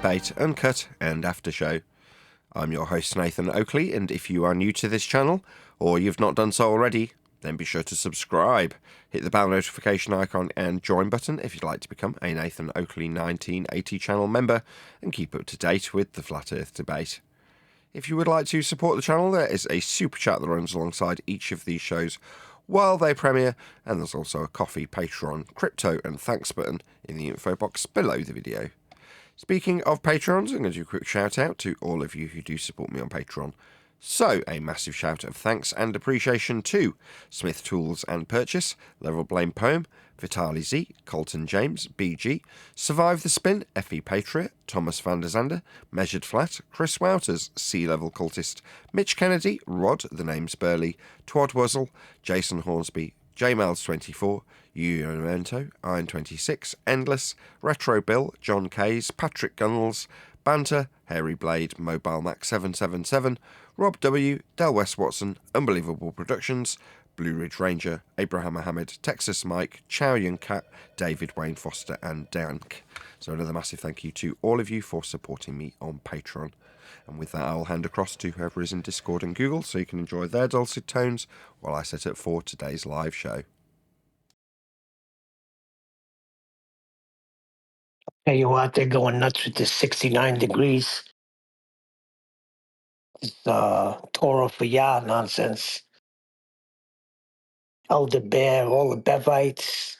debate, uncut and after show. I'm your host Nathan Oakley, and if you are new to this channel, or you've not done so already, then be sure to subscribe. Hit the bell notification icon and join button if you'd like to become a Nathan Oakley 1980 channel member and keep up to date with the Flat Earth debate. If you would like to support the channel, there is a super chat that runs alongside each of these shows while they premiere, and there's also a Coffee, Patreon, crypto and thanks button in the info box below the video. Speaking of Patrons, I'm going to do a quick shout out to all of you who do support me on Patreon. So, a massive shout of thanks and appreciation to Smith Tools and Purchase, Level Blame Poem, Vitali Z, Colton James, BG, Survive the Spin, FE Patriot, Thomas van der Zander, Measured Flat, Chris Wouters, Sea Level Cultist, Mitch Kennedy, Rod, the name's Burley, Twad Wuzzle, Jason Hornsby, JMails24, Unimento, Iron26, Endless, Retro Bill, John Kays, Patrick Gunnels, Banter, Hairy Blade, Mobile Max 777, Rob W, Del West Watson, Unbelievable Productions, Blue Ridge Ranger, Abraham Mohammed, Texas Mike, Chow Yun Cat, David Wayne Foster and Dank. So another massive thank you to all of you for supporting me on Patreon. And with that, I'll hand across to whoever is in Discord and Google so you can enjoy their dulcet tones while I set up for today's live show. Tell you what, they're going nuts with this 69 degrees. This Torah for Yah nonsense. Elder Bear, all the Bevites.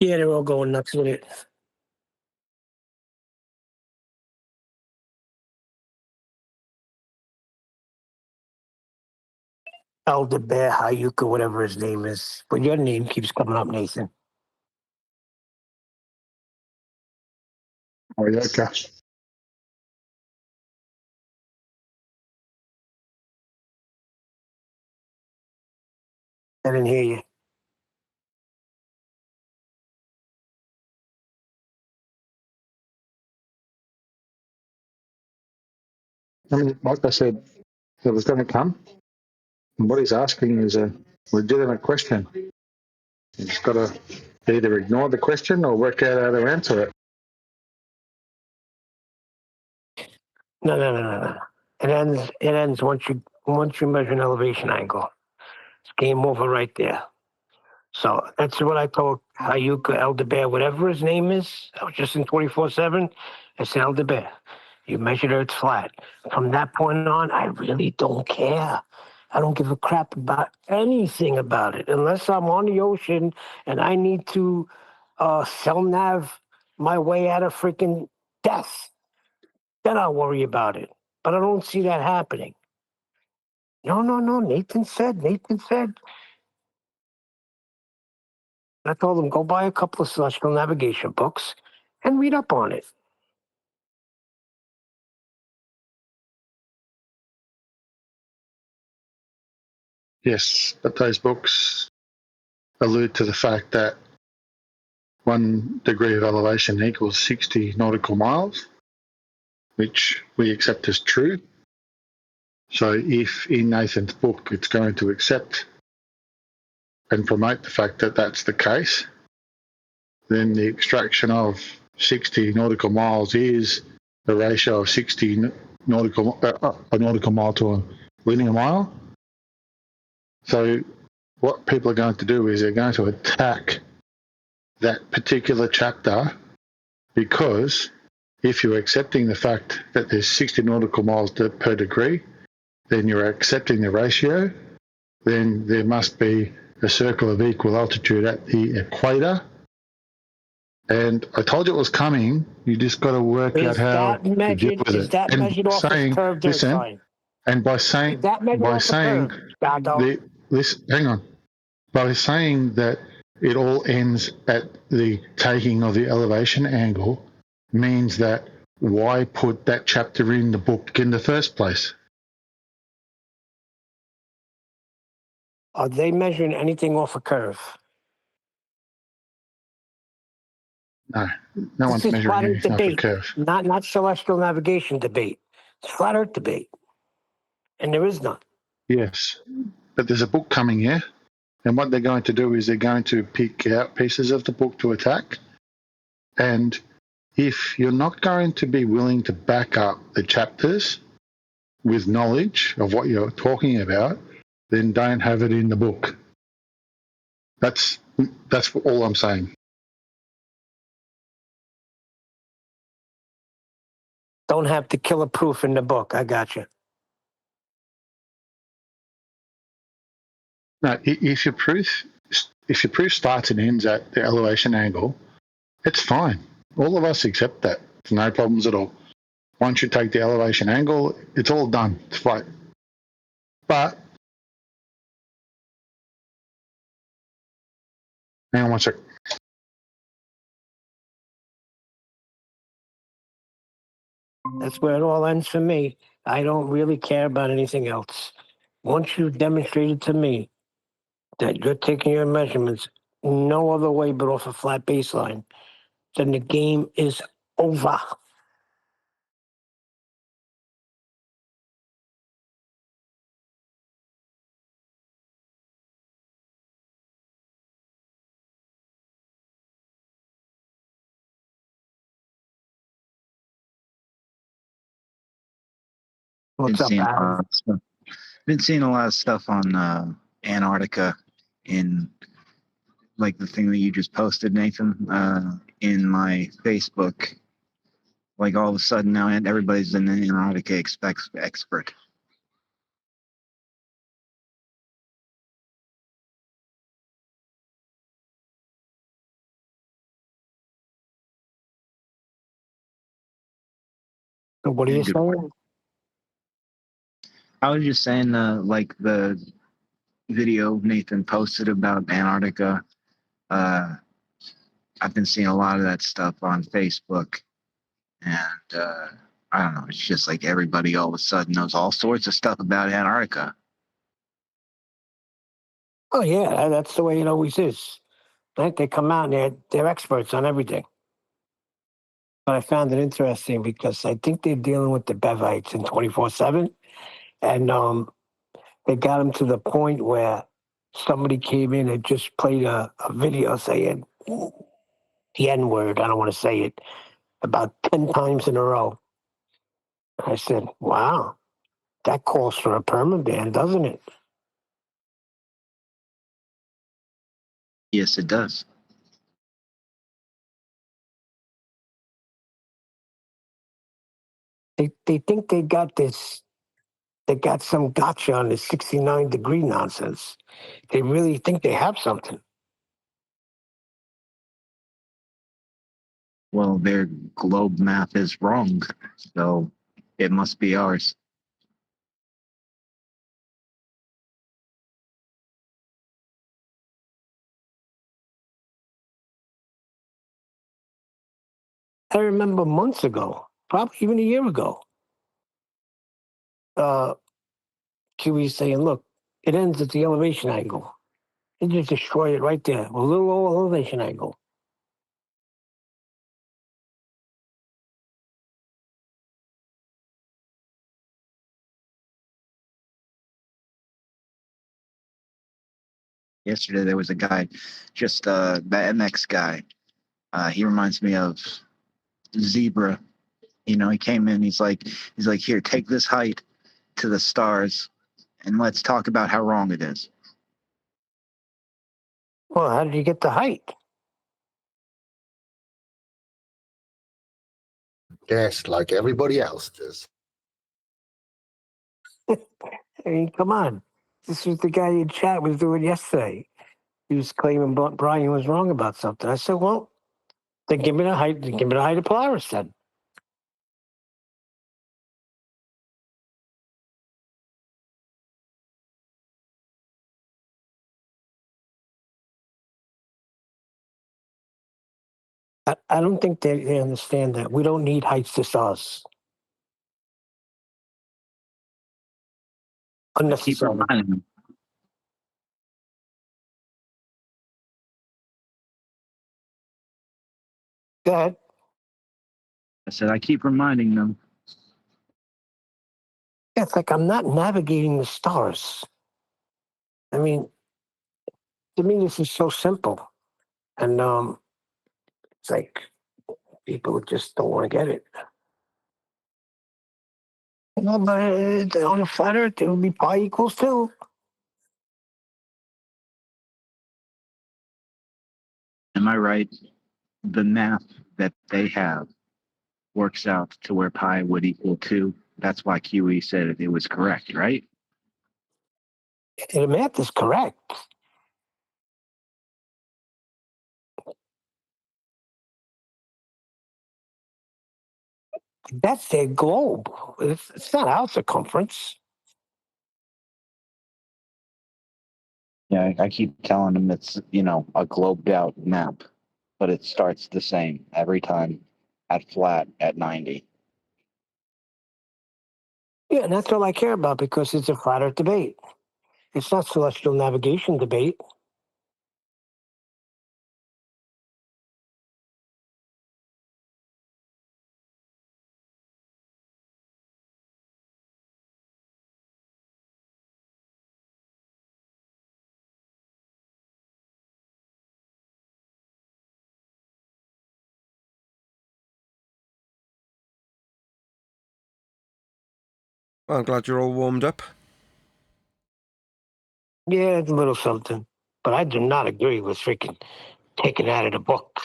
Yeah, they're all going nuts with it. Elder Bear, Hayuka, whatever his name is. But your name keeps coming up, Nathan. Oh, yeah, okay. I didn't hear you. I mean, like I said, it was going to come. And what he's asking is a legitimate question. He's got to either ignore the question or work out how to answer it. No. It ends once you measure an elevation angle. It's game over right there. So that's what I told Hayuka, Elder Bear, whatever his name is. I was just in 24/7. I said, Elder Bear, you measured Earth flat. From that point on, I really don't care. I don't give a crap about anything about it unless I'm on the ocean and I need to cell nav my way out of freaking death. Then I'll worry about it. But I don't see that happening. No. Nathan said. I told him, go buy a couple of celestial navigation books and read up on it. Yes, but those books allude to the fact that 1 degree of elevation equals 60 nautical miles, which we accept as true. So if in Nathan's book it's going to accept and promote the fact that that's the case, then the extraction of 60 nautical miles is the ratio of 60 a nautical mile to a linear mile. So what people are going to do is they're going to attack that particular chapter, because if you're accepting the fact that there's 60 nautical miles per degree, then you're accepting the ratio. Then there must be a circle of equal altitude at the equator. And I told you it was coming. You just got to work out how to deal with it. Is that measured off a curved Earth sign? And by saying, hang on, by saying that it all ends at the taking of the elevation angle, means that why put that chapter in the book in the first place? Are they measuring anything off a curve? No, no This one's is measuring flat Earth anything off a debate, curve. not celestial navigation debate. It's flat Earth debate, and there is none. Yes, but there's a book coming here, and what they're going to do is they're going to pick out pieces of the book to attack. And if you're not going to be willing to back up the chapters with knowledge of what you're talking about, then don't have it in the book. That's all I'm saying. Don't have the killer proof in the book. I got you. No, if your proof starts and ends at the elevation angle, it's fine. All of us accept that. It's no problems at all. Once you take the elevation angle, it's all done. It's fine. But hang on one sec. That's where it all ends for me. I don't really care about anything else. Once you've demonstrated to me that you're taking your measurements no other way but off a flat baseline, then the game is over. Been What's up, seeing a Adam? lot of stuff. Been seeing a lot of stuff on Antarctica in like the thing that you just posted, Nathan, in my Facebook. Like all of a sudden now, and everybody's an Antarctica expert. So what are Yeah, you good. saying? I was just saying, like the video Nathan posted about Antarctica. Uh, I've been seeing a lot of that stuff on Facebook, and I don't know. It's just like everybody all of a sudden knows all sorts of stuff about Antarctica. Oh yeah, that's the way it always is. Right? They come out and they're experts on everything. But I found it interesting because I think they're dealing with the Bevites in 24/7, and they got them to the point where somebody came in and just played a video saying the N word. I don't want to say it about 10 times in a row. I said, "Wow, that calls for a perma ban, doesn't it?" Yes, it does. They think they got this. They got some gotcha on this 69-degree nonsense. They really think they have something. Well, their globe math is wrong, so it must be ours. I remember months ago, probably even a year ago, uh, Kiwi saying, "Look, it ends at the elevation angle. They just destroy it right there, a little old elevation angle." Yesterday there was a guy, just the MX guy. He reminds me of Zebra. You know, he came in. He's like, here, take this height to the stars, and let's talk about how wrong it is. Well, how did you get the height? Yes, like everybody else does. I mean, come on. This was the guy in chat was doing yesterday. He was claiming Brian was wrong about something. I said, well, then give me the height. Then give me the height of Polaris then. I don't think they understand that. We don't need heights to stars. Keep Unnecessarily. reminding them. Go ahead. I said I keep reminding them. Yeah, it's like I'm not navigating the stars. I mean, to me, this is so simple. And it's like people just don't want to get it. But on a flat earth, it would be pi equals 2. Am I right? The math that they have works out to where pi would equal 2. That's why QE said it was correct, right? The math is correct. That's their globe. It's not our circumference. Yeah, I keep telling them it's, a globed out map, but it starts the same every time at flat at 90. Yeah, and that's all I care about because it's a flat earth debate. It's not celestial navigation debate. Well, I'm glad you're all warmed up. Yeah, it's a little something. But I do not agree with freaking taking it out of the book.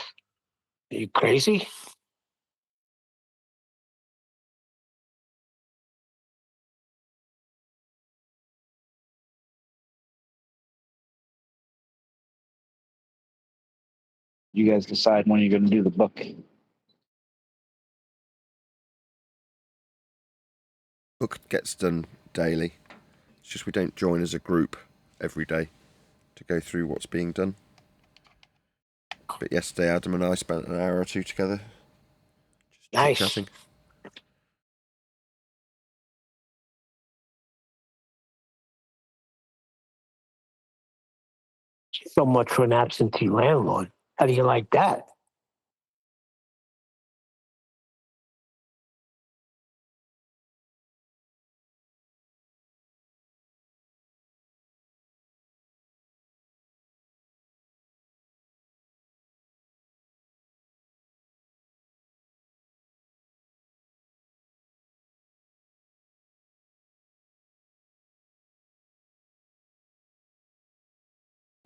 Are you crazy? You guys decide when you're going to do the book. Book gets done daily. It's just we don't join as a group every day to go through what's being done. But yesterday, Adam and I spent an hour or two together, just Nice. chit-chatting. So much for an absentee landlord. How do you like that?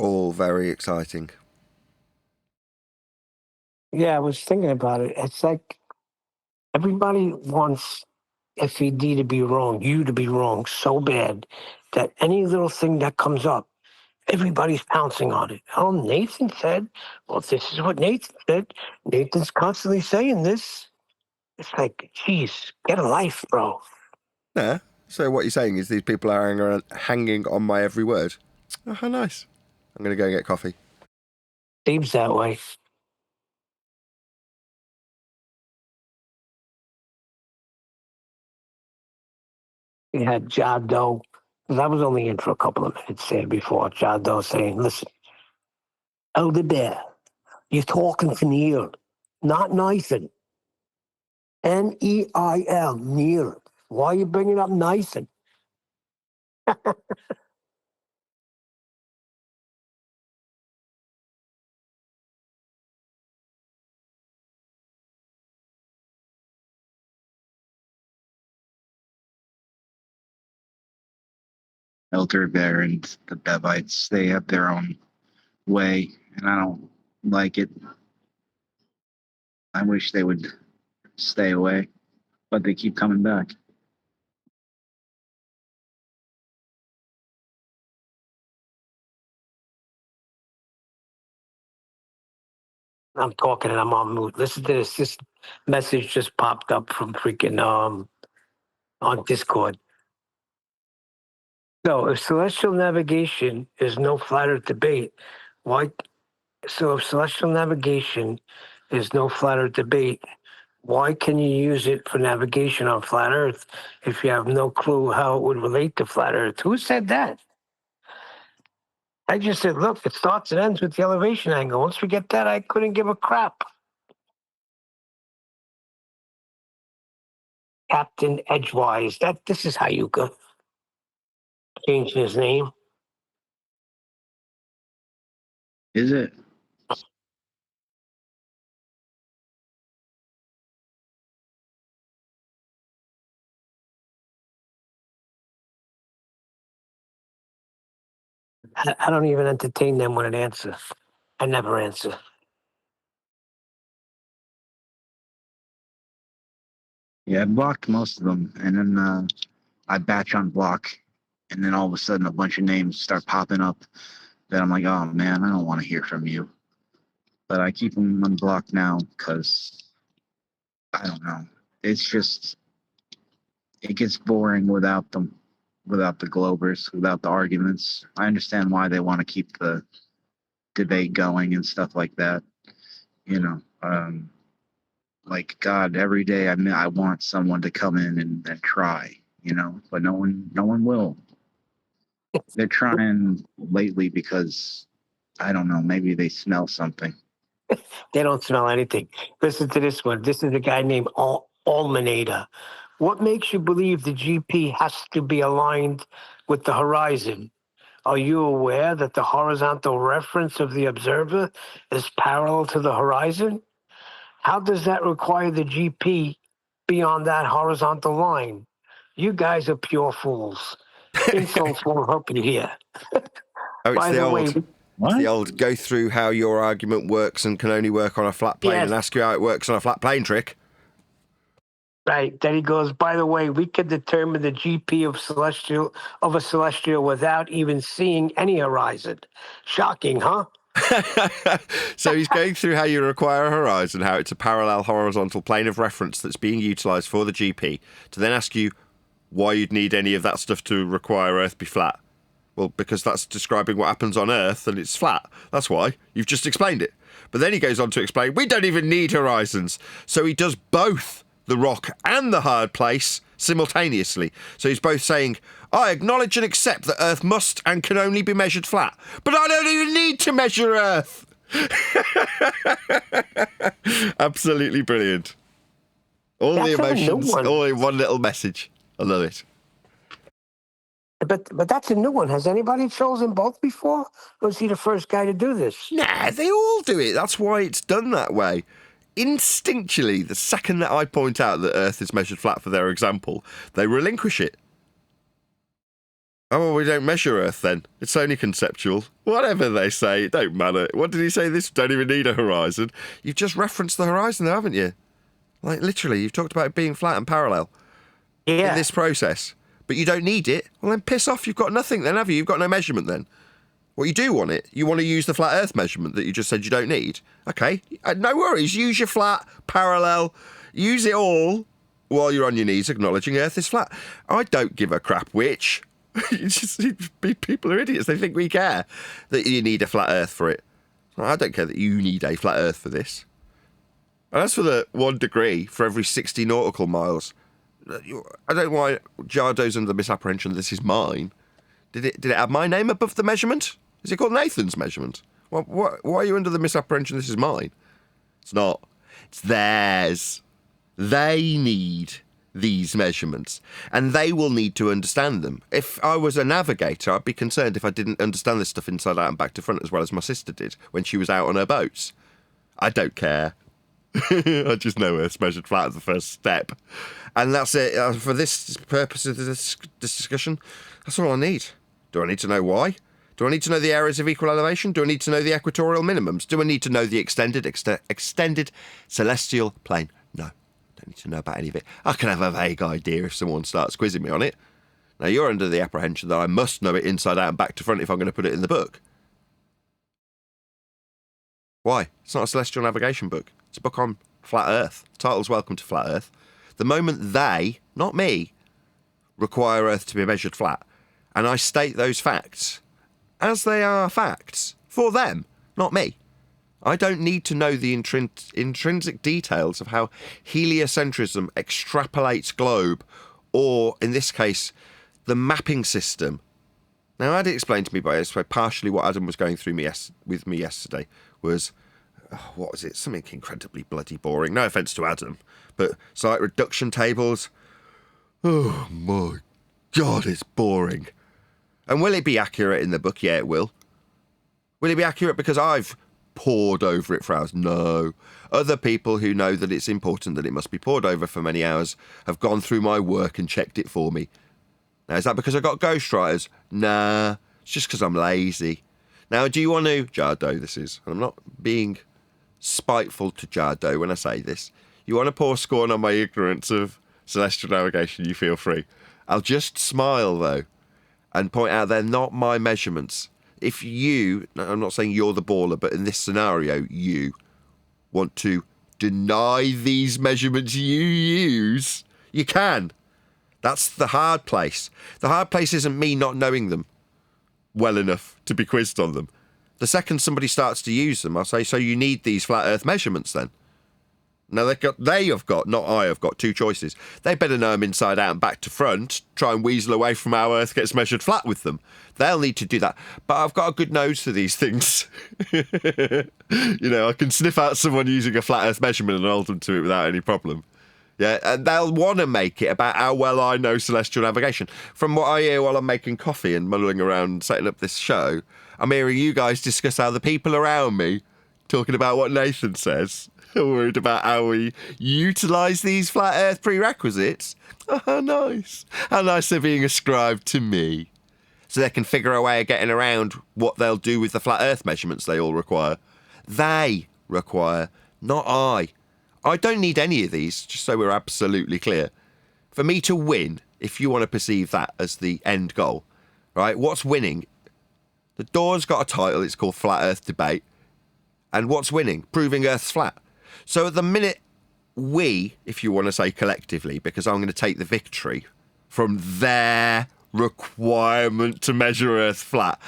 All very exciting. Yeah, I was thinking about it. It's like everybody wants FED to be wrong, you to be wrong so bad that any little thing that comes up, everybody's pouncing on it. Oh, Nathan said, well, this is what Nathan said. Nathan's constantly saying this. It's like, geez, get a life, bro. Yeah. So what you're saying is these people are hanging on my every word. Oh, how nice. I'm going to go get coffee. Seems that way. We had Jado, because I was only in for a couple of minutes there before. Jado saying, listen, Elder Bear, you're talking to Neil, not Nathan. Neil, Neil. Why are you bringing up Nathan? Elder Bear and the Bevites, they have their own way, and I don't like it. I wish they would stay away, but they keep coming back. I'm talking and I'm on mute. Listen to this. This message just popped up from freaking on Discord. So if celestial navigation is no flat earth debate, why? So if celestial navigation There's no flat Earth debate. Why can you use it for navigation on flat Earth if you have no clue how it would relate to flat Earth? Who said that? I just said, look, it starts and ends with the elevation angle. Once we get that, I couldn't give a crap. Captain Edgewise. This is Hayuka. Changing his name. Is it? I don't even entertain them with an answer. I never answer. Yeah, I blocked most of them, and then I batch on block, and then all of a sudden a bunch of names start popping up that I'm like, oh man, I don't want to hear from you. But I keep them unblocked now because I don't know. It's just it gets boring without them, without the Globers, without the arguments. I understand why they want to keep the debate going and stuff like that. You know, like God, every day I want someone to come in and try. You know, but no one will. They're trying lately because I don't know. Maybe they smell something. They don't smell anything. Listen to this one. This is a guy named Almanator. What makes you believe the GP has to be aligned with the horizon? Are you aware that the horizontal reference of the observer is parallel to the horizon? How does that require the GP be on that horizontal line? You guys are pure fools. Insults won't help you here. Oh, it's By the the old. way, It's the old go through how your argument works and can only work on a flat plane Yes. and ask you how it works on a flat plane trick. right. Then he goes, by the way, we can determine the GP of a celestial without even seeing any horizon. Shocking, huh? So he's going through how you require a horizon, how it's a parallel horizontal plane of reference that's being utilised for the GP, to then ask you why you'd need any of that stuff to require Earth be flat. Well, because that's describing what happens on Earth and it's flat. That's why. You've just explained it. But then he goes on to explain, we don't even need horizons. So he does both the rock and the hard place simultaneously. So he's both saying, I acknowledge and accept that Earth must and can only be measured flat, but I don't even need to measure Earth. Absolutely brilliant. All That's the a new emotions, one. all in one little message. I love it. But that's a new one. Has anybody chosen both before? Or is he the first guy to do this? Nah, they all do it. That's why it's done that way. Instinctually, the second that I point out that Earth is measured flat for their example, they relinquish it. Oh, well, we don't measure Earth then. It's only conceptual. Whatever they say, it don't matter. What did he say? This don't even need a horizon. You've just referenced the horizon there, haven't you? Like, literally, you've talked about it being flat and parallel Yeah. in this process. But you don't need it. Well, then piss off. You've got nothing then, have you? You've got no measurement then. Well, you do want it. You want to use the flat Earth measurement that you just said you don't need. Okay, no worries. Use your flat, parallel. Use it all while you're on your knees acknowledging Earth is flat. I don't give a crap which. People are idiots. They think we care that you need a flat Earth for it. I don't care that you need a flat Earth for this. And as for the 1 degree for every 60 nautical miles, I don't know why Jardo's under the misapprehension this is mine. Did it have my name above the measurement? Is it called Nathan's measurement? Why are you under the misapprehension this is mine? It's not. It's theirs. They need these measurements, and they will need to understand them. If I was a navigator, I'd be concerned if I didn't understand this stuff inside out and back to front as well as my sister did when she was out on her boats. I don't care. I just know Earth's measured flat as the first step. And that's it. For this purpose of this discussion, that's all I need. Do I need to know why? Do I need to know the areas of equal elevation? Do I need to know the equatorial minimums? Do I need to know the extended celestial plane? No, I don't need to know about any of it. I can have a vague idea if someone starts quizzing me on it. Now, you're under the apprehension that I must know it inside out and back to front if I'm going to put it in the book. Why? It's not a celestial navigation book. It's a book on flat Earth. The title's Welcome to Flat Earth. The moment they, not me, require Earth to be measured flat, and I state those facts as they are facts for them, not me, I don't need to know the intrinsic details of how heliocentrism extrapolates globe, or, in this case, the mapping system. Now, I had it explained to me by partially what Adam was going through with me yesterday was, what was it? Something incredibly bloody boring. No offence to Adam, but it's like reduction tables. Oh my God, it's boring. And will it be accurate in the book? Yeah, it will. Will it be accurate because I've pored over it for hours? No. Other people who know that it's important that it must be pored over for many hours have gone through my work and checked it for me. Now, is that because I got ghostwriters? Nah, it's just because I'm lazy. Now, do you want to... Jardo, this is. And I'm not being spiteful to Jardo when I say this. You want to pour scorn on my ignorance of celestial navigation, you feel free. I'll just smile, though, and point out they're not my measurements. If you... I'm not saying you're the baller, but in this scenario, you want to deny these measurements you use, you can. That's the hard place. The hard place isn't me not knowing them well enough to be quizzed on them. The second somebody starts to use them, I'll say, so you need these flat Earth measurements then. Now, they have got, not I have got, two choices. They better know them inside out and back to front, try and weasel away from how Earth gets measured flat with them. They'll need to do that. But I've got a good nose for these things. You know, I can sniff out someone using a flat Earth measurement and hold them to it without any problem. Yeah, and they'll want to make it about how well I know celestial navigation. From what I hear while I'm making coffee and muddling around setting up this show, I'm hearing you guys discuss how the people around me, talking about what Nathan says, are worried about how we utilise these flat Earth prerequisites. Oh, how nice. How nice they're being ascribed to me. So they can figure a way of getting around what they'll do with the flat Earth measurements they all require. They require, not I. I don't need any of these, just so we're absolutely clear. For me to win, if you want to perceive that as the end goal, right? What's winning? The door's got a title, it's called Flat Earth Debate. And what's winning? Proving Earth's flat. So at the minute we, if you want to say collectively, because I'm going to take the victory from their requirement to measure Earth flat,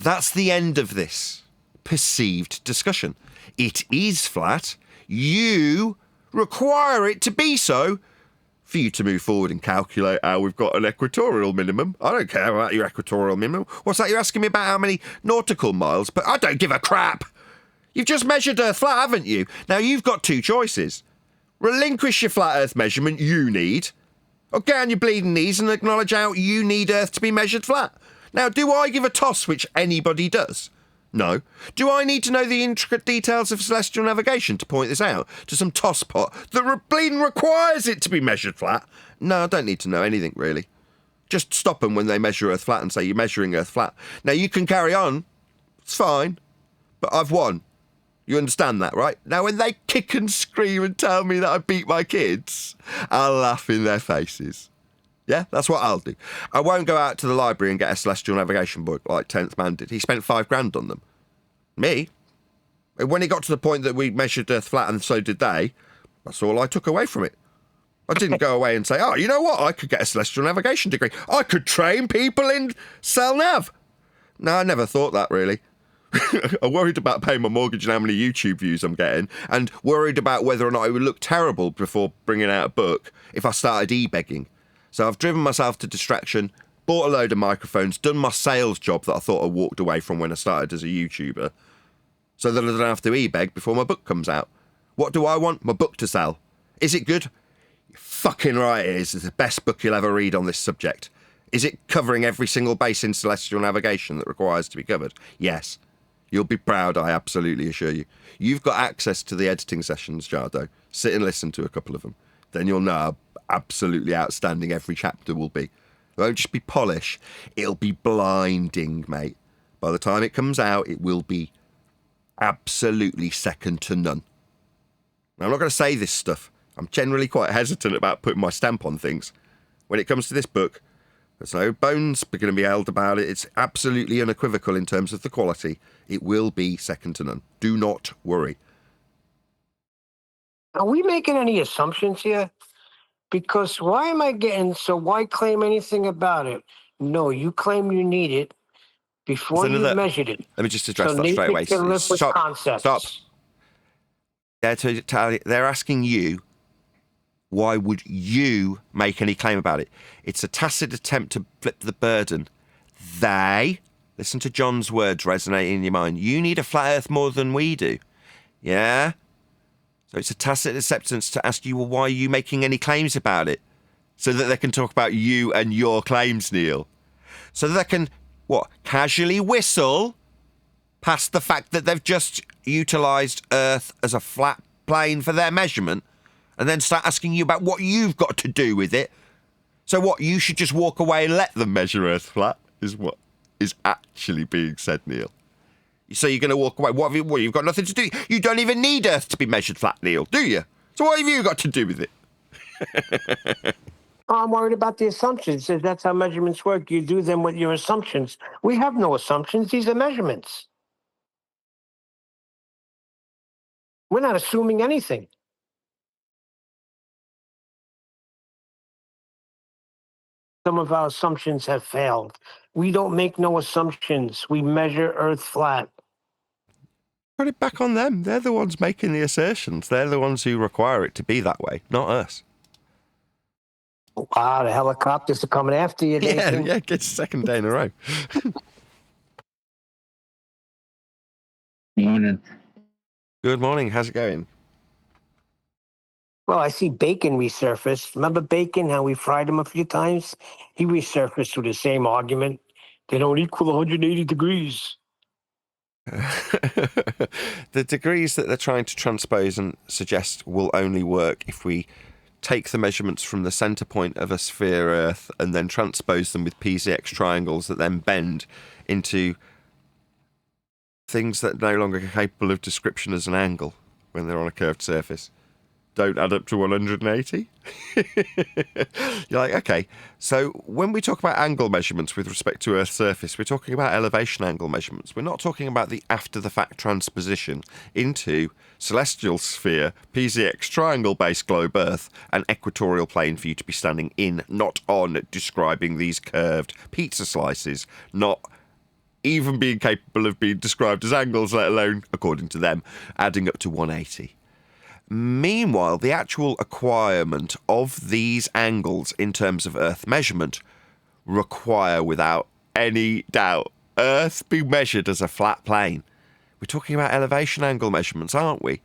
that's the end of this perceived discussion. It is flat. You require it to be so for you to move forward and calculate how we've got an equatorial minimum. I don't care about your equatorial minimum. What's that? You're asking me about how many nautical miles, but I don't give a crap. You've just measured Earth flat, haven't you? Now you've got two choices. Relinquish your flat Earth measurement you need, or get on your bleeding knees and acknowledge how you need Earth to be measured flat. Now, do I give a toss, which anybody does? No. Do I need to know the intricate details of celestial navigation to point this out to some tosspot that bleeding requires it to be measured flat? No, I don't need to know anything, really. Just stop them when they measure Earth flat and say you're measuring Earth flat. Now, you can carry on. It's fine. But I've won. You understand that, right? Now, when they kick and scream and tell me that I beat my kids, I'll laugh in their faces. Yeah, that's what I'll do. I won't go out to the library and get a celestial navigation book like 10th Man did. He spent $5,000 on them. Me? When it got to the point that we measured Earth flat and so did they, that's all I took away from it. I didn't go away and say, oh, you know what? I could get a celestial navigation degree. I could train people in cell nav. No, I never thought that, really. I'm worried about paying my mortgage and how many YouTube views I'm getting, and worried about whether or not it would look terrible before bringing out a book if I started e-begging. So I've driven myself to distraction, bought a load of microphones, done my sales job that I thought I walked away from when I started as a YouTuber, so that I don't have to e-beg before my book comes out. What do I want? My book to sell. Is it good? You're fucking right it is. It's the best book you'll ever read on this subject. Is it covering every single base in celestial navigation that requires to be covered? Yes. You'll be proud, I absolutely assure you. You've got access to the editing sessions, Jardo. Sit and listen to a couple of them. Then you'll know how absolutely outstanding every chapter will be. It won't just be polish, it'll be blinding, mate. By the time it comes out, it will be absolutely second to none. Now, I'm not going to say this stuff. I'm generally quite hesitant about putting my stamp on things. When it comes to this book, there's no bones going to be held about it. It's absolutely unequivocal in terms of the quality. It will be second to none. Do not worry. Are we making any assumptions here? Because why am I getting, so why claim anything about it? No, you claim you need it before you measured it. Let me just address So that straight Nathan away. can live with Stop. concepts. Stop. They're asking you, why would you make any claim about it? It's a tacit attempt to flip the burden. Listen to John's words resonating in your mind. You need a flat earth more than we do. Yeah? So it's a tacit acceptance to ask you, well, why are you making any claims about it? So that they can talk about you and your claims, Neil. So that they can, casually whistle past the fact that they've just utilised Earth as a flat plane for their measurement, and then start asking you about what you've got to do with it. So what, you should just walk away and let them measure Earth flat, is what is actually being said, Neil. So you're going to walk away. What, you've got nothing to do. You don't even need Earth to be measured flat, Neil, do you? So what have you got to do with it? I'm worried about the assumptions. If that's how measurements work, you do them with your assumptions. We have no assumptions. These are measurements. We're not assuming anything. Some of our assumptions have failed. We don't make no assumptions. We measure Earth flat. Put it back on them. They're the ones making the assertions. They're the ones who require it to be that way, not us. Ah, the helicopters are coming after you, Nathan. Yeah, it's second day in a row. Morning. Good morning. How's it going? Well, I see Bacon resurfaced. Remember Bacon, how we fried him a few times? He resurfaced with the same argument. They don't equal 180 degrees. The degrees that they're trying to transpose and suggest will only work if we take the measurements from the centre point of a sphere Earth and then transpose them with PZX triangles that then bend into things that are no longer capable of description as an angle when they're on a curved surface. Don't add up to 180. You're like, okay, so when we talk about angle measurements with respect to Earth's surface, we're talking about elevation angle measurements. We're not talking about the after-the-fact transposition into celestial sphere, PZX triangle-based globe Earth, an equatorial plane for you to be standing in, not on, describing these curved pizza slices, not even being capable of being described as angles, let alone, according to them, adding up to 180. Meanwhile, the actual acquirement of these angles in terms of Earth measurement require, without any doubt, Earth be measured as a flat plane. We're talking about elevation angle measurements, aren't we?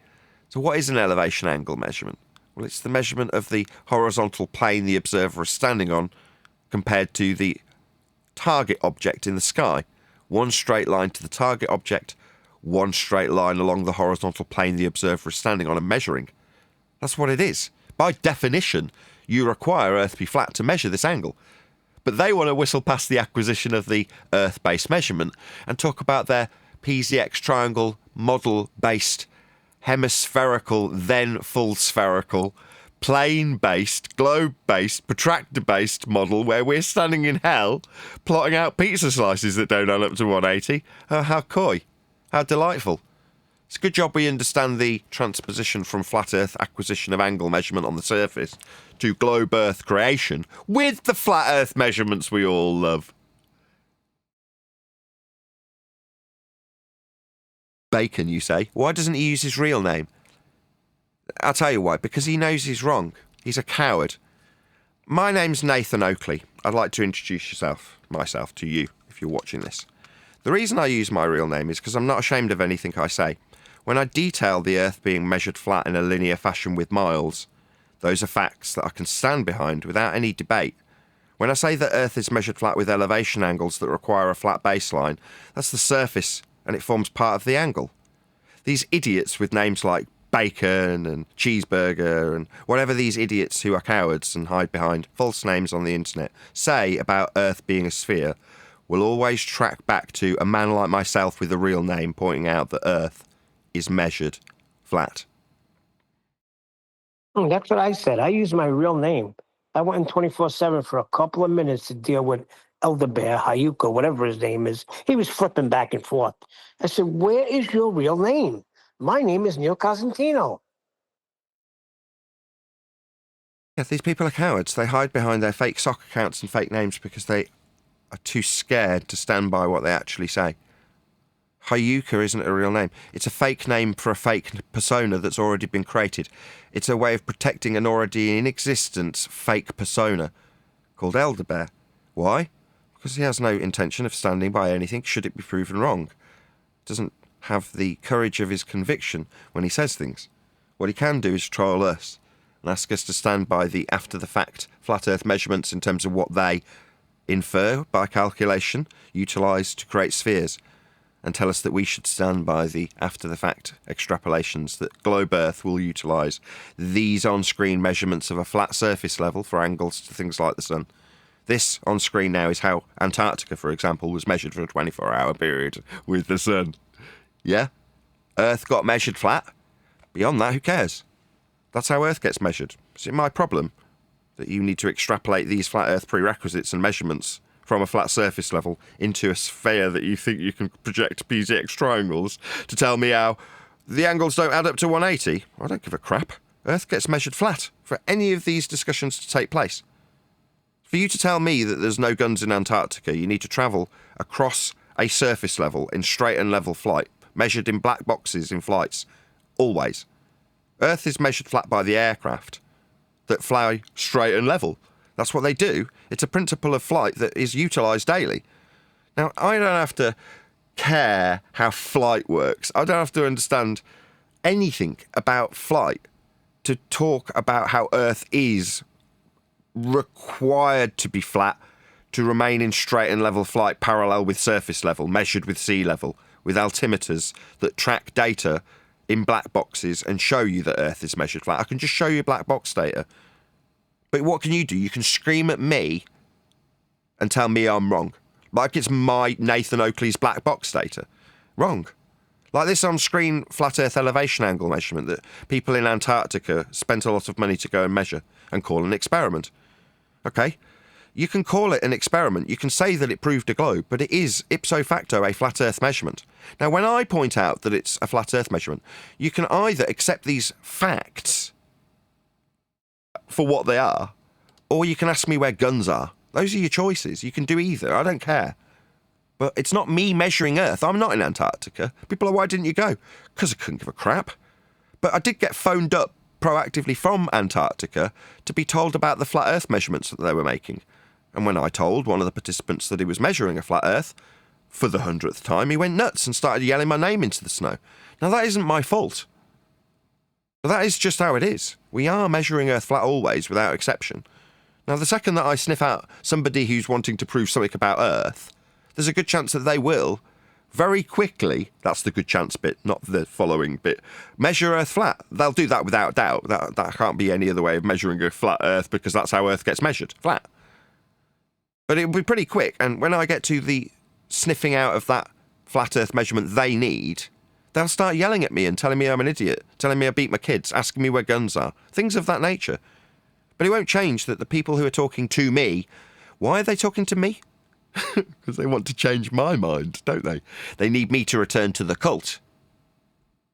So what is an elevation angle measurement? Well, it's the measurement of the horizontal plane the observer is standing on compared to the target object in the sky. One straight line to the target object, one straight line along the horizontal plane the observer is standing on and measuring. That's what it is. By definition, you require Earth be flat to measure this angle. But they want to whistle past the acquisition of the Earth-based measurement and talk about their PZX triangle model-based, hemispherical, then full spherical, plane-based, globe-based, protractor-based model where we're standing in hell plotting out pizza slices that don't add up to 180. How coy. How delightful. It's a good job we understand the transposition from flat Earth acquisition of angle measurement on the surface to globe Earth creation with the flat Earth measurements we all love. Bacon, you say? Why doesn't he use his real name? I'll tell you why. Because he knows he's wrong. He's a coward. My name's Nathan Oakley. I'd like to introduce myself to you if you're watching this. The reason I use my real name is because I'm not ashamed of anything I say. When I detail the Earth being measured flat in a linear fashion with miles, those are facts that I can stand behind without any debate. When I say that Earth is measured flat with elevation angles that require a flat baseline, that's the surface and it forms part of the angle. These idiots with names like Bacon and Cheeseburger and whatever these idiots who are cowards and hide behind false names on the internet say about Earth being a sphere will always track back to a man like myself with a real name pointing out that Earth is measured flat. That's what I said. I used my real name. I went in 24/7 for a couple of minutes to deal with Elder Bear, Hayuko, whatever his name is. He was flipping back and forth. I said, where is your real name? My name is Neil Cosentino. Yeah, these people are cowards. They hide behind their fake sock accounts and fake names because they are too scared to stand by what they actually say. Hayuka isn't a real name. It's a fake name for a fake persona that's already been created. It's a way of protecting an already in existence fake persona called Elderbear. Why? Because he has no intention of standing by anything should it be proven wrong. Doesn't have the courage of his conviction when he says things. What he can do is troll us and ask us to stand by the after-the-fact flat Earth measurements in terms of what they infer by calculation, utilise to create spheres, and tell us that we should stand by the after-the-fact extrapolations that Globe Earth will utilise these on-screen measurements of a flat surface level for angles to things like the sun. This on screen now is how Antarctica, for example, was measured for a 24-hour period with the sun. Yeah? Earth got measured flat. Beyond that, who cares? That's how Earth gets measured. Is it my problem that you need to extrapolate these flat Earth prerequisites and measurements from a flat surface level into a sphere that you think you can project PZX triangles to tell me how the angles don't add up to 180? I don't give a crap. Earth gets measured flat for any of these discussions to take place. For you to tell me that there's no guns in Antarctica, you need to travel across a surface level in straight and level flight, measured in black boxes in flights. Always. Earth is measured flat by the aircraft that fly straight and level. That's what they do. It's a principle of flight that is utilised daily. Now, I don't have to care how flight works. I don't have to understand anything about flight to talk about how Earth is required to be flat to remain in straight and level flight parallel with surface level, measured with sea level, with altimeters that track data in black boxes and show you that Earth is measured flat. I can just show you black box data. But what can you do? You can scream at me and tell me I'm wrong. Like it's my Nathan Oakley's black box data. Wrong. Like this on-screen flat Earth elevation angle measurement that people in Antarctica spent a lot of money to go and measure and call an experiment. Okay? You can call it an experiment. You can say that it proved a globe, but it is ipso facto a flat Earth measurement. Now, when I point out that it's a flat Earth measurement, you can either accept these facts for what they are, or you can ask me where guns are. Those are your choices. You can do either. I don't care. But it's not me measuring Earth. I'm not in Antarctica. People are, why didn't you go? Because I couldn't give a crap. But I did get phoned up proactively from Antarctica to be told about the flat Earth measurements that they were making. And when I told one of the participants that he was measuring a flat Earth for the 100th time, he went nuts and started yelling my name into the snow. Now, that isn't my fault. But that is just how it is. We are measuring Earth flat always, without exception. Now, the second that I sniff out somebody who's wanting to prove something about Earth, there's a good chance that they will, very quickly, that's the good chance bit, not the following bit, measure Earth flat. They'll do that without doubt. That can't be any other way of measuring a flat Earth, because that's how Earth gets measured, flat. But it'll be pretty quick, and when I get to the sniffing out of that flat Earth measurement they need, they'll start yelling at me and telling me I'm an idiot, telling me I beat my kids, asking me where guns are, things of that nature. But it won't change that the people who are talking to me, why are they talking to me? Because they want to change my mind, don't they? They need me to return to the cult.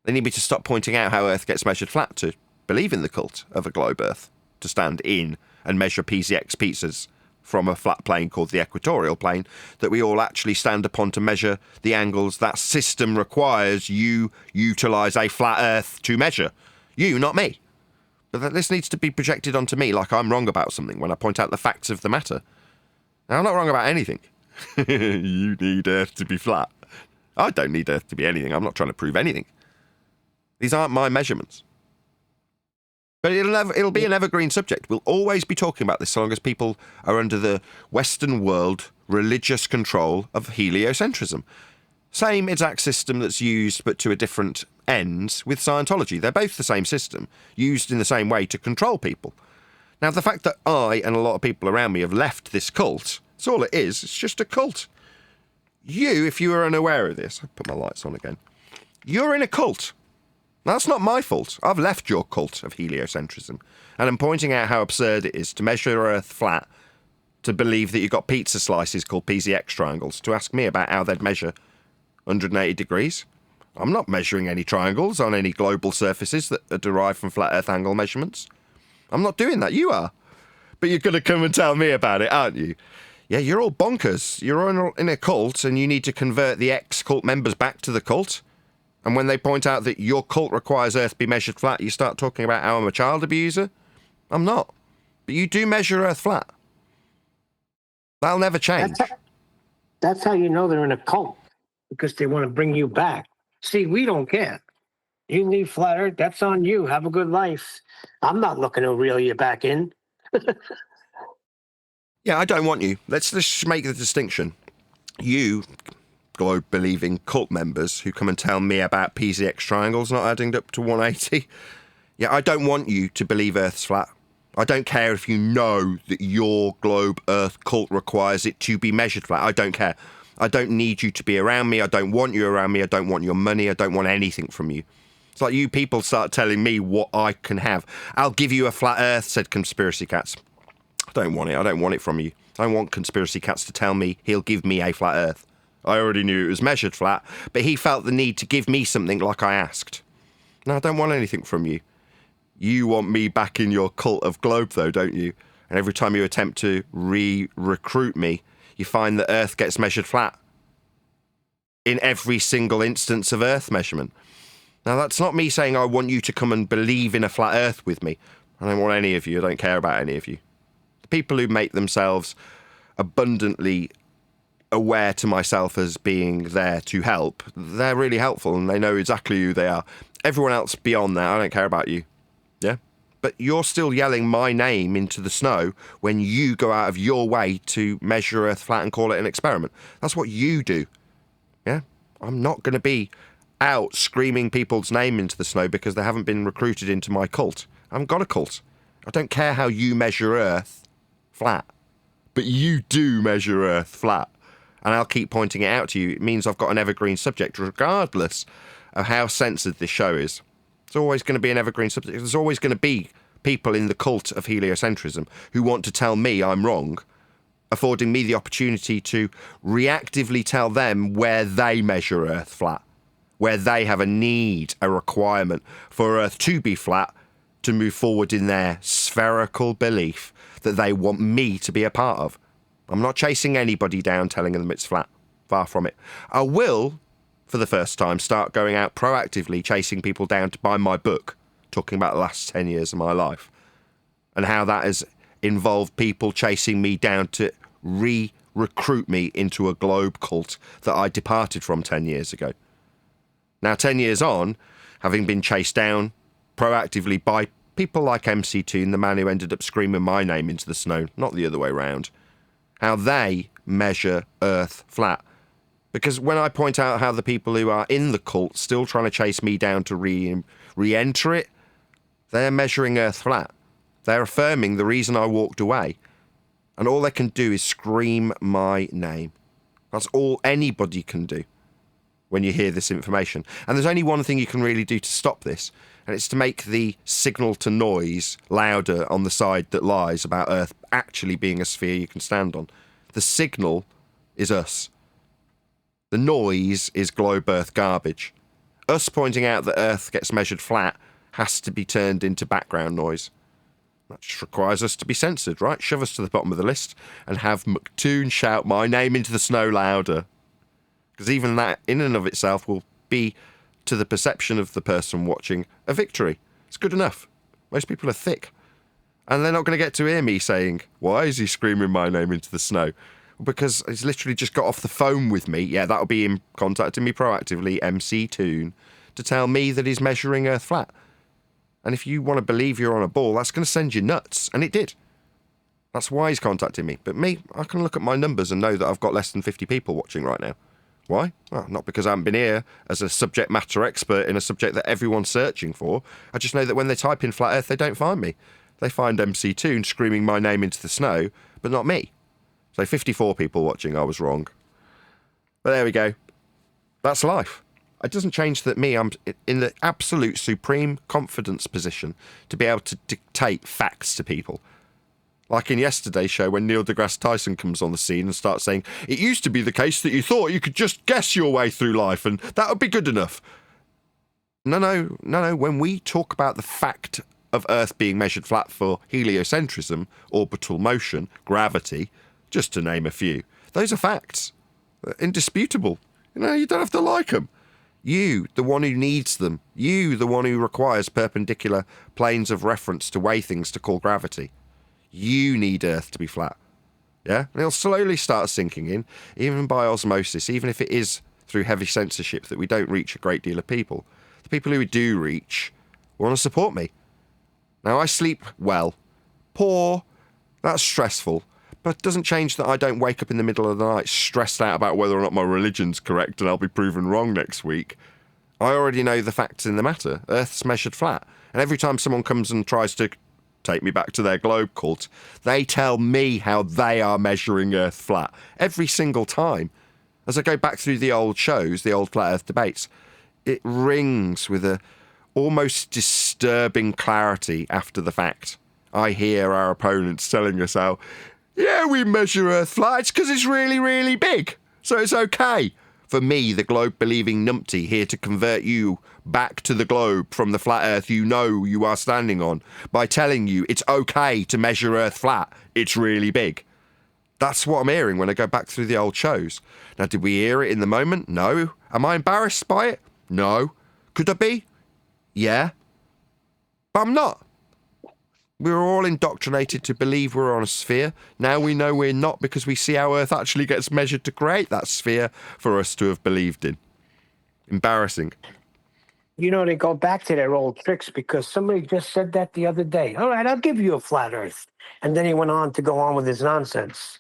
They need me to stop pointing out how Earth gets measured flat, to believe in the cult of a globe Earth, to stand in and measure PZX pizzas from a flat plane called the equatorial plane that we all actually stand upon to measure the angles that system requires you utilise a flat Earth to measure. You, not me. But this needs to be projected onto me like I'm wrong about something when I point out the facts of the matter. Now, I'm not wrong about anything. You need Earth to be flat. I don't need Earth to be anything. I'm not trying to prove anything. These aren't my measurements. But it'll be an evergreen subject. We'll always be talking about this so long as people are under the Western world religious control of heliocentrism. Same exact system that's used, but to a different end, with Scientology. They're both the same system, used in the same way to control people. Now, the fact that I and a lot of people around me have left this cult, that's all it is. It's just a cult. You, if you were unaware of this, I'll put my lights on again. You're in a cult. Now, that's not my fault. I've left your cult of heliocentrism, and I'm pointing out how absurd it is to measure Earth flat, to believe that you've got pizza slices called PZX triangles, to ask me about how they'd measure 180 degrees. I'm not measuring any triangles on any global surfaces that are derived from flat Earth angle measurements. I'm not doing that. You are. But you're going to come and tell me about it, aren't you? Yeah, you're all bonkers. You're in a cult and you need to convert the ex-cult members back to the cult. And when they point out that your cult requires Earth be measured flat, you start talking about how I'm a child abuser. I'm not. But you do measure Earth flat. That'll never change. That's how you know they're in a cult, because they want to bring you back. See, we don't care. You leave flat Earth, that's on you. Have a good life. I'm not looking to reel you back in. Yeah, I don't want you. Let's just make the distinction. You globe-believing cult members who come and tell me about PZX triangles not adding up to 180. Yeah, I don't want you to believe Earth's flat. I don't care if you know that your globe Earth cult requires it to be measured flat. I don't care. I don't need you to be around me. I don't want you around me. I don't want your money. I don't want anything from you. It's like you people start telling me what I can have. I'll give you a flat Earth, said Conspiracy Cats. I don't want it. I don't want it from you. I don't want Conspiracy Cats to tell me he'll give me a flat Earth. I already knew it was measured flat, but he felt the need to give me something like I asked. No, I don't want anything from you. You want me back in your cult of globe, though, don't you? And every time you attempt to recruit me, you find that Earth gets measured flat in every single instance of Earth measurement. Now, that's not me saying I want you to come and believe in a flat Earth with me. I don't want any of you. I don't care about any of you. The people who make themselves abundantly aware to myself as being there to help, they're really helpful and they know exactly who they are. Everyone else beyond that, I don't care about you. Yeah? But you're still yelling my name into the snow when you go out of your way to measure Earth flat and call it an experiment. That's what you do. Yeah? I'm not going to be out screaming people's name into the snow because they haven't been recruited into my cult. I haven't got a cult. I don't care how you measure Earth flat. But you do measure Earth flat. And I'll keep pointing it out to you. It means I've got an evergreen subject, regardless of how censored this show is. It's always going to be an evergreen subject. There's always going to be people in the cult of heliocentrism who want to tell me I'm wrong, affording me the opportunity to reactively tell them where they measure Earth flat, where they have a need, a requirement for Earth to be flat to move forward in their spherical belief that they want me to be a part of. I'm not chasing anybody down telling them it's flat. Far from it. I will, for the first time, start going out proactively chasing people down to buy my book, talking about the last 10 years of my life, and how that has involved people chasing me down to recruit me into a globe cult that I departed from 10 years ago. Now, 10 years on, having been chased down proactively by people like MC Toon, the man who ended up screaming my name into the snow, not the other way round, how they measure Earth flat. Because when I point out how the people who are in the cult still trying to chase me down to re-enter it, they're measuring Earth flat. They're affirming the reason I walked away. And all they can do is scream my name. That's all anybody can do when you hear this information. And there's only one thing you can really do to stop this, and it's to make the signal to noise louder on the side that lies about Earth actually being a sphere you can stand on. The signal is us. The noise is globe Earth garbage. Us pointing out that Earth gets measured flat has to be turned into background noise. That just requires us to be censored, right? Shove us to the bottom of the list and have McToon shout my name into the snow louder. Because even that, in and of itself, will be, to the perception of the person watching, a victory. It's good enough. Most people are thick. And they're not going to get to hear me saying, why is he screaming my name into the snow? Because he's literally just got off the phone with me. Yeah, that'll be him contacting me proactively, MC Toon, to tell me that he's measuring Earth flat. And if you want to believe you're on a ball, that's going to send you nuts. And it did. That's why he's contacting me. But me, I can look at my numbers and know that I've got less than 50 people watching right now. Why? Well, not because I haven't been here as a subject matter expert in a subject that everyone's searching for. I just know that when they type in flat Earth, they don't find me. They find MC Toon screaming my name into the snow, but not me. So 54 people watching, I was wrong. But there we go. That's life. It doesn't change that me, I'm in the absolute supreme confidence position to be able to dictate facts to people. Like in yesterday's show when Neil deGrasse Tyson comes on the scene and starts saying, it used to be the case that you thought you could just guess your way through life and that would be good enough. No. When we talk about the fact of Earth being measured flat for heliocentrism, orbital motion, gravity, just to name a few. Those are facts. They're indisputable. You don't have to like them. You, the one who needs them. You, the one who requires perpendicular planes of reference to weigh things to call gravity. You need Earth to be flat. Yeah? And it'll slowly start sinking in, even by osmosis, even if it is through heavy censorship that we don't reach a great deal of people. The people who we do reach want to support me. Now, I sleep well. Poor. That's stressful. But it doesn't change that I don't wake up in the middle of the night stressed out about whether or not my religion's correct and I'll be proven wrong next week. I already know the facts in the matter. Earth's measured flat. And every time someone comes and tries to take me back to their globe cult, they tell me how they are measuring Earth flat. Every single time. As I go back through the old shows, the old flat Earth debates, it rings with a almost disturbing clarity after the fact. I hear our opponents telling us how, yeah, we measure Earth flat, it's because it's really, really big, so it's okay. For me, the globe-believing numpty, here to convert you back to the globe from the flat Earth you know you are standing on, by telling you it's okay to measure Earth flat, it's really big. That's what I'm hearing when I go back through the old shows. Now, did we hear it in the moment? No. Am I embarrassed by it? No. Could I be? Yeah. But I'm not. We were all indoctrinated to believe we're on a sphere. Now we know we're not because we see how Earth actually gets measured to create that sphere for us to have believed in. Embarrassing. They go back to their old tricks because somebody just said that the other day. All right, I'll give you a flat Earth. And then he went on to go on with his nonsense.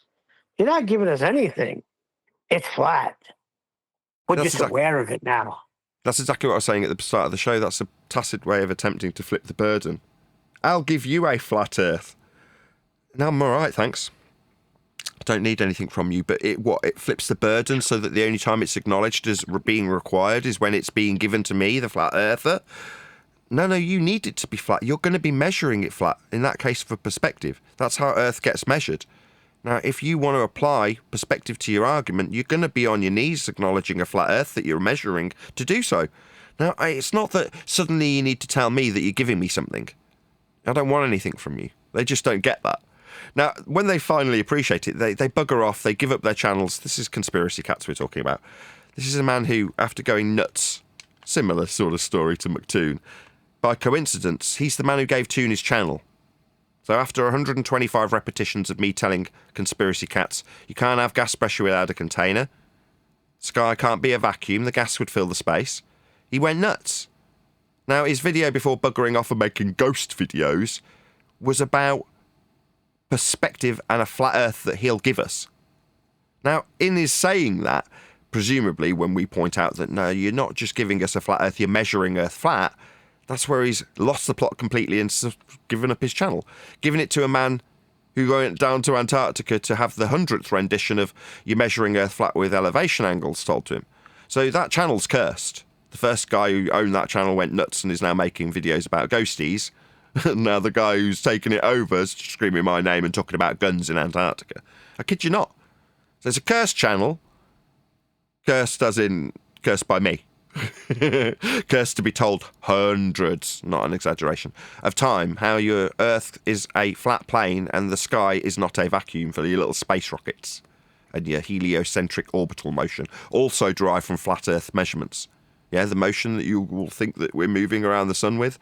You're not giving us anything. It's flat. We're just aware of it now. That's exactly what I was saying at the start of the show. That's a tacit way of attempting to flip the burden. I'll give you a flat Earth. No, I'm all right, thanks. I don't need anything from you, but it flips the burden so that the only time it's acknowledged as being required is when it's being given to me, the flat earther. No, you need it to be flat. You're going to be measuring it flat, in that case for perspective. That's how Earth gets measured. Now, if you want to apply perspective to your argument, you're going to be on your knees acknowledging a flat Earth that you're measuring to do so. Now, it's not that suddenly you need to tell me that you're giving me something. I don't want anything from you. They just don't get that. Now, when they finally appreciate it, they bugger off, they give up their channels. This is Conspiracy Cats we're talking about. This is a man who, after going nuts, similar sort of story to McToon, by coincidence, he's the man who gave Toon his channel. So after 125 repetitions of me telling Conspiracy Cats, you can't have gas pressure without a container, sky can't be a vacuum, the gas would fill the space, he went nuts. Now, his video before buggering off and making ghost videos was about perspective and a flat Earth that he'll give us. Now, in his saying that, presumably when we point out that, no, you're not just giving us a flat Earth, you're measuring Earth flat, that's where he's lost the plot completely and given up his channel. Giving it to a man who went down to Antarctica to have the 100th rendition of you're measuring Earth flat with elevation angles told to him. So that channel's cursed. The first guy who owned that channel went nuts and is now making videos about ghosties. And now the guy who's taken it over is screaming my name and talking about guns in Antarctica. I kid you not. So it's a cursed channel. Cursed as in cursed by me. Cursed to be told hundreds, not an exaggeration, of time how your Earth is a flat plane and the sky is not a vacuum for your little space rockets. And your heliocentric orbital motion, also derived from flat Earth measurements. Yeah, the motion that you will think that we're moving around the sun with,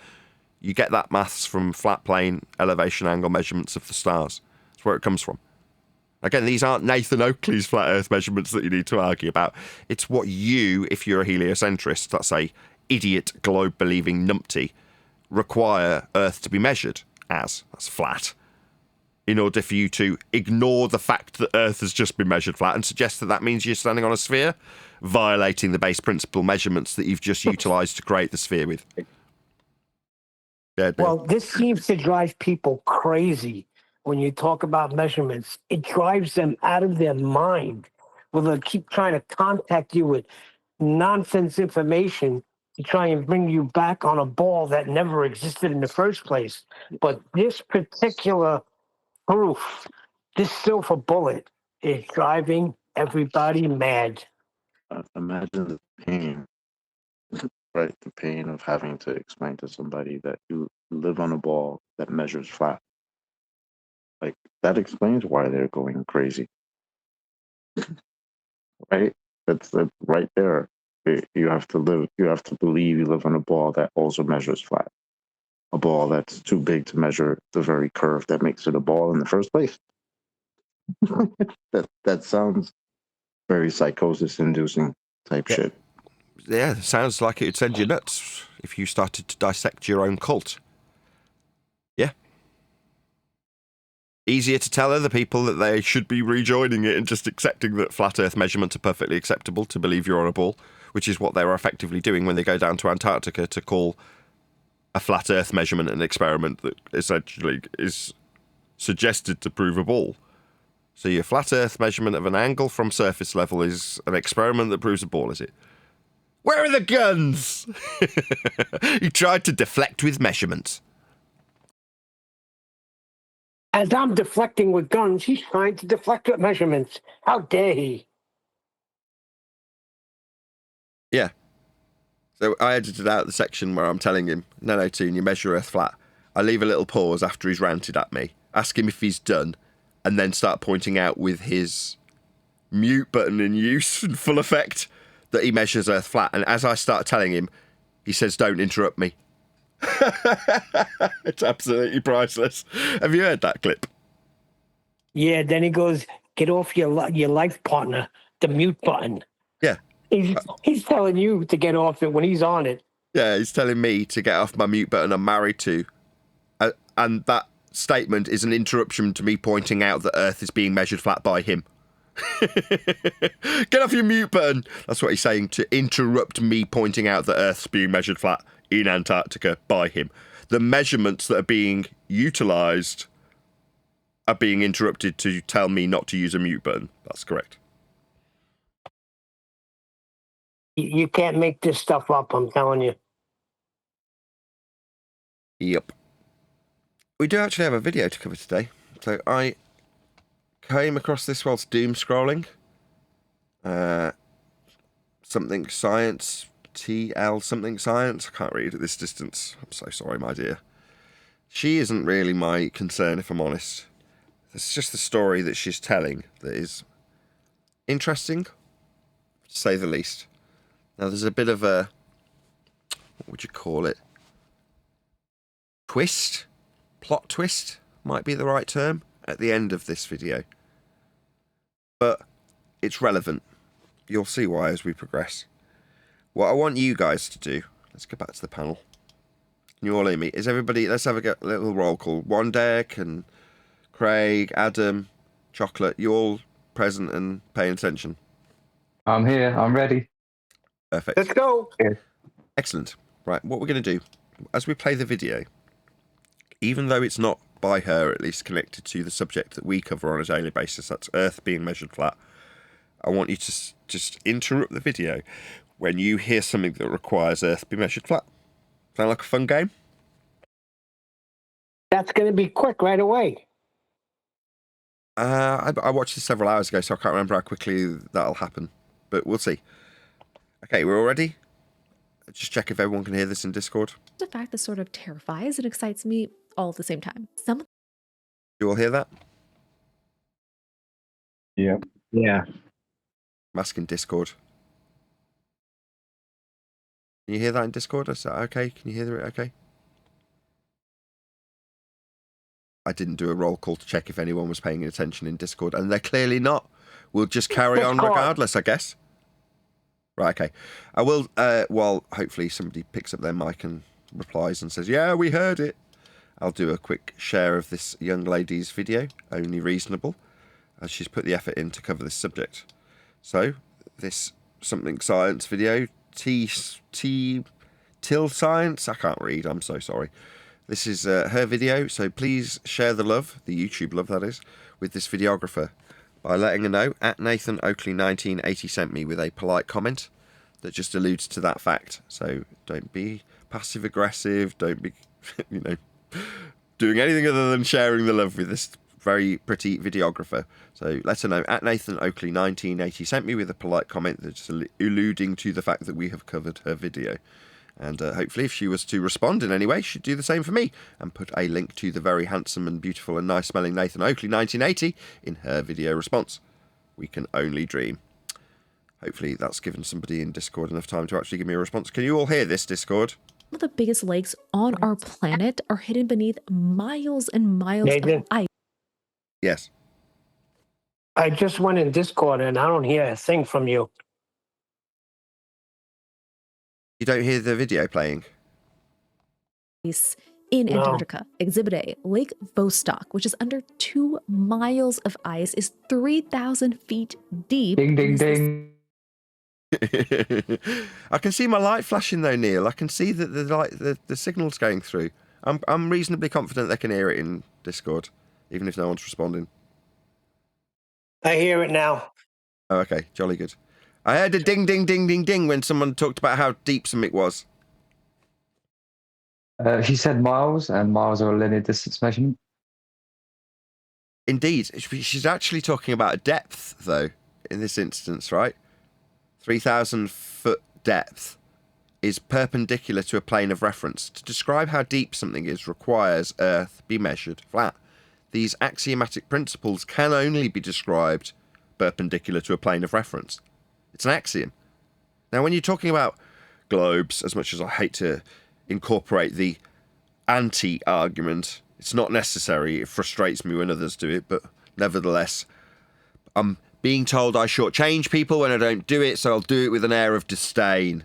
you get that maths from flat plane elevation angle measurements of the stars. That's where it comes from. Again, these aren't Nathan Oakley's flat Earth measurements that you need to argue about. It's what you, if you're a heliocentrist, that's a idiot globe-believing numpty, require Earth to be measured as. That's flat. In order for you to ignore the fact that Earth has just been measured flat and suggest that that means you're standing on a sphere, violating the base principle measurements that you've just utilised to create the sphere with. Well, this seems to drive people crazy when you talk about measurements. It drives them out of their mind. Well, they'll keep trying to contact you with nonsense information to try and bring you back on a ball that never existed in the first place. But this particular proof, this silver bullet, is driving everybody mad. Imagine the pain, right? The pain of having to explain to somebody that you live on a ball that measures flat. Like, that explains why they're going crazy. right? That's right there. You have to believe you live on a ball that also measures flat. A ball that's too big to measure the very curve that makes it a ball in the first place. That sounds very psychosis-inducing type shit. Yeah, sounds like it'd send you nuts if you started to dissect your own cult. Yeah. Easier to tell other people that they should be rejoining it and just accepting that flat Earth measurements are perfectly acceptable to believe you're on a ball, which is what they were effectively doing when they go down to Antarctica to call a flat Earth measurement an experiment that essentially is suggested to prove a ball. So your flat Earth measurement of an angle from surface level is an experiment that proves a ball, is it? Where are the guns? He tried to deflect with measurements. As I'm deflecting with guns, he's trying to deflect with measurements. How dare he? Yeah. So I edited out the section where I'm telling him, no, Toon, you measure Earth flat. I leave a little pause after he's ranted at me, ask him if he's done, and then start pointing out with his mute button in use and full effect that he measures Earth flat. And as I start telling him, he says, don't interrupt me. It's absolutely priceless. Have you heard that clip? Yeah, then he goes, get off your life partner, the mute button. Yeah. He's telling you to get off it when he's on it. Yeah, he's telling me to get off my mute button I'm married to. And that statement is an interruption to me pointing out that Earth is being measured flat by him. Get off your mute button. That's what he's saying, to interrupt me pointing out that Earth's being measured flat in Antarctica by him. The measurements that are being utilised are being interrupted to tell me not to use a mute button. That's correct. You can't make this stuff up, I'm telling you. Yep. We do actually have a video to cover today. So I came across this whilst doom scrolling. Something science, TL something science. I can't read at this distance. I'm so sorry, my dear. She isn't really my concern, if I'm honest. It's just the story that she's telling that is interesting, to say the least. Now, there's a bit of a, what would you call it? Twist? Plot twist might be the right term at the end of this video. But it's relevant. You'll see why as we progress. What I want you guys to do, let's go back to the panel. Can you all hear me? Is everybody, let's have a little roll call. Wandek and Craig, Adam, Chocolate, you all present and paying attention? I'm here. I'm ready. Perfect. Let's go. Excellent. Right, what we're going to do, as we play the video, even though it's not by her, at least connected to the subject that we cover on a daily basis, that's Earth being measured flat, I want you to just interrupt the video when you hear something that requires Earth be measured flat. Sound like a fun game? That's going to be quick right away. I watched this several hours ago, so I can't remember how quickly that'll happen. But we'll see. Okay, we're all ready? Just check if everyone can hear this in Discord. The fact that sort of terrifies and excites me all at the same time. You all hear that? Yep. Yeah. I'm asking Discord. Can you hear that in Discord? Is that okay? Can you hear it okay? I didn't do a roll call to check if anyone was paying attention in Discord, and they're clearly not. We'll just carry on regardless, I guess. Right, okay. I will, while hopefully somebody picks up their mic and replies and says, yeah, we heard it. I'll do a quick share of this young lady's video, only reasonable, as she's put the effort in to cover this subject. So, this something science video, Till Science, I can't read, I'm so sorry. This is her video, so please share the love, the YouTube love that is, with this videographer by letting her know at Nathan Oakley 1980 sent me with a polite comment that just alludes to that fact. So don't be passive aggressive, don't be, doing anything other than sharing the love with this very pretty videographer. So let her know at Nathan Oakley 1980 sent me with a polite comment that's alluding to the fact that we have covered her video. And hopefully if she was to respond in any way, she'd do the same for me and put a link to the very handsome and beautiful and nice smelling Nathan Oakley 1980 in her video response. We can only dream. Hopefully that's given somebody in Discord enough time to actually give me a response. Can you all hear this, Discord? Some of the biggest lakes on our planet are hidden beneath miles and miles Nathan? of ice. Yes. I just went in Discord and I don't hear a thing from you. You don't hear the video playing? In No. Antarctica. Exhibit A, Lake Vostok, which is under 2 miles of ice, is 3,000 feet deep. Ding, ding, and is the ding. I can see my light flashing though, Neil. I can see that the signal's going through. I'm reasonably confident they can hear it in Discord, even if no one's responding. I hear it now. Oh, okay, jolly good. I heard a ding, ding, ding, ding, ding when someone talked about how deep something was. He said miles, and miles are a linear distance measurement. Indeed, she's actually talking about depth, though, in this instance, right? 3,000 foot depth is perpendicular to a plane of reference. To describe how deep something is requires Earth be measured flat. These axiomatic principles can only be described perpendicular to a plane of reference. It's an axiom. Now, when you're talking about globes, as much as I hate to incorporate the anti-argument, it's not necessary. It frustrates me when others do it, but nevertheless, I'm being told I shortchange people when I don't do it, so I'll do it with an air of disdain.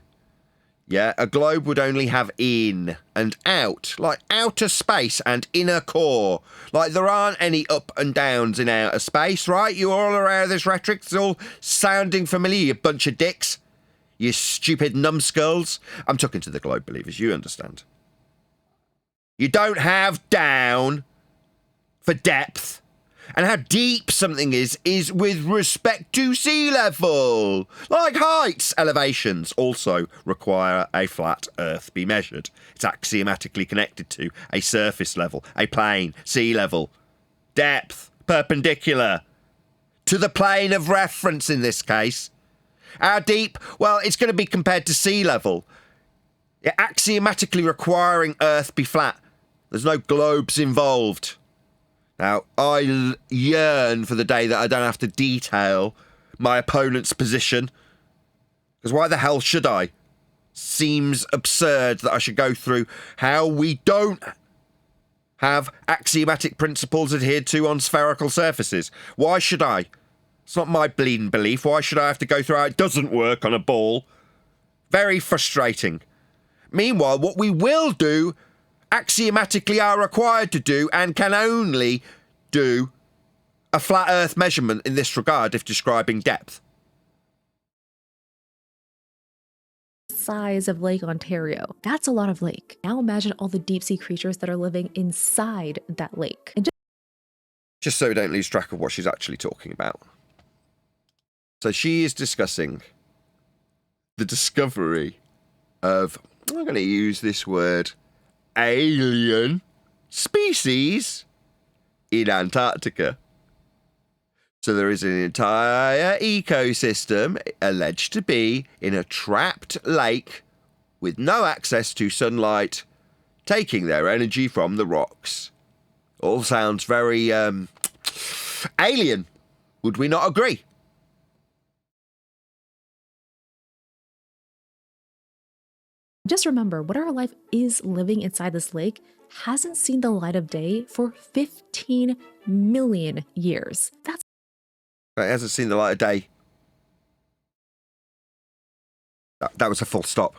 Yeah, a globe would only have in and out, like outer space and inner core. Like there aren't any up and downs in outer space, right? You all aware of this rhetoric? It's all sounding familiar, you bunch of dicks. You stupid numbskulls. I'm talking to the globe believers, you understand. You don't have down for depth. And how deep something is with respect to sea level. Like heights, elevations also require a flat Earth be measured. It's axiomatically connected to a surface level, a plane, sea level. Depth, perpendicular to the plane of reference in this case. How deep? Well, it's going to be compared to sea level. Axiomatically requiring Earth be flat. There's no globes involved. Now, I yearn for the day that I don't have to detail my opponent's position. Because why the hell should I? Seems absurd that I should go through how we don't have axiomatic principles adhered to on spherical surfaces. Why should I? It's not my bleeding belief. Why should I have to go through how it doesn't work on a ball? Very frustrating. Meanwhile, what we will do, axiomatically are required to do, and can only do a flat Earth measurement in this regard if describing depth. size of Lake Ontario. That's a lot of lake. Now imagine all the deep sea creatures that are living inside that lake. And just so we don't lose track of what she's actually talking about. So she is discussing the discovery of, I'm going to use this word, alien species in Antarctica. So there is an entire ecosystem alleged to be in a trapped lake with no access to sunlight, taking their energy from the rocks. All sounds very alien. Would we not agree? just remember, whatever life is living inside this lake hasn't seen the light of day for 15 million years. That's It hasn't seen the light of day. That was a full stop.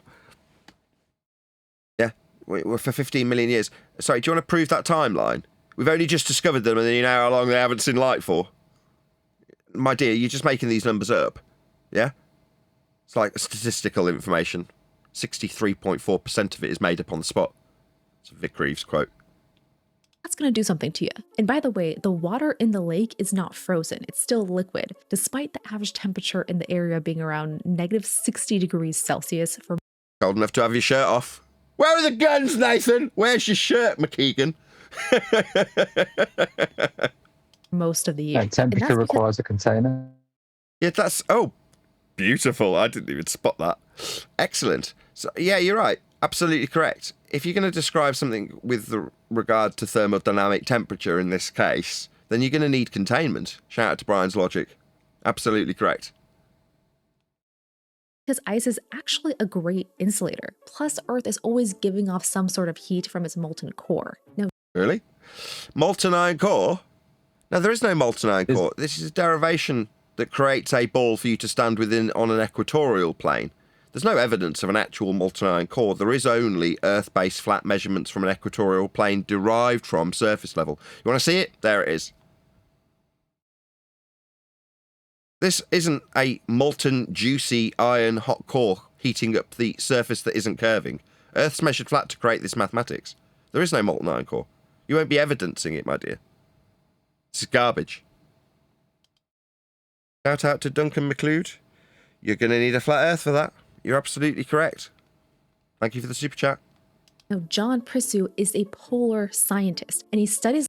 Yeah, we're for 15 million years. Sorry, do you want to prove that timeline? We've only just discovered them, and then you know how long they haven't seen light for. My dear, you're just making these numbers up. Yeah? It's like statistical information. 63.4% of it is made up on the spot. It's a Vic Reeves quote. That's going to do something to you. And by the way, the water in the lake is not frozen. It's still liquid, despite the average temperature in the area being around negative 60 degrees Celsius for Cold enough to have your shirt off. Where are the guns, Nathan? Where's your shirt, McKeegan? most of the year. And temperature requires a container. Yeah, that's... Oh, beautiful. I didn't even spot that. Excellent. So, yeah, you're right. Absolutely correct. If you're going to describe something with regard to thermodynamic temperature in this case, then you're going to need containment. Shout out to Brian's logic. Absolutely correct. Because ice is actually a great insulator. Plus, Earth is always giving off some sort of heat from its molten core. Now, Really? Molten iron core? No, there is no molten iron core. This is a derivation that creates a ball for you to stand within on an equatorial plane. There's no evidence of an actual molten iron core. There is only Earth-based flat measurements from an equatorial plane derived from surface level. You want to see it? There it is. This isn't a molten, juicy iron hot core heating up the surface that isn't curving. Earth's measured flat to create this mathematics. There is no molten iron core. You won't be evidencing it, my dear. This is garbage. Shout out to Duncan McLeod. You're going to need a flat Earth for that. You're absolutely correct. Thank you for the super chat. Now, John Prissu is a polar scientist, and he studies.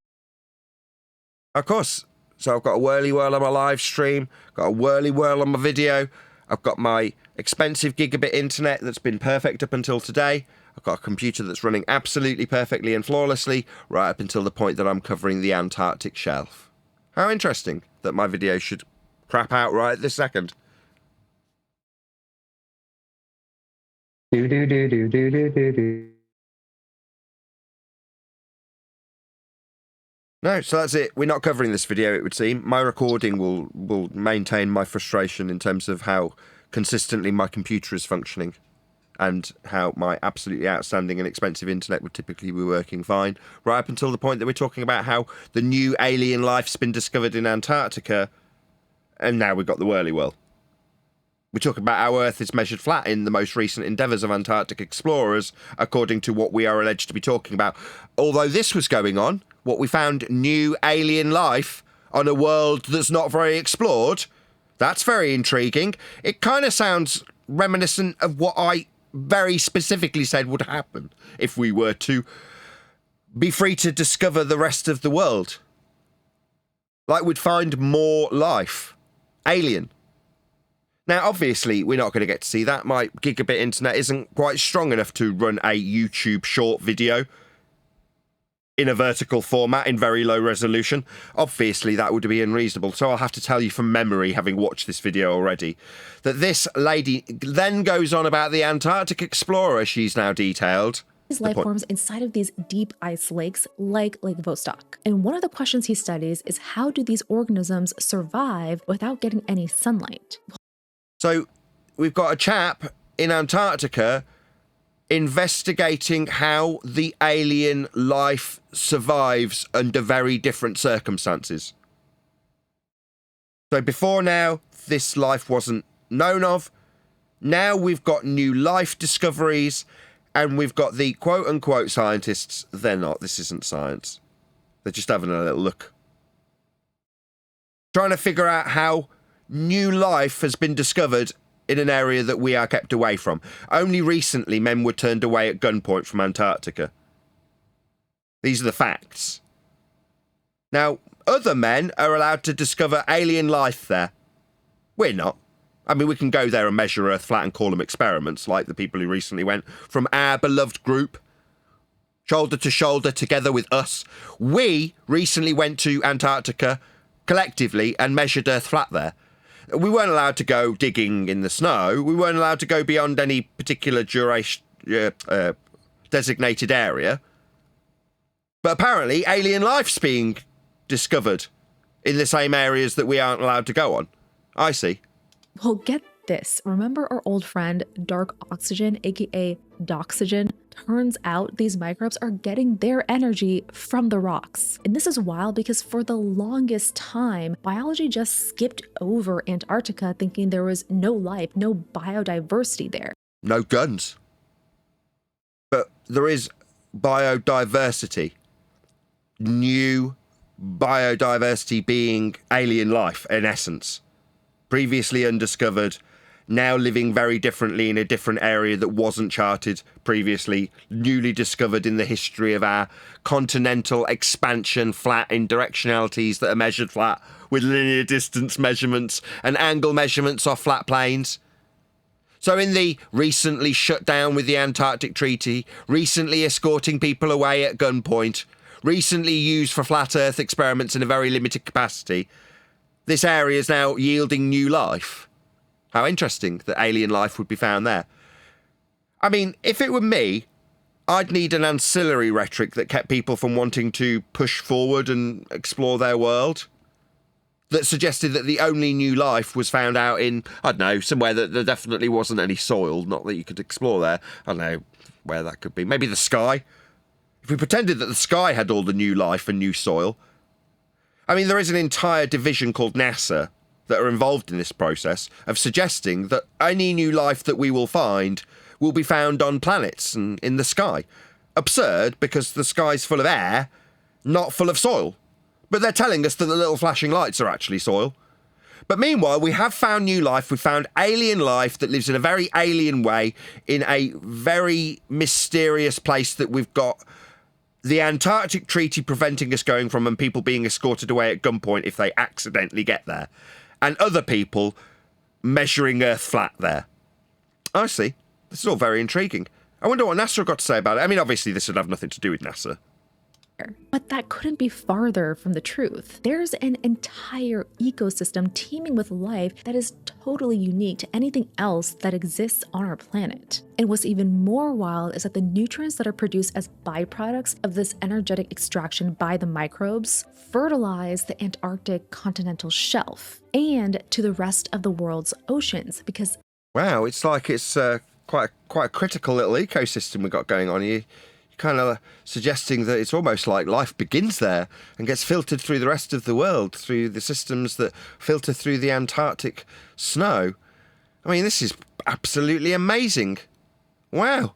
Of course. So I've got a whirly whirl on my live stream, got a whirly whirl on my video. I've got my expensive gigabit internet that's been perfect up until today. I've got a computer that's running absolutely perfectly and flawlessly right up until the point that I'm covering the Antarctic shelf. How interesting that my video should crap out right this second. Do do do do do do do do. No, so that's it. We're not covering this video, it would seem. My recording will maintain my frustration in terms of how consistently my computer is functioning and how my absolutely outstanding and expensive internet would typically be working fine, right up until the point that we're talking about how the new alien life's been discovered in Antarctica, and now we've got the whirly whirl. We're talking about how Earth is measured flat in the most recent endeavours of Antarctic explorers, according to what we are alleged to be talking about. Although this was going on, what we found new alien life on a world that's not very explored, that's very intriguing. It kind of sounds reminiscent of what I very specifically said would happen if we were to be free to discover the rest of the world. Like we'd find more life. Alien. Now, obviously, we're not going to get to see that. My gigabit internet isn't quite strong enough to run a YouTube short video in a vertical format in very low resolution. Obviously, that would be unreasonable. So I'll have to tell you from memory, having watched this video already, that this lady then goes on about the Antarctic explorer she's now detailed. His life forms inside of these deep ice lakes like Lake Vostok. And one of the questions he studies is how do these organisms survive without getting any sunlight? So we've got a chap in Antarctica investigating how the alien life survives under very different circumstances. So before now, this life wasn't known of. Now we've got new life discoveries, and we've got the quote-unquote scientists. They're not. This isn't science. They're just having a little look. Trying to figure out how new life has been discovered in an area that we are kept away from. Only recently, men were turned away at gunpoint from Antarctica. These are the facts. Now, other men are allowed to discover alien life there. We're not. I mean, we can go there and measure Earth flat and call them experiments, like the people who recently went from our beloved group, shoulder to shoulder, together with us. We recently went to Antarctica collectively and measured Earth flat there. We weren't allowed to go digging in the snow. We weren't allowed to go beyond any particular duration, designated area. But apparently, alien life's being discovered in the same areas that we aren't allowed to go on. I see. Well, get this. Remember our old friend, Dark Oxygen, aka Doxygen? Turns out these microbes are getting their energy from the rocks. And this is wild because for the longest time, biology just skipped over Antarctica thinking there was no life, no biodiversity there. No guns. But there is biodiversity. New biodiversity being alien life, in essence. Previously undiscovered, now living very differently in a different area that wasn't charted previously, newly discovered in the history of our continental expansion, flat in directionalities that are measured flat with linear distance measurements and angle measurements off flat planes. So in the recently shut down with the Antarctic Treaty, recently escorting people away at gunpoint, recently used for flat Earth experiments in a very limited capacity, this area is now yielding new life. How interesting that alien life would be found there. I mean, if it were me, I'd need an ancillary rhetoric that kept people from wanting to push forward and explore their world, that suggested that the only new life was found out in, I don't know, somewhere that there definitely wasn't any soil, not that you could explore there. I don't know where that could be. Maybe the sky? If we pretended that the sky had all the new life and new soil. I mean, there is an entire division called NASA that are involved in this process of suggesting that any new life that we will find will be found on planets and in the sky. Absurd, because the sky's full of air, not full of soil. But they're telling us that the little flashing lights are actually soil. But meanwhile, we have found new life. We've found alien life that lives in a very alien way, in a very mysterious place that we've got the Antarctic Treaty preventing us going from, and people being escorted away at gunpoint if they accidentally get there. And other people measuring Earth flat there. I see. This is all very intriguing. I wonder what NASA got to say about it. I mean, obviously this would have nothing to do with NASA. But that couldn't be farther from the truth. There's an entire ecosystem teeming with life that is totally unique to anything else that exists on our planet. And what's even more wild is that the nutrients that are produced as byproducts of this energetic extraction by the microbes fertilize the Antarctic continental shelf and to the rest of the world's oceans, because wow, it's like it's quite a critical little ecosystem we've got going on here. Kind of suggesting that it's almost like life begins there and gets filtered through the rest of the world, through the systems that filter through the Antarctic snow. I mean, this is absolutely amazing. Wow.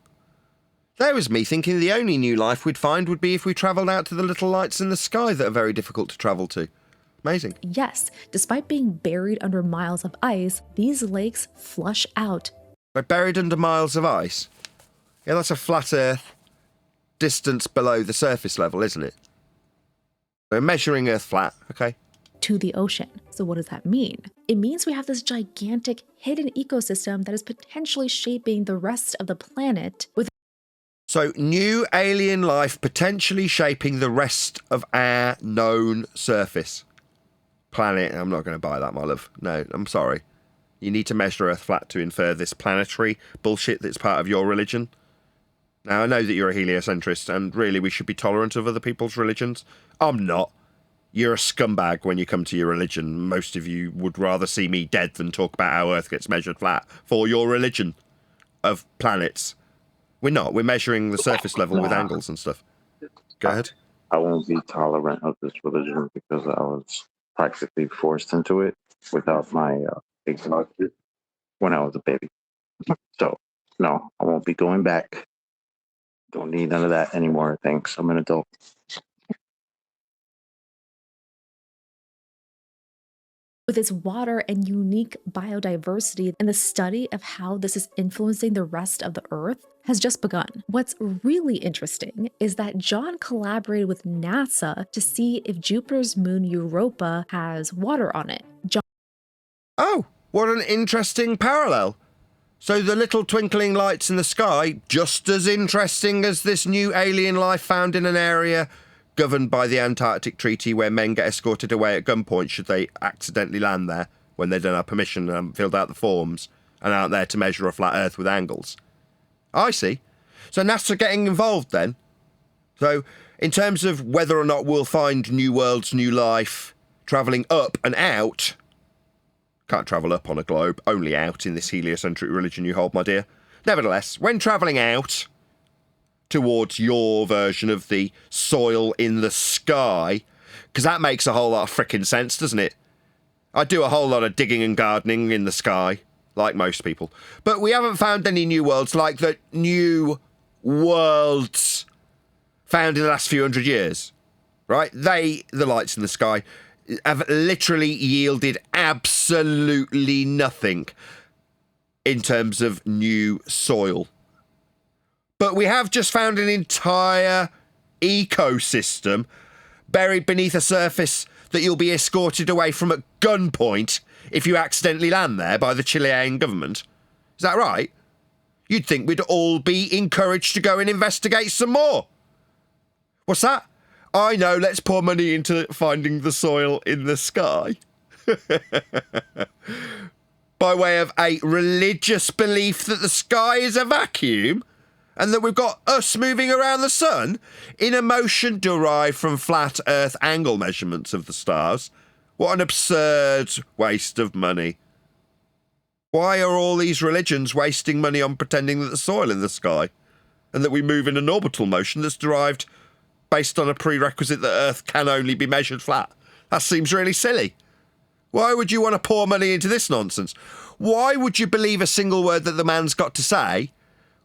There was me thinking the only new life we'd find would be if we travelled out to the little lights in the sky that are very difficult to travel to. Amazing. yes, despite being buried under miles of ice, these lakes flush out. We're buried under miles of ice. Yeah, that's a flat Earth distance below the surface level, isn't it? We're measuring Earth flat, okay. To the ocean. So what does that mean? It means we have this gigantic hidden ecosystem that is potentially shaping the rest of the planet with So, new alien life potentially shaping the rest of our known surface. Planet, I'm not going to buy that, my love. No, I'm sorry. You need to measure Earth flat to infer this planetary bullshit that's part of your religion. Now, I know that you're a heliocentrist, and really we should be tolerant of other people's religions. I'm not. You're a scumbag when you come to your religion. Most of you would rather see me dead than talk about how Earth gets measured flat for your religion of planets. We're not. We're measuring the surface level with angles and stuff. Go ahead. I won't be tolerant of this religion because I was practically forced into it without my acknowledgement when I was a baby. So, no, I won't be going back. Don't need none of that anymore. Thanks. I'm an adult. with its water and unique biodiversity, and the study of how this is influencing the rest of the Earth has just begun. What's really interesting is that John collaborated with NASA to see if Jupiter's moon Europa has water on it. Oh, what an interesting parallel. So the little twinkling lights in the sky, just as interesting as this new alien life found in an area governed by the Antarctic Treaty where men get escorted away at gunpoint should they accidentally land there when they don't have permission and haven't filled out the forms and aren't there to measure a flat Earth with angles. I see. So NASA getting involved then. So in terms of whether or not we'll find new worlds, new life, travelling up and out... Can't travel up on a globe, only out in this heliocentric religion you hold, my dear. Nevertheless, when travelling out towards your version of the soil in the sky, because that makes a whole lot of frickin' sense, doesn't it? I do a whole lot of digging and gardening in the sky, like most people. But we haven't found any new worlds like the new worlds found in the last few hundred years, right? The lights in the sky, have literally yielded absolutely nothing in terms of new soil. But we have just found an entire ecosystem buried beneath a surface that you'll be escorted away from at gunpoint if you accidentally land there by the Chilean government. Is that right? You'd think we'd all be encouraged to go and investigate some more. What's that? I know, let's pour money into finding the soil in the sky. By way of a religious belief that the sky is a vacuum and that we've got us moving around the sun in a motion derived from flat Earth angle measurements of the stars. What an absurd waste of money. Why are all these religions wasting money on pretending that there's soil in the sky and that we move in an orbital motion that's derived based on a prerequisite that Earth can only be measured flat? That seems really silly. Why would you want to pour money into this nonsense? Why would you believe a single word that the man's got to say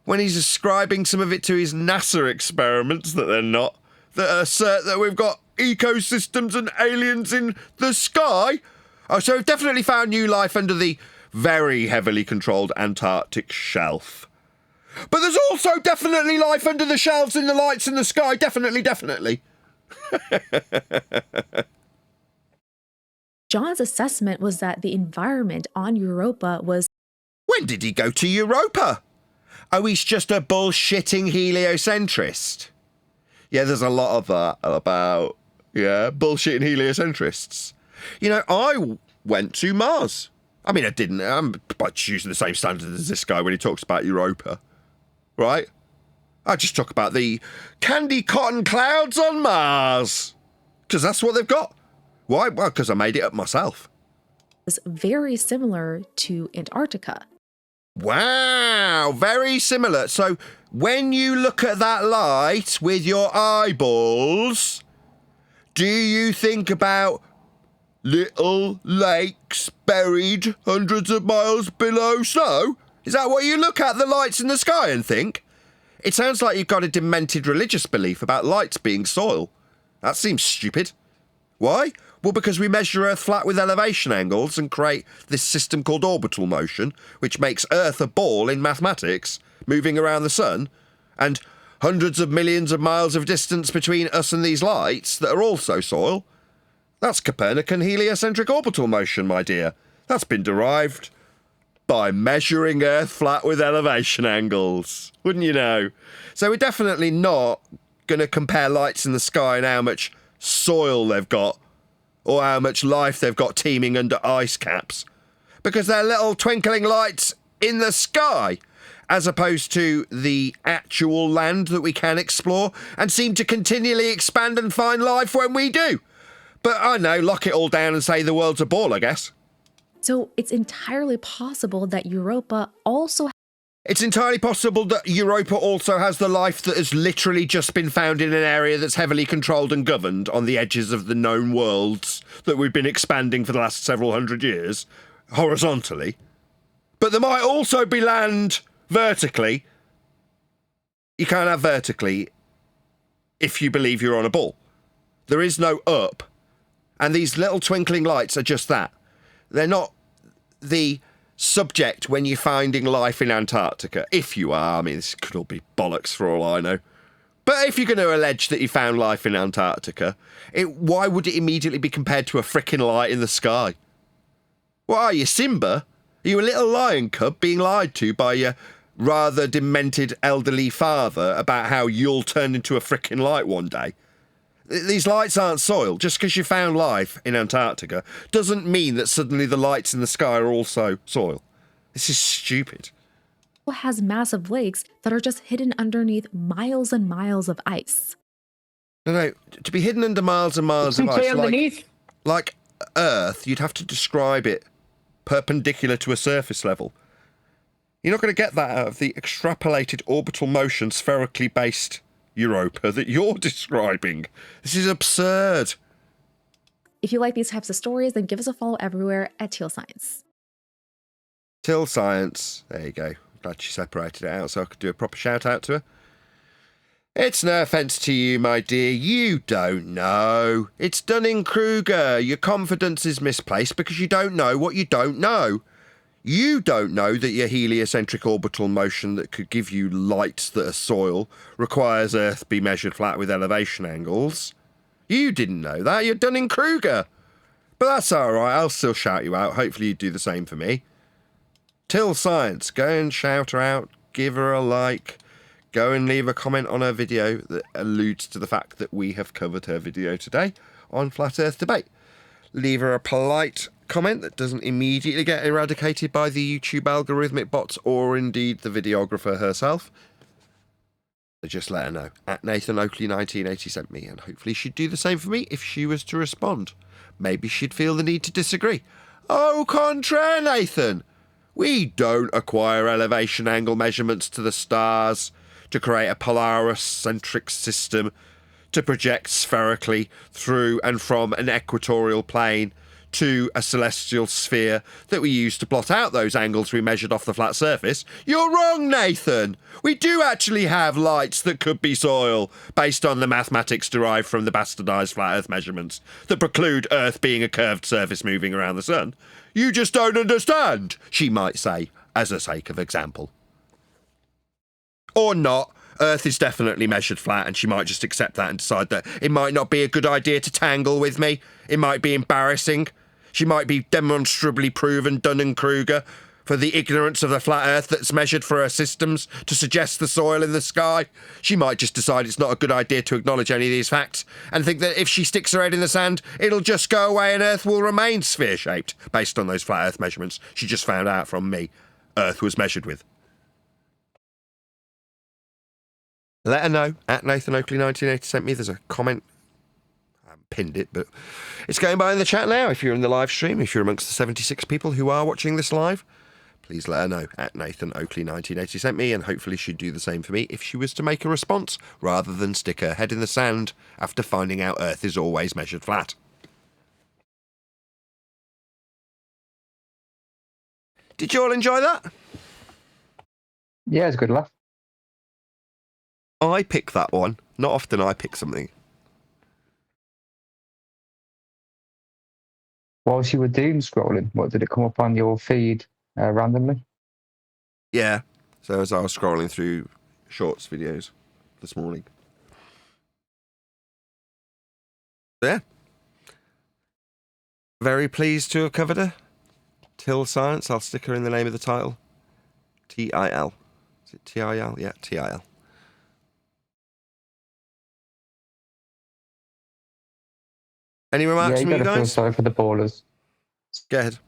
when he's ascribing some of it to his NASA experiments that they're not, that assert that we've got ecosystems and aliens in the sky? Oh, so we've definitely found new life under the very heavily controlled Antarctic shelf. But there's also definitely life under the shelves in the lights in the sky. Definitely, definitely. John's assessment was that the environment on Europa was... When did he go to Europa? Oh, he's just a bullshitting heliocentrist. Yeah, there's a lot of that about, bullshitting heliocentrists. You know, I went to Mars. I mean, I didn't. I'm just using the same standard as this guy when he talks about Europa, right? I just talk about the candy cotton clouds on Mars, because that's what they've got. Why? Well, because I made it up myself. was very similar to Antarctica. Wow, very similar. So when you look at that light with your eyeballs, do you think about little lakes buried hundreds of miles below snow? Is that what you look at, the lights in the sky, and think? It sounds like you've got a demented religious belief about lights being soil. That seems stupid. Why? Well, because we measure Earth flat with elevation angles and create this system called orbital motion, which makes Earth a ball in mathematics, moving around the sun, and hundreds of millions of miles of distance between us and these lights that are also soil. That's Copernican heliocentric orbital motion, my dear. That's been derived by measuring Earth flat with elevation angles. Wouldn't you know? So we're definitely not going to compare lights in the sky and how much soil they've got, or how much life they've got teeming under ice caps, because they're little twinkling lights in the sky, as opposed to the actual land that we can explore and seem to continually expand and find life when we do. But I know, lock it all down and say the world's a ball, I guess. So it's entirely possible that Europa also... It's entirely possible that Europa also has the life that has literally just been found in an area that's heavily controlled and governed on the edges of the known worlds that we've been expanding for the last several hundred years, horizontally. But there might also be land vertically. You can't have vertically if you believe you're on a ball. There is no up. And these little twinkling lights are just that. They're not the subject when you're finding life in Antarctica. If you are, I mean, this could all be bollocks for all I know. But if you're going to allege that you found life in Antarctica, why would it immediately be compared to a frickin' light in the sky? What are you, Simba? Are you a little lion cub being lied to by your rather demented elderly father about how you'll turn into a frickin' light one day? These lights aren't soil. Just because you found life in Antarctica doesn't mean that suddenly the lights in the sky are also soil. This is stupid. has massive lakes that are just hidden underneath miles and miles of ice. No, to be hidden under miles and miles of ice, like Earth, you'd have to describe it perpendicular to a surface level. You're not going to get that out of the extrapolated orbital motion spherically based Europa that you're describing. This is absurd. If you like these types of stories, then give us a follow everywhere at Teal Science. Teal Science. There you go. Glad she separated it out so I could do a proper shout out to her. It's no offence to you, my dear. You don't know. It's Dunning-Kruger. Your confidence is misplaced because you don't know what you don't know. You don't know that your heliocentric orbital motion that could give you lights that are soil requires Earth be measured flat with elevation angles. You didn't know that. You're Dunning-Kruger. But that's all right. I'll still shout you out. Hopefully you do the same for me. Till Science. Go and shout her out. Give her a like. Go and leave a comment on her video that alludes to the fact that we have covered her video today on Flat Earth Debate. Leave her a polite comment that doesn't immediately get eradicated by the YouTube algorithmic bots or indeed the videographer herself, just let her know. At Nathan Oakley 1980 sent me, and hopefully she'd do the same for me if she was to respond. Maybe she'd feel the need to disagree. Au contraire, Nathan! We don't acquire elevation angle measurements to the stars to create a polaris-centric system to project spherically through and from an equatorial plane to a celestial sphere that we use to plot out those angles we measured off the flat surface. You're wrong, Nathan! We do actually have lights that could be soil, based on the mathematics derived from the bastardised flat Earth measurements that preclude Earth being a curved surface moving around the sun. You just don't understand, she might say, as a sake of example. Or not. Earth is definitely measured flat, and she might just accept that and decide that it might not be a good idea to tangle with me. It might be embarrassing. She might be demonstrably proven Dunning-Kruger for the ignorance of the flat Earth that's measured for her systems to suggest the soil in the sky. She might just decide it's not a good idea to acknowledge any of these facts and think that if she sticks her head in the sand, it'll just go away and Earth will remain sphere-shaped based on those flat Earth measurements she just found out from me Earth was measured with. Let her know. At Nathan Oakley 1980 sent me. There's a comment. I haven't pinned it, but it's going by in the chat now. If you're in the live stream, if you're amongst the 76 people who are watching this live, please let her know. At Nathan Oakley 1980 sent me, and hopefully she'd do the same for me if she was to make a response rather than stick her head in the sand after finding out Earth is always measured flat. Did you all enjoy that? Yeah, it's a good laugh. I pick that one. Not often I pick something. Whilst you were doom scrolling, what did it come up on your feed randomly? Yeah. So as I was scrolling through shorts videos this morning. Yeah. Very pleased to have covered her. Till Science. I'll stick her in the name of the title. T-I-L. Is it T-I-L? Yeah, T-I-L. Any remarks from you got to feel guys? sorry for the ballers. Go ahead.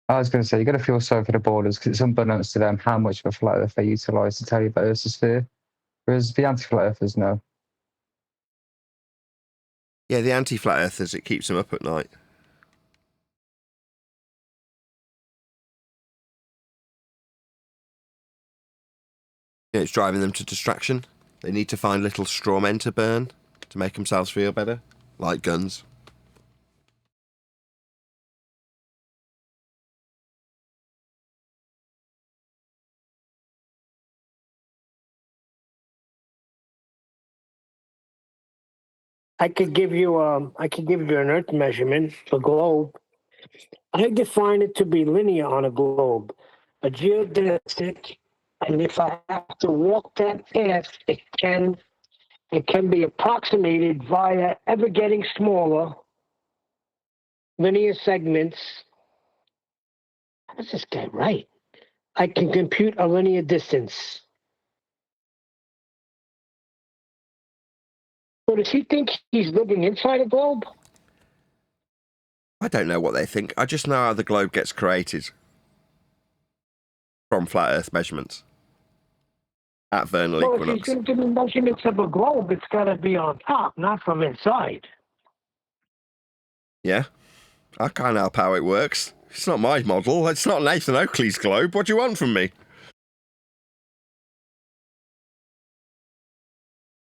I was going to say, you got to feel sorry for the ballers because it's unbeknownst to them how much of a flat earth they utilise to tell you about Earth's a sphere, whereas the anti-flat earthers know. Yeah, the anti-flat earthers, it keeps them up at night. Yeah, it's driving them to distraction. They need to find little straw men to burn to make themselves feel better, like guns. I could give you an Earth measurement, the globe. I define it to be linear on a globe, a geodesic, and if I have to walk that path, it can be approximated via ever getting smaller linear segments. How does this get right? I can compute a linear distance. So does he think he's living inside a globe? I don't know what they think. I just know how the globe gets created from flat Earth measurements at vernal Well, if he's equinox. going to give me measurements of a globe, it's got to be on top, not from inside. Yeah, I can't help how it works. It's not my model. It's not Nathan Oakley's globe. What do you want from me?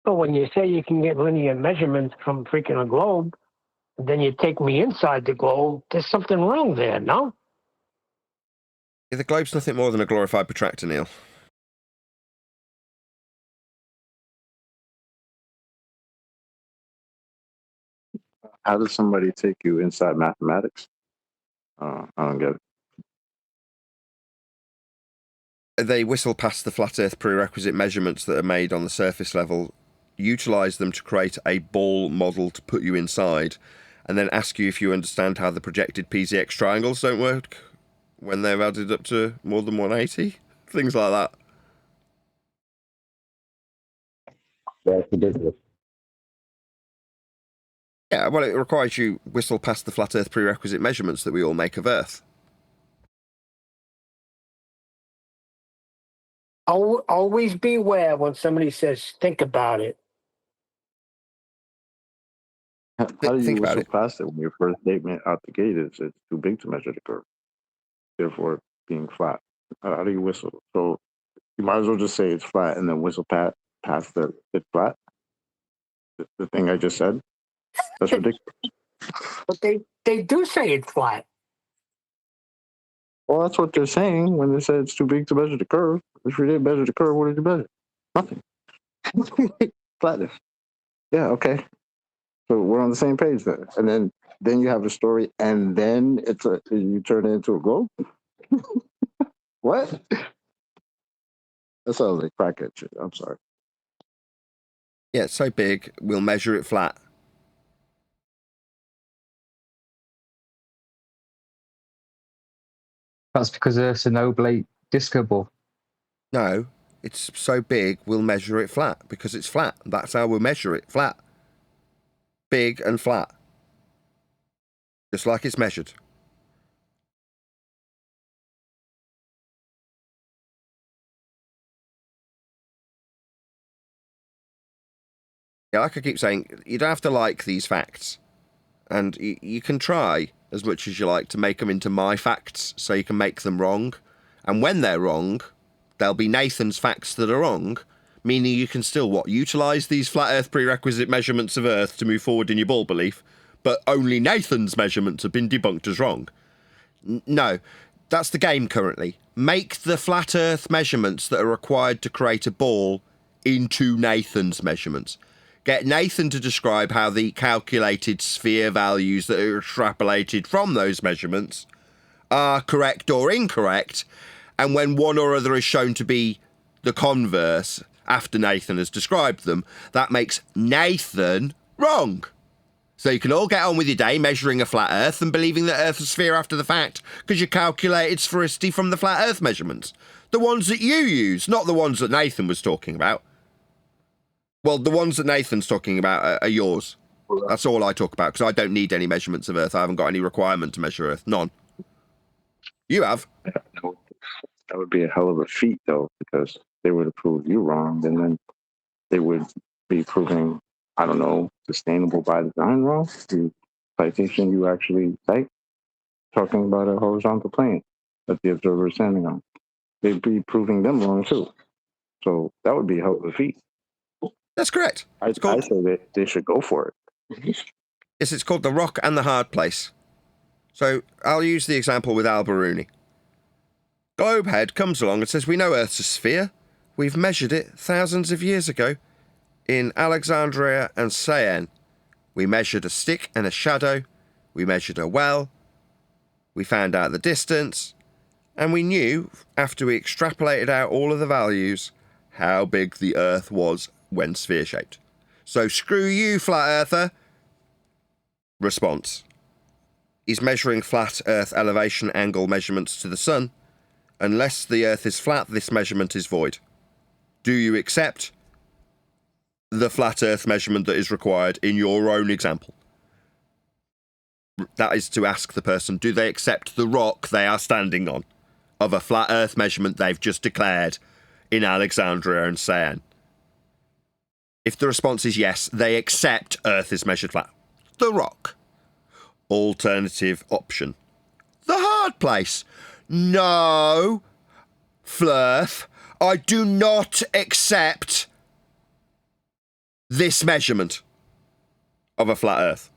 But when you say you can get linear measurements from freaking a globe, then you take me inside the globe, there's something wrong there, no? Yeah, the globe's nothing more than a glorified protractor, Neil. How does somebody take you inside mathematics? I don't get it. They whistle past the flat Earth prerequisite measurements that are made on the surface level, utilise them to create a ball model to put you inside, and then ask you if you understand how the projected PZX triangles don't work when they're added up to more than 180. Things like that. That's ridiculous. Yeah, well, it requires you whistle past the flat Earth prerequisite measurements that we all make of Earth. Always beware when somebody says, think about it. How do you Think about whistle it. past it when your first statement out the gate is it's too big to measure the curve, therefore being flat? How do you whistle? So you might as well just say it's flat and then whistle past the it's flat. The thing I just said. That's ridiculous. But they do say it's flat. Well, that's what they're saying when they say it's too big to measure the curve. If you didn't measure the curve, what did you measure? Nothing. Flatness. Yeah, okay. So we're on the same page then. And then you have a story, and then you turn it into a globe. What? That sounds like crackhead shit. I'm sorry. Yeah, it's so big, we'll measure it flat. That's because Earth's an oblate disco ball. No, it's so big, we'll measure it flat, because it's flat. That's how we'll measure it, flat. Big and flat. Just like it's measured. Yeah, like I keep saying, you don't have to like these facts. And you can try as much as you like to make them into my facts so you can make them wrong. And when they're wrong, there'll be Nathan's facts that are wrong, meaning you can still, utilise these flat Earth prerequisite measurements of Earth to move forward in your ball belief, but only Nathan's measurements have been debunked as wrong. No, that's the game currently. Make the flat Earth measurements that are required to create a ball into Nathan's measurements. Get Nathan to describe how the calculated sphere values that are extrapolated from those measurements are correct or incorrect, and when one or other is shown to be the converse after Nathan has described them, that makes Nathan wrong. So you can all get on with your day measuring a flat Earth and believing that Earth's a sphere after the fact because you calculated sphericity from the flat Earth measurements. The ones that you use, not the ones that Nathan was talking about. Well, the ones that Nathan's talking about are yours. That's all I talk about, because I don't need any measurements of Earth. I haven't got any requirement to measure Earth. None. You have. That would be a hell of a feat, though, because they would have proved you wrong, and then they would be proving, I don't know, sustainable by design wrong. The citation you actually cite, talking about a horizontal plane that the observer is standing on. They'd be proving them wrong, too. So that would be a hell of a feat. That's correct. I say they should go for it. Yes, it's called The Rock and the Hard Place. So I'll use the example with Al-Biruni. Globehead comes along and says, we know Earth's a sphere. We've measured it thousands of years ago in Alexandria and Cyan. We measured a stick and a shadow. We measured a well. We found out the distance. And we knew, after we extrapolated out all of the values, how big the Earth was when sphere-shaped. So screw you, flat earther. Response. He's measuring flat Earth elevation angle measurements to the sun. Unless the Earth is flat, this measurement is void. Do you accept the flat Earth measurement that is required in your own example? That is to ask the person, do they accept the rock they are standing on of a flat Earth measurement they've just declared in Alexandria and Cyan? If the response is yes, they accept Earth is measured flat. The rock. Alternative option. The hard place. No, Flurf, I do not accept this measurement of a flat Earth.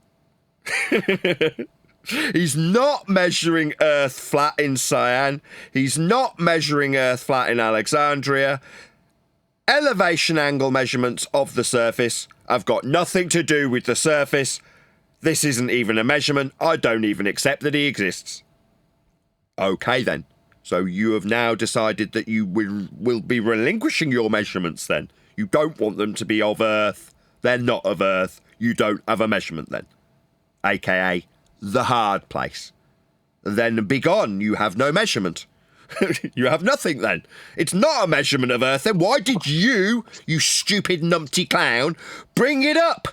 He's not measuring Earth flat in Cyan. He's not measuring Earth flat in Alexandria. Elevation angle measurements of the surface have got nothing to do with the surface. This isn't even a measurement. I don't even accept that he exists. Okay then. So you have now decided that you will be relinquishing your measurements then. You don't want them to be of Earth. They're not of Earth. You don't have a measurement then. AKA the hard place. Then be gone. You have no measurement. You have nothing then. It's not a measurement of Earth then. Why did you stupid numpty clown, bring it up?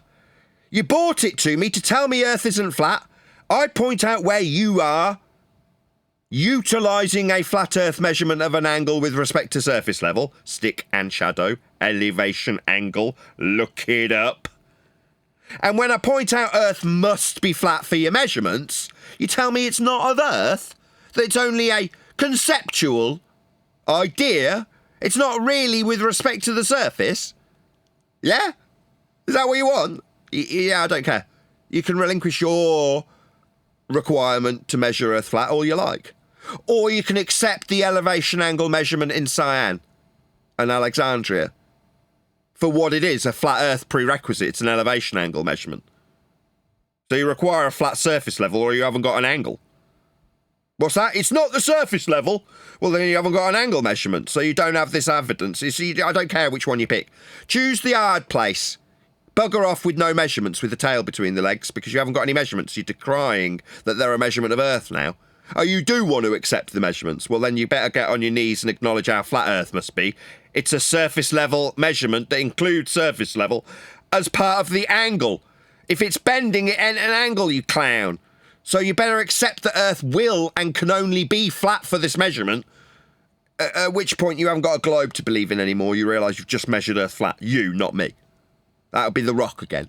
You bought it to me to tell me Earth isn't flat. I point out where you are, utilising a flat Earth measurement of an angle with respect to surface level, stick and shadow, elevation angle, look it up. And when I point out Earth must be flat for your measurements, you tell me it's not of Earth, that it's only a conceptual idea, it's not really with respect to the surface. Yeah? Is that what you want? Yeah, I don't care. You can relinquish your requirement to measure Earth flat all you like. Or you can accept the elevation angle measurement in Cyan and Alexandria for what it is, a flat Earth prerequisite. It's an elevation angle measurement. So you require a flat surface level or you haven't got an angle. What's that? It's not the surface level. Well, then you haven't got an angle measurement, so you don't have this evidence. You see, I don't care which one you pick. Choose the hard place. Bugger off with no measurements with the tail between the legs because you haven't got any measurements. You're decrying that they're a measurement of Earth now. Oh, you do want to accept the measurements? Well, then you better get on your knees and acknowledge how flat Earth must be. It's a surface level measurement that includes surface level as part of the angle. If it's bending it at an angle, you clown. So you better accept that Earth will and can only be flat for this measurement, at which point you haven't got a globe to believe in anymore. You realise you've just measured Earth flat. You, not me. That'll be the Rock again.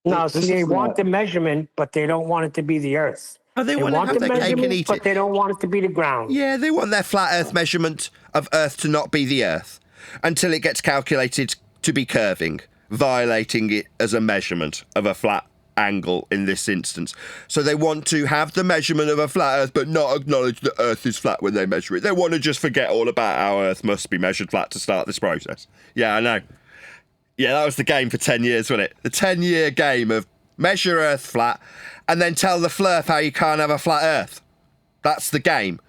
No, see, they want the measurement, but they don't want it to be the Earth. Oh, they want the to have their cake and measurement, eat but it. they don't want it to be the ground. Yeah, they want their flat Earth measurement of Earth to not be the Earth until it gets calculated to be curving, violating it as a measurement of a flat angle in this instance. So they want to have the measurement of a flat Earth but not acknowledge that Earth is flat when they measure it. They want to just forget all about how Earth must be measured flat to start this process. Yeah, I know. Yeah, that was the game for 10 years, wasn't it? The 10-year game of measure Earth flat and then tell the flurf how you can't have a flat Earth. That's the game.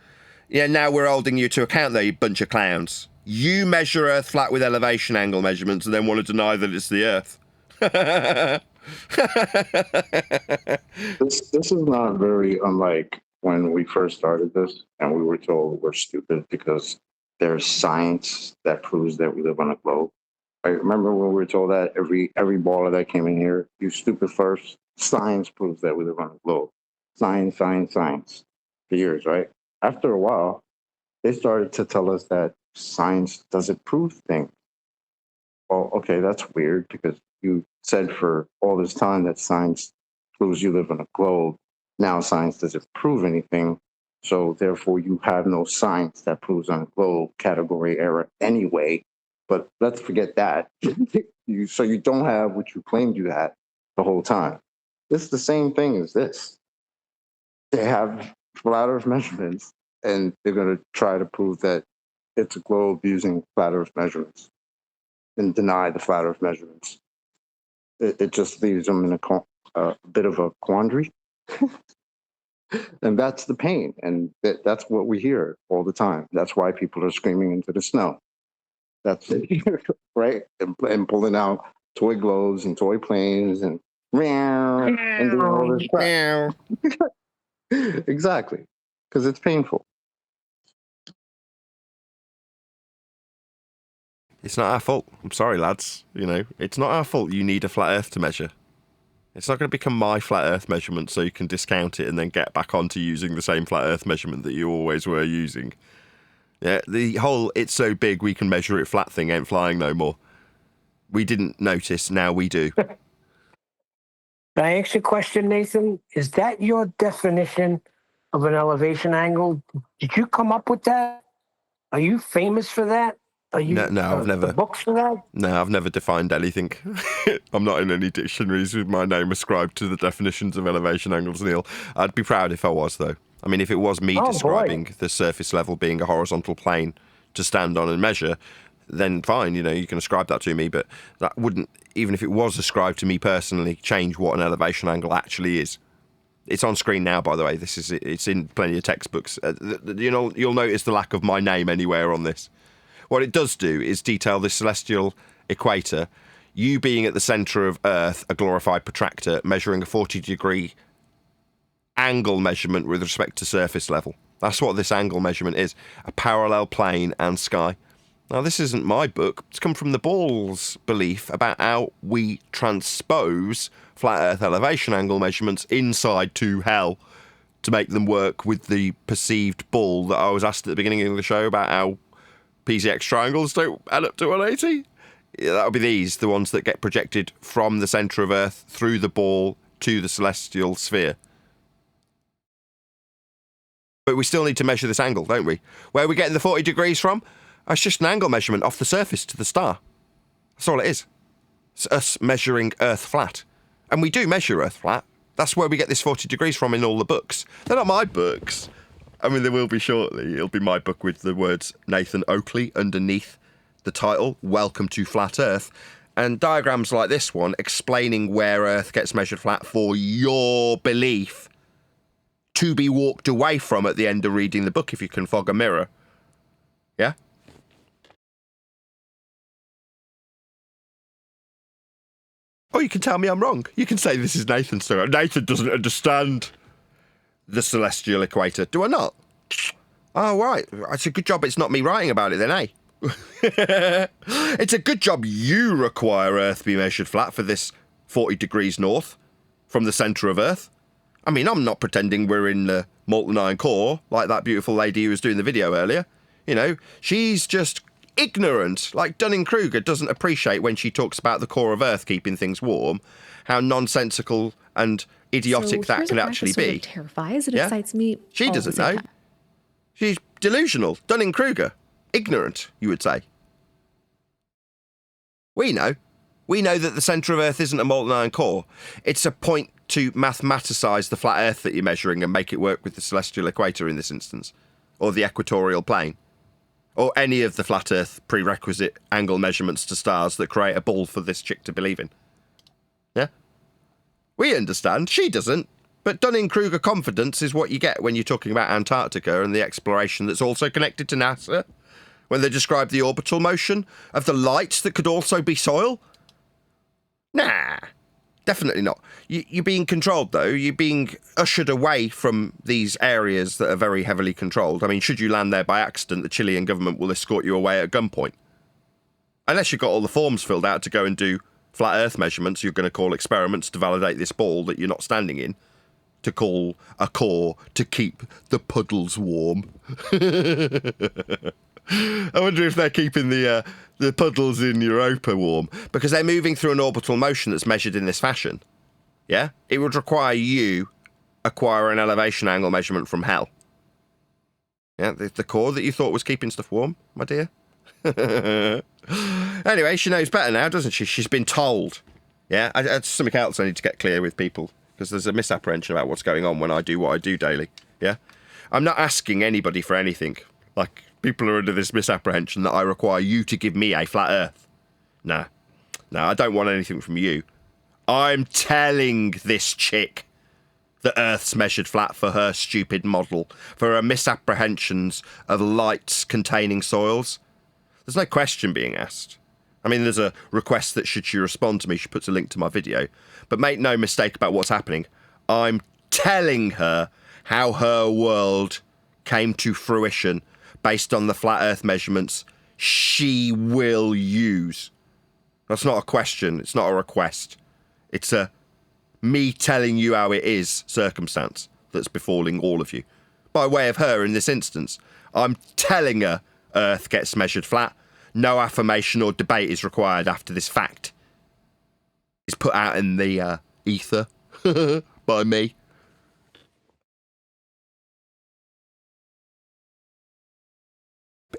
Yeah, now we're holding you to account though, you bunch of clowns. You measure Earth flat with elevation angle measurements and then want to deny that it's the Earth. This is not very unlike when we first started this and we were told we're stupid because there's science that proves that we live on a globe. I remember when we were told that every baller that came in here, you stupid first, science proves that we live on a globe. Science for years, right? After a while, they started to tell us that science doesn't prove things. Well, okay, that's weird because you said for all this time that science proves you live on a globe. Now science doesn't prove anything. So therefore you have no science that proves on a globe, category error anyway. But let's forget that. So you don't have what you claimed you had the whole time. This is the same thing as this. They have flat Earth measurements and they're going to try to prove that it's a globe using flat Earth measurements and deny the flat Earth measurements. It just leaves them in a bit of a quandary. And that's the pain. And that's what we hear all the time. That's why people are screaming into the snow. That's it, right? And pulling out toy globes and toy planes and doing all this crap. Exactly. Because it's painful. It's not our fault. I'm sorry, lads. You know, it's not our fault you need a flat Earth to measure. It's not going to become my flat Earth measurement so you can discount it and then get back onto using the same flat Earth measurement that you always were using. Yeah, the whole "it's so big we can measure it flat" thing ain't flying no more. We didn't notice, now we do. Can I ask you a question, Nathan? Is that your definition of an elevation angle? Did you come up with that? Are you famous for that? Are you No, I've never. Books for that? No, I've never defined anything. I'm not in any dictionaries with my name ascribed to the definitions of elevation angles, Neil. I'd be proud if I was, though. I mean, if it was me describing the surface level being a horizontal plane to stand on and measure, then fine, you know, you can ascribe that to me, but that wouldn't, even if it was ascribed to me personally, change what an elevation angle actually is. It's on screen now, by the way. It's in plenty of textbooks. You know, you'll notice the lack of my name anywhere on this. What it does do is detail the celestial equator, you being at the centre of Earth, a glorified protractor, measuring a 40-degree angle measurement with respect to surface level. That's what this angle measurement is, a parallel plane and sky. Now, this isn't my book. It's come from the Ball's belief about how we transpose flat Earth elevation angle measurements inside to hell to make them work with the perceived ball that I was asked at the beginning of the show about how PZX triangles don't add up to 180. Yeah, that'll be these, the ones that get projected from the centre of Earth through the ball to the celestial sphere. But we still need to measure this angle, don't we? Where are we getting the 40 degrees from? It's just an angle measurement off the surface to the star. That's all it is. It's us measuring Earth flat. And we do measure Earth flat. That's where we get this 40 degrees from in all the books. They're not my books. I mean, they will be shortly. It'll be my book with the words Nathan Oakley underneath the title, Welcome to Flat Earth, and diagrams like this one explaining where Earth gets measured flat for your belief to be walked away from at the end of reading the book if you can fog a mirror. Yeah? Or you can tell me I'm wrong. You can say this is Nathan's story. Nathan doesn't understand the celestial equator. Do I not? Oh, right. It's a good job it's not me writing about it then, eh? It's a good job you require Earth be measured flat for this 40 degrees north from the centre of Earth. I mean, I'm not pretending we're in the molten iron core like that beautiful lady who was doing the video earlier. You know, she's just ignorant. Like Dunning-Kruger doesn't appreciate when she talks about the core of Earth keeping things warm, how nonsensical and idiotic that can actually be. Sort of terrifies. It Yeah? excites me. She all at the doesn't same know. time. She's delusional. Dunning-Kruger. Ignorant, you would say. We know. We know that the centre of Earth isn't a molten iron core. It's a point to mathematicize the flat Earth that you're measuring and make it work with the celestial equator in this instance, or the equatorial plane, or any of the flat Earth prerequisite angle measurements to stars that create a ball for this chick to believe in. Yeah? We understand. She doesn't. But Dunning-Kruger confidence is what you get when you're talking about Antarctica and the exploration that's also connected to NASA, when they describe the orbital motion of the light that could also be soil. Nah, definitely not. You're being controlled, though. You're being ushered away from these areas that are very heavily controlled. I mean, should you land there by accident, the Chilean government will escort you away at gunpoint. Unless you've got all the forms filled out to go and do flat Earth measurements, you're going to call experiments to validate this ball that you're not standing in, to call a core to keep the puddles warm. I wonder if they're keeping the puddles in Europa warm, because they're moving through an orbital motion that's measured in this fashion. Yeah? It would require you acquire an elevation angle measurement from hell. Yeah, the core that you thought was keeping stuff warm, my dear. Anyway, she knows better now, doesn't she? She's been told. Yeah? It's something else I need to get clear with people, because there's a misapprehension about what's going on when I do what I do daily. Yeah? I'm not asking anybody for anything. Like, people are under this misapprehension that I require you to give me a flat Earth. No, I don't want anything from you. I'm telling this chick that Earth's measured flat for her stupid model, for her misapprehensions of lights containing soils. There's no question being asked. I mean, there's a request that should she respond to me, she puts a link to my video. But make no mistake about what's happening. I'm telling her how her world came to fruition based on the flat Earth measurements she will use. That's not a question. It's not a request. It's a me telling you how it is circumstance that's befalling all of you. By way of her in this instance. I'm telling her Earth gets measured flat. No affirmation or debate is required after this fact. It's put out in the ether by me.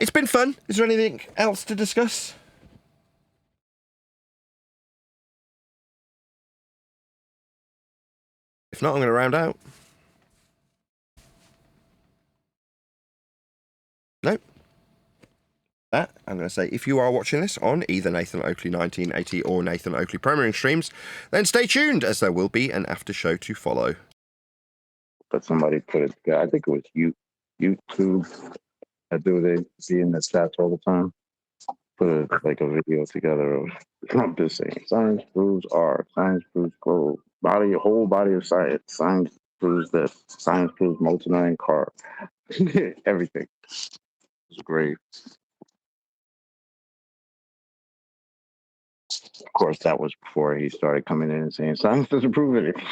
It's been fun. Is there anything else to discuss? If not, I'm going to round out. Nope. That, I'm going to say, if you are watching this on either Nathan Oakley 1980 or Nathan Oakley Premiering streams, then stay tuned, as there will be an after show to follow. But somebody put it together. I think it was YouTube. I do they see in the stats all the time. Put like a video together of Trump just saying science proves R, science proves gold, whole body of science. Science proves this, science proves molten iron car. Everything. It's great. Of course, that was before he started coming in and saying science doesn't prove anything.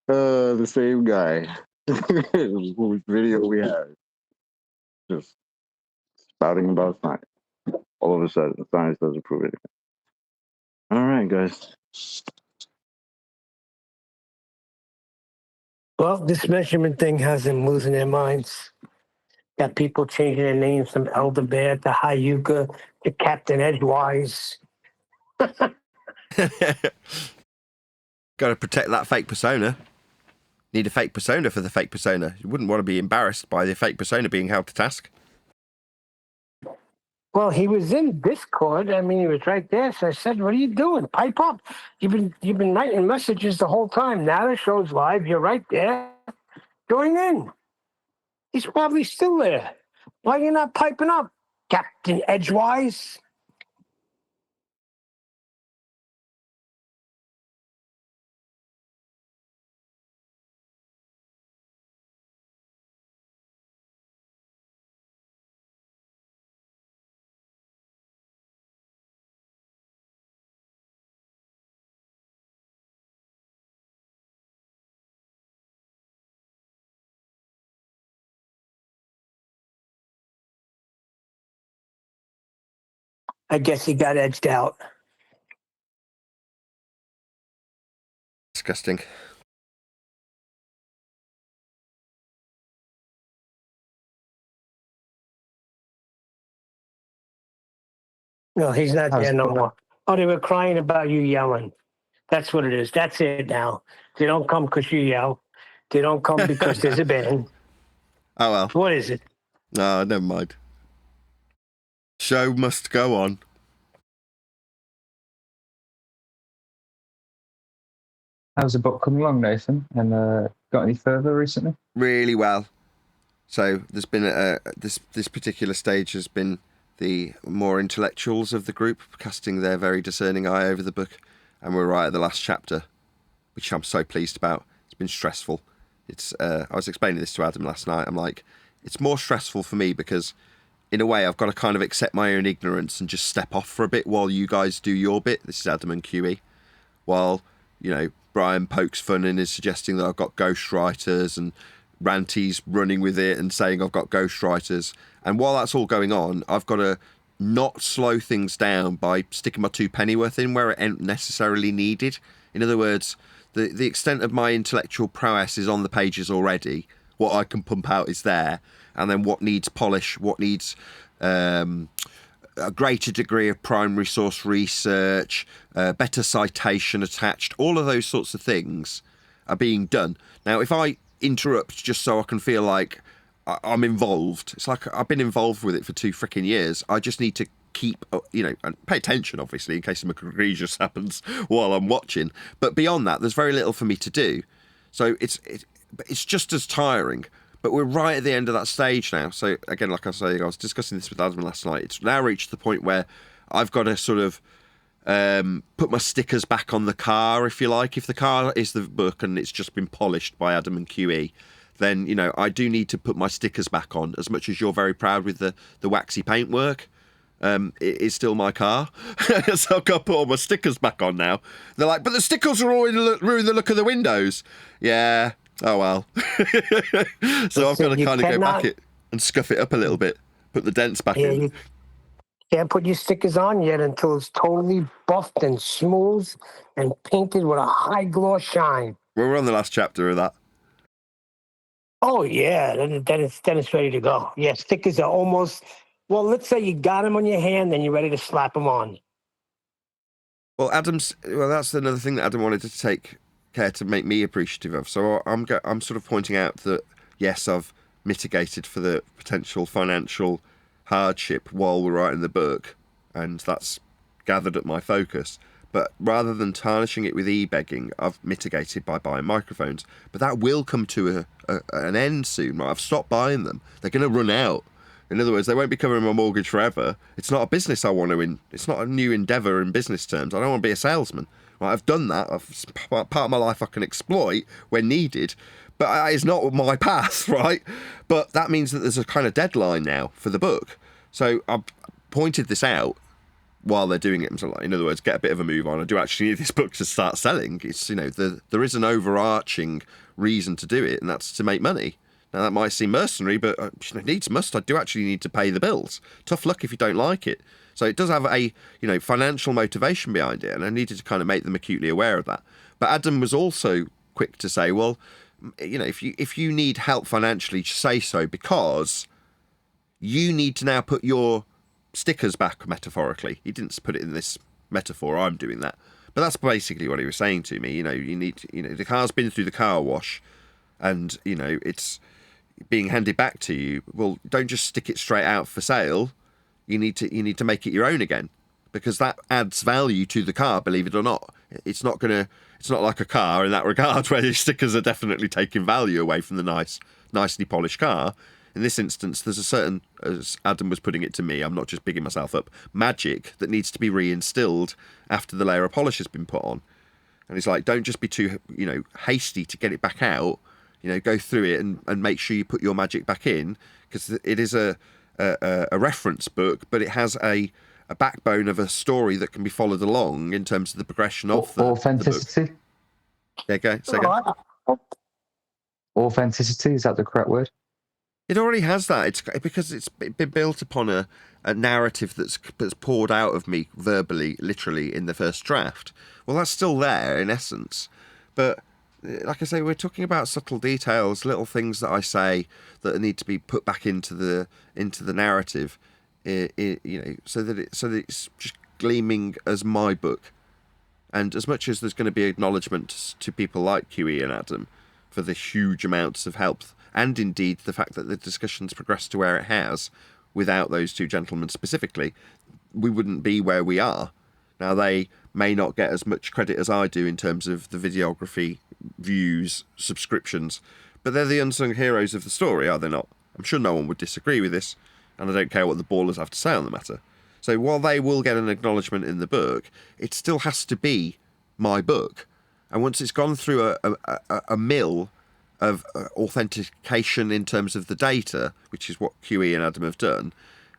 The same guy. Whose video we had. Just spouting about science. All of a sudden, science doesn't prove anything. All right, guys. Well, this measurement thing has them losing their minds. Got people changing their names from Elder Bear to Hayuka to Captain Edgewise. Got to protect that fake persona. Need a fake persona for the fake persona. You wouldn't want to be embarrassed by the fake persona being held to task. Well, he was in Discord. I mean, he was right there. So I said, "What are you doing? Pipe up! You've been writing messages the whole time. Now the show's live. You're right there. Join in." He's probably still there. Why are you not piping up, Captain Edgewise? I guess he got edged out. Disgusting. No, he's not there no more. Oh, they were crying about you yelling. That's what it is. That's it now. They don't come because you yell. They don't come because there's a band. Oh well. What is it? No, never mind. Show must go on. How's the book coming along, Nathan? And got any further recently? Really well. So there's been this particular stage has been the more intellectuals of the group casting their very discerning eye over the book, and we're right at the last chapter, which I'm so pleased about. It's been stressful. It's I was explaining this to Adam last night. I'm like, it's more stressful for me because in a way I've got to kind of accept my own ignorance and just step off for a bit while you guys do your bit. This is Adam and QE. While, you know, Brian pokes fun and is suggesting that I've got ghostwriters, and Ranty's running with it and saying I've got ghostwriters. And while that's all going on, I've got to not slow things down by sticking my two pennyworth in where it ain't necessarily needed. In other words, the extent of my intellectual prowess is on the pages already. What I can pump out is there. And then what needs polish, what needs a greater degree of primary source research, better citation attached, all of those sorts of things are being done. Now, if I interrupt just so I can feel like I'm involved, it's like I've been involved with it for 2 frickin' years. I just need to keep, and pay attention, obviously, in case something egregious happens while I'm watching. But beyond that, there's very little for me to do. So it's just as tiring. But we're right at the end of that stage now. So again, like I say, I was discussing this with Adam last night. It's now reached the point where I've got to sort of put my stickers back on the car, if you like. If the car is the book and it's just been polished by Adam and QE, then, you know, I do need to put my stickers back on. As much as you're very proud with the waxy paintwork, it is still my car. So I've got to put all my stickers back on now. They're like, but the stickers are all ruin the look of the windows. Yeah. Oh well. So I've got to kind of go back it and scuff it up a little bit, put the dents back in. You can't put your stickers on yet until it's totally buffed and smooth and painted with a high gloss shine. We're on the last chapter of that. Oh yeah, then it's ready to go. Yeah, stickers are almost. Well, let's say you got them on your hand, then you're ready to slap them on. Well, that's another thing that Adam wanted to take care to make me appreciative of. So I'm sort of pointing out that yes, I've mitigated for the potential financial hardship while we're writing the book, and that's gathered at my focus. But rather than tarnishing it with e-begging, I've mitigated by buying microphones. But that will come to an end soon. Right? I've stopped buying them. They're going to run out. In other words, they won't be covering my mortgage forever. It's not a business I want to it's not a new endeavour in business terms. I don't want to be a salesman. Right? I've done that. It's part of my life I can exploit when needed. But it's not my path, right? But that means that there's a kind of deadline now for the book. So I've pointed this out while they're doing it. So, like, in other words, get a bit of a move on. I do actually need this book to start selling. It's, you know, there is an overarching reason to do it, and that's to make money. Now, that might seem mercenary, but needs must. I do actually need to pay the bills. Tough luck if you don't like it. So it does have a, you know, financial motivation behind it, and I needed to kind of make them acutely aware of that. But Adam was also quick to say, well, you know, if you need help financially, say so, because you need to now put your stickers back, metaphorically. He didn't put it in this metaphor, I'm doing that. But that's basically what he was saying to me. You know, you need to, you know, the car's been through the car wash, and, you know, it's being handed back to you. Well, don't just stick it straight out for sale. You need to make it your own again, because that adds value to the car, believe it or not. It's not like a car in that regard, where your stickers are definitely taking value away from the nicely polished car. In this instance, there's a certain, as Adam was putting it to me, I'm not just bigging myself up, magic that needs to be reinstilled after the layer of polish has been put on. And he's like, don't just be too, you know, hasty to get it back out. You know, go through it and make sure you put your magic back in, because it is a reference book, but it has a backbone of a story that can be followed along in terms of the progression of the authenticity. The book. Say again. Authenticity, is that the correct word? It already has that. It's because it's been built upon a narrative that's poured out of me verbally, literally, in the first draft. Well, that's still there in essence, but like I say, we're talking about subtle details, little things that I say that need to be put back into the narrative, you know, so that it's just gleaming as my book. And as much as there's going to be acknowledgement to people like QE and Adam for the huge amounts of help, and indeed the fact that the discussion's progressed to where it has, without those two gentlemen specifically, we wouldn't be where we are. Now, they may not get as much credit as I do in terms of the videography, views, subscriptions, but they're the unsung heroes of the story, are they not? I'm sure no one would disagree with this, and I don't care what the ballers have to say on the matter. So while they will get an acknowledgement in the book, it still has to be my book. And once it's gone through a mill of authentication in terms of the data, which is what QE and Adam have done,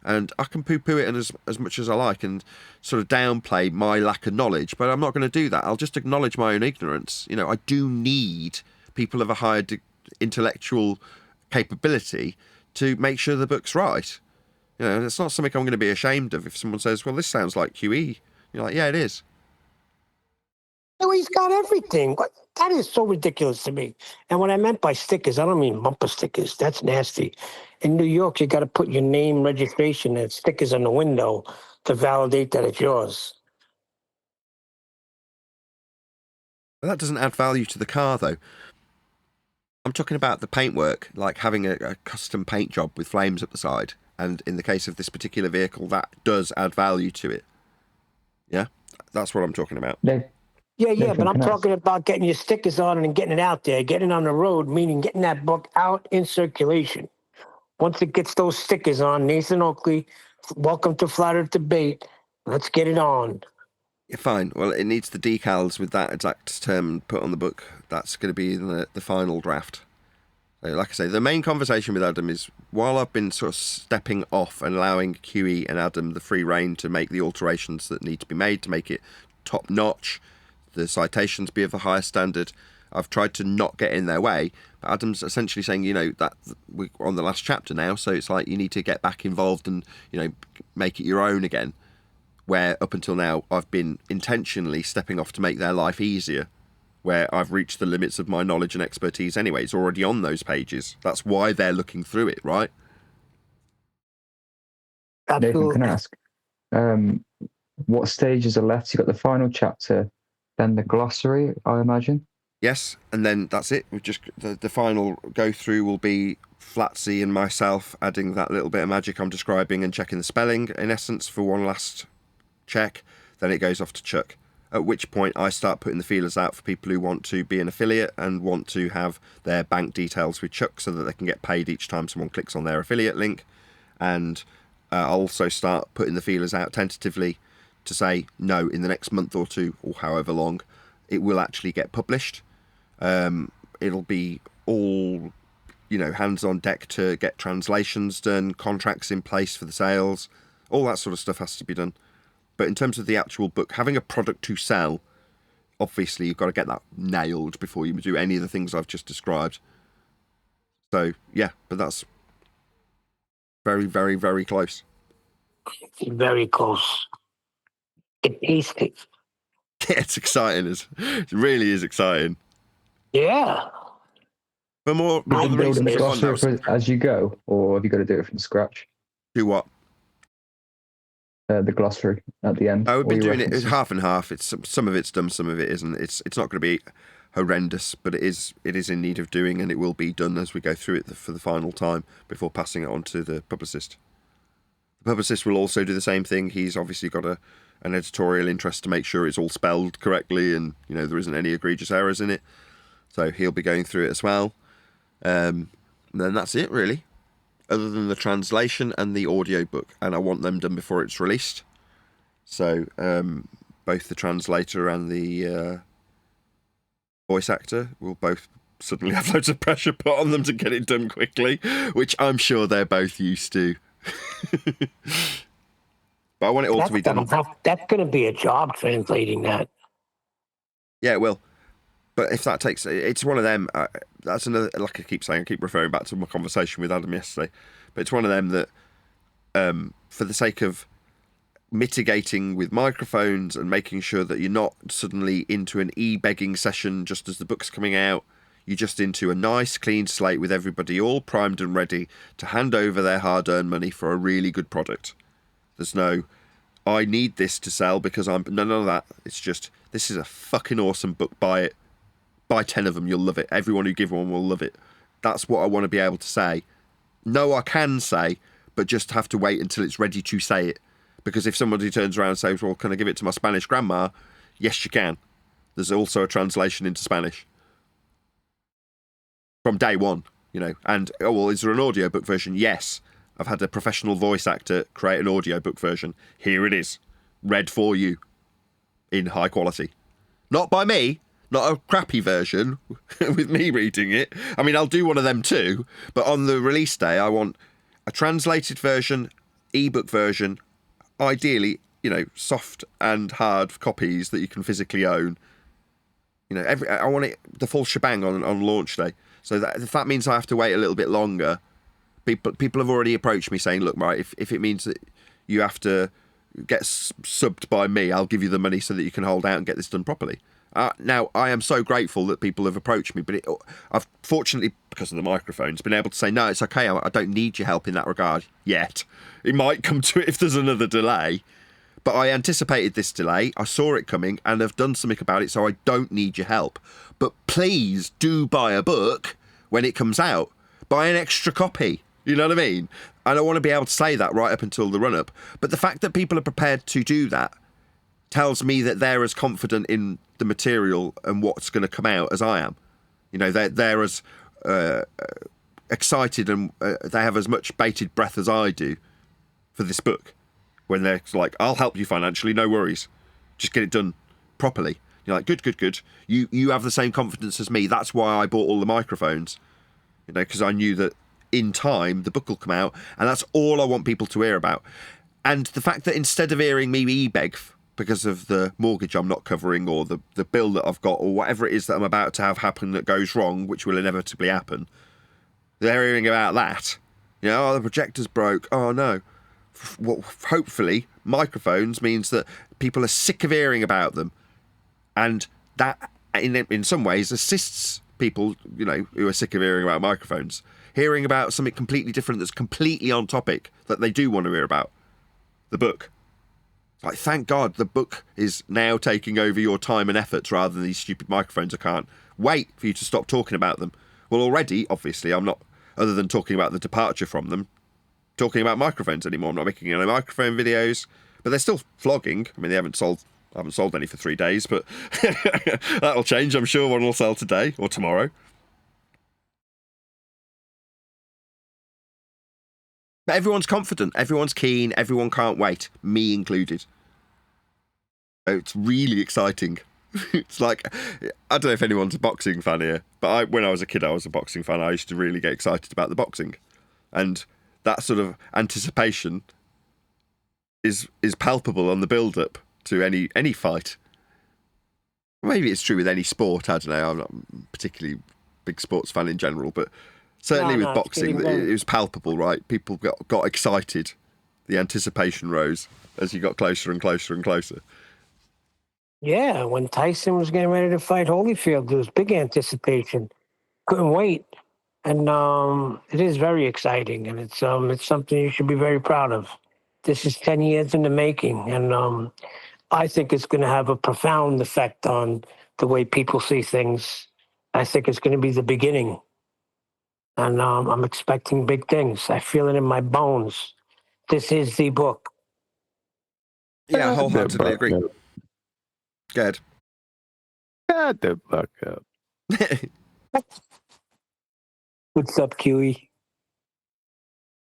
and I can poo-poo it as much as I like and sort of downplay my lack of knowledge, but I'm not going to do that. I'll just acknowledge my own ignorance. You know, I do need people of a higher intellectual capability to make sure the book's right. You know, and it's not something I'm going to be ashamed of if someone says, well, this sounds like QE. You're like, yeah, it is. No, he's got everything. That is so ridiculous to me. And what I meant by stickers, I don't mean bumper stickers. That's nasty. In New York, you got to put your name, registration, and stickers on the window to validate that it's yours. Well, that doesn't add value to the car, though. I'm talking about the paintwork, like having a custom paint job with flames up the side. And in the case of this particular vehicle, that does add value to it. Yeah? That's what I'm talking about. Yeah, but I'm talking about getting your stickers on and getting it out there, getting it on the road, meaning getting that book out in circulation. Once it gets those stickers on, Nathan Oakley, welcome to Flat Earth Debate. Let's get it on. Yeah, fine. Well, it needs the decals with that exact term put on the book. That's going to be in the final draft. So, like I say, the main conversation with Adam is, while I've been sort of stepping off and allowing QE and Adam the free rein to make the alterations that need to be made to make it top notch, the citations be of the highest standard, I've tried to not get in their way. But Adam's essentially saying, you know, that we're on the last chapter now, so it's like you need to get back involved and, you know, make it your own again. Where up until now, I've been intentionally stepping off to make their life easier, where I've reached the limits of my knowledge and expertise anyway. It's already on those pages. That's why they're looking through it, right? Nathan, can I ask, what stages are left? You've got the final chapter, then the glossary, I imagine? Yes, and then that's it. We've just the final go through will be Flatsy and myself adding that little bit of magic I'm describing and checking the spelling, in essence, for one last check. Then it goes off to Chuck, at which point I start putting the feelers out for people who want to be an affiliate and want to have their bank details with Chuck so that they can get paid each time someone clicks on their affiliate link. And I'll also start putting the feelers out tentatively to say, no, in the next month or two, or however long, it will actually get published. It'll be all hands on deck to get translations done, contracts in place for the sales, all that sort of stuff has to be done. But in terms of the actual book, having a product to sell, obviously you've got to get that nailed before you do any of the things I've just described. So, yeah, but that's very, very, very close. Very close. It tastes it. Yeah, it's exciting. It really is exciting. Yeah. For more You've been building reasons the than one, glossary as you go, or have you got to do it from scratch? do what? The glossary at the end. Oh, we've all been your doing it references? half and half. It's some of it's done, some of it isn't. It's not going to be horrendous, but it is in need of doing, and it will be done as we go through it for the final time before passing it on to the publicist. The publicist will also do the same thing. He's obviously got an editorial interest to make sure it's all spelled correctly and there isn't any egregious errors in it. So he'll be going through it as well. And then that's it really, other than the translation and the audio book, and I want them done before it's released. So both the translator and the voice actor will both suddenly have loads of pressure put on them to get it done quickly, which I'm sure they're both used to. But I want it all to be done. That's going to be a job translating that. Yeah, it will. But if that takes, it's one of them. That's another. Like I keep saying, I keep referring back to my conversation with Adam yesterday. But it's one of them that, for the sake of mitigating with microphones and making sure that you're not suddenly into an e-begging session just as the book's coming out, you're just into a nice clean slate with everybody all primed and ready to hand over their hard-earned money for a really good product. There's no, I need this to sell because none of that. It's just, this is a fucking awesome book. Buy it. Buy 10 of them, you'll love it. Everyone who gives one will love it. That's what I want to be able to say. No, I can say, but just have to wait until it's ready to say it. Because if somebody turns around and says, well, can I give it to my Spanish grandma? Yes, you can. There's also a translation into Spanish. From day one, And, oh, well, is there an audiobook version? Yes. I've had a professional voice actor create an audiobook version. Here it is. Read for you. In high quality. Not by me. Not a crappy version with me reading it. I mean, I'll do one of them too. But on the release day, I want a translated version, ebook version, ideally, soft and hard copies that you can physically own. I want it the full shebang on launch day. So that if that means I have to wait a little bit longer, people have already approached me saying, look, right, if it means that you have to get subbed by me, I'll give you the money so that you can hold out and get this done properly. Now, I am so grateful that people have approached me, but I've fortunately, because of the microphones, been able to say, no, it's okay, I don't need your help in that regard yet. It might come to it if there's another delay, but I anticipated this delay, I saw it coming, and have done something about it, so I don't need your help. But please do buy a book when it comes out. Buy an extra copy, you know what I mean? And I want to be able to say that right up until the run-up. But the fact that people are prepared to do that tells me that they're as confident in the material and what's going to come out as I am. They're as excited and they have as much bated breath as I do for this book. When they're like, I'll help you financially, no worries. Just get it done properly. You're like, good. You have the same confidence as me. That's why I bought all the microphones. Because I knew that in time the book will come out, and that's all I want people to hear about. And the fact that instead of hearing me e-beg because of the mortgage I'm not covering or the bill that I've got or whatever it is that I'm about to have happen that goes wrong, which will inevitably happen, they're hearing about that. The projector's broke. Oh, no. Well, hopefully, microphones means that people are sick of hearing about them. And that, in some ways, assists people, who are sick of hearing about microphones. Hearing about something completely different that's completely on topic that they do want to hear about. The book. Like, thank God the book is now taking over your time and efforts rather than these stupid microphones. I can't wait for you to stop talking about them. Well, already, obviously, I'm not, other than talking about the departure from them, talking about microphones anymore. I'm not making any microphone videos, but they're still flogging. I mean, I haven't sold any for 3 days, but that'll change. I'm sure one will sell today or tomorrow. But everyone's confident, everyone's keen, everyone can't wait, me included. So it's really exciting. It's like, I don't know if anyone's a boxing fan here, but when I was a kid, I was a boxing fan. I used to really get excited about the boxing, and that sort of anticipation is palpable on the build-up to any fight. Maybe it's true with any sport. I don't know. I'm not particularly big sports fan in general, but certainly with boxing, it was palpable, right? People got excited. The anticipation rose as you got closer and closer and closer. Yeah, when Tyson was getting ready to fight Holyfield, there was big anticipation. Couldn't wait, and it is very exciting, and it's something you should be very proud of. This is 10 years in the making, and I think it's going to have a profound effect on the way people see things. I think it's going to be the beginning, and I'm expecting big things. I feel it in my bones. This is the book. Yeah, I wholeheartedly agree. Good. Shut the fuck up. What's up, Kiwi?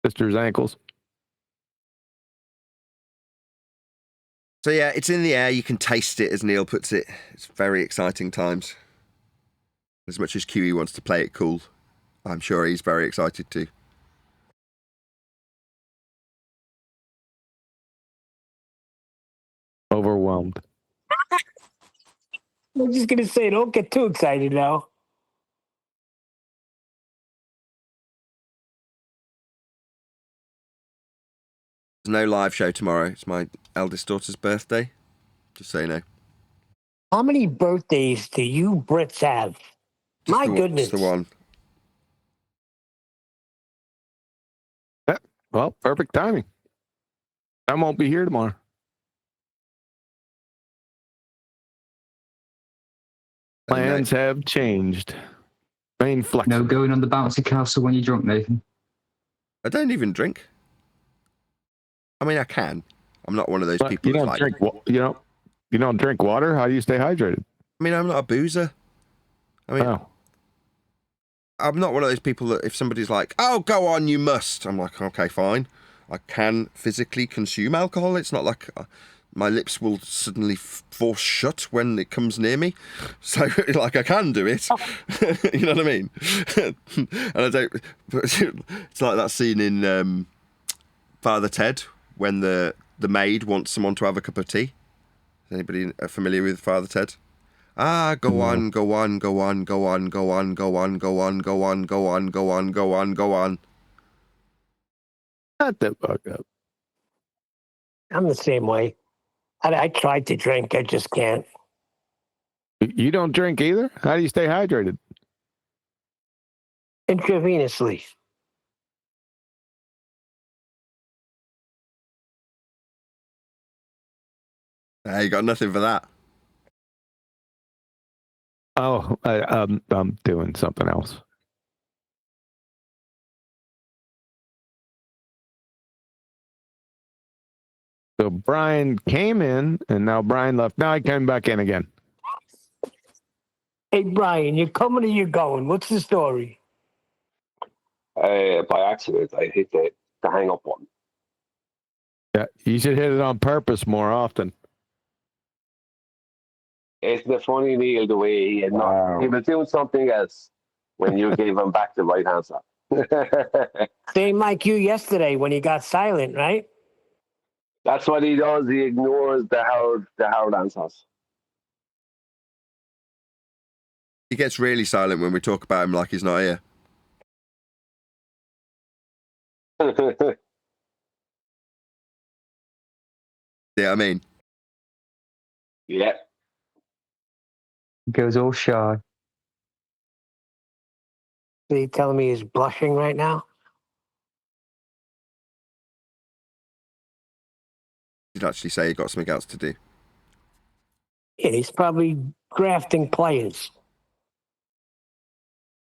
Sister's ankles. So yeah, it's in the air. You can taste it, as Neil puts it. It's very exciting times. As much as QE wants to play it cool, I'm sure he's very excited too. Overwhelmed. I'm just going to say, don't get too excited now. There's no live show tomorrow. It's my eldest daughter's birthday. Just so you know. How many birthdays do you Brits have? My goodness. Just the one. Yeah, well, perfect timing. I won't be here tomorrow. Plans have changed. Main flex. No going on the bouncy castle when you're drunk, Nathan. I don't even drink. I mean, I can. I'm not one of those people. You don't drink. You don't drink water. How do you stay hydrated? I mean, I'm not a boozer. I mean, I'm not one of those people that if somebody's like, "Oh, go on, you must," I'm like, "Okay, fine. I can physically consume alcohol. It's not like my lips will suddenly force shut when it comes near me. So, like, I can do it. You know what I mean? And I don't. It's like that scene in Father Ted when the maid wants someone to have a cup of tea. Is anybody familiar with Father Ted? Go on, go on, go on, go on, go on, go on, go on, go on, go on, go on, go on, go on. Shut the fuck up. I'm the same way. I tried to drink. I just can't. You don't drink either? How do you stay hydrated? Intravenously. You got nothing for that. Oh, I'm doing something else. So Brian came in, and now Brian left. Now he came back in again. Hey, Brian, you're coming or you're going? What's the story? By accident, I hit the hang up button. Yeah, you should hit it on purpose more often. Isn't it funny, Neil, the way he was doing something else when you gave him back the right answer. Same like you yesterday when he got silent, right? That's what he does. He ignores the hard answers. He gets really silent when we talk about him like he's not here. Yeah, I mean. Yeah. He goes all shy. So you telling me he's blushing right now? He'd actually say he got something else to do. Yeah, he's probably drafting players.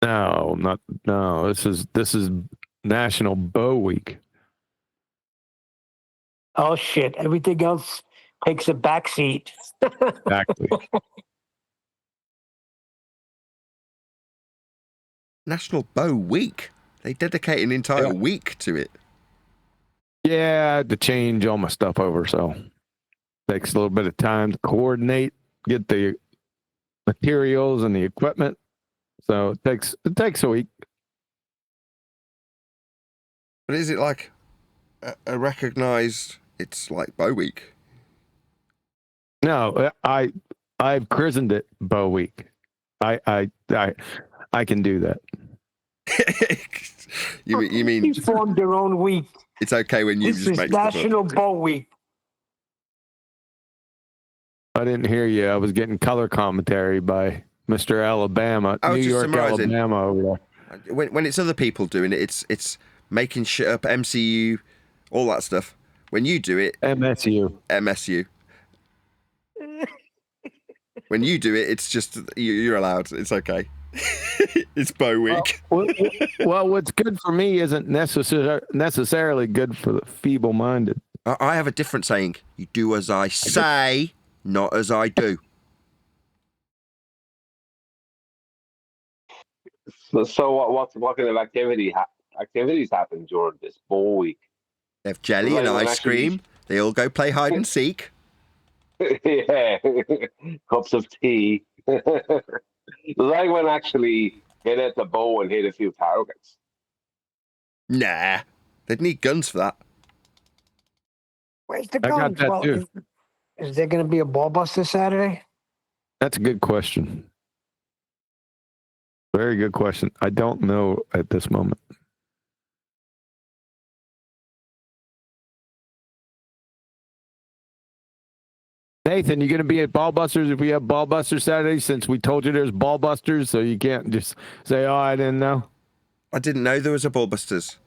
No. This is National Bow Week. Oh shit! Everything else takes a backseat. Exactly. National Bow Week. They dedicate an entire week to it. Yeah, I had to change all my stuff over, so takes a little bit of time to coordinate, get the materials and the equipment. So it takes a week. But is it like a recognized? It's like Bow Week. No, I've christened it Bow Week. I can do that. you mean You formed your own week. it's okay when you This just is make stuff up? National Bow Week. I didn't hear you. I was getting color commentary by Mr. Alabama, I was New just York, summarizing. Alabama over there. When it's other people doing it, it's making shit up, MCU, all that stuff. When you do it, MSU. MSU. When you do it, it's just you're allowed. It's okay. It's Bow Week. Well, what's good for me isn't necessarily good for the feeble-minded. I have a different saying. You do as I say, not as I do. So what kind of activities happen during this Bow Week? They have jelly and ice cream. They all go play hide and seek. Yeah, cups of tea. Like when actually hit at the bow and hit a few targets. Nah, they'd need guns for that. Where's the I got guns? that Well, too. is there going to be a ball buster Saturday? That's a good question. Very good question. I don't know at this moment. Nathan, you going to be at Ballbusters if we have Ballbusters Saturday, since we told you there's Ballbusters, so you can't just say, oh, I didn't know. I didn't know there was a Ballbusters.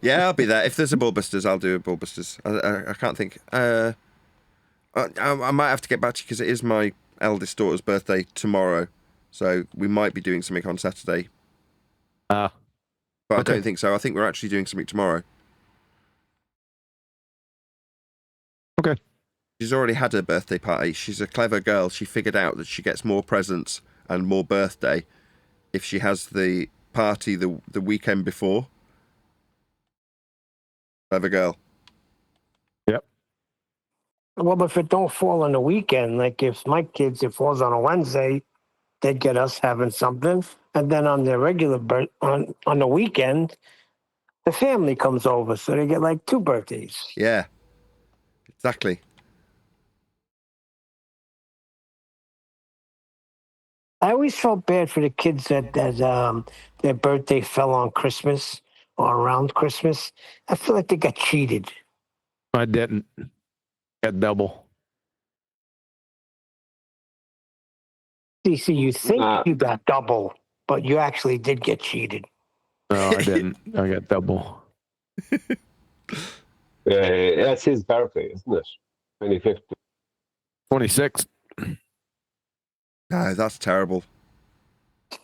Yeah, I'll be there. If there's a Ballbusters, I'll do a Ballbusters. I can't think. I might have to get back to you because it is my eldest daughter's birthday tomorrow. So we might be doing something on Saturday. But I don't think so. I think we're actually doing something tomorrow. Okay. She's already had her birthday party. She's a clever girl. She figured out that she gets more presents and more birthday if she has the party the weekend before. Clever girl. Yep. Well, if it don't fall on the weekend, like if my kids, it falls on a Wednesday, they'd get us having something. And then on their regular on the weekend, the family comes over. So they get like 2 birthdays. Yeah. Exactly. I always felt bad for the kids that their birthday fell on Christmas or around Christmas. I feel like they got cheated. I didn't. Got double. DC, you think you got double, but you actually did get cheated. No, I didn't. I got double. That's his birthday, isn't it? 25th. 26. No, that's terrible.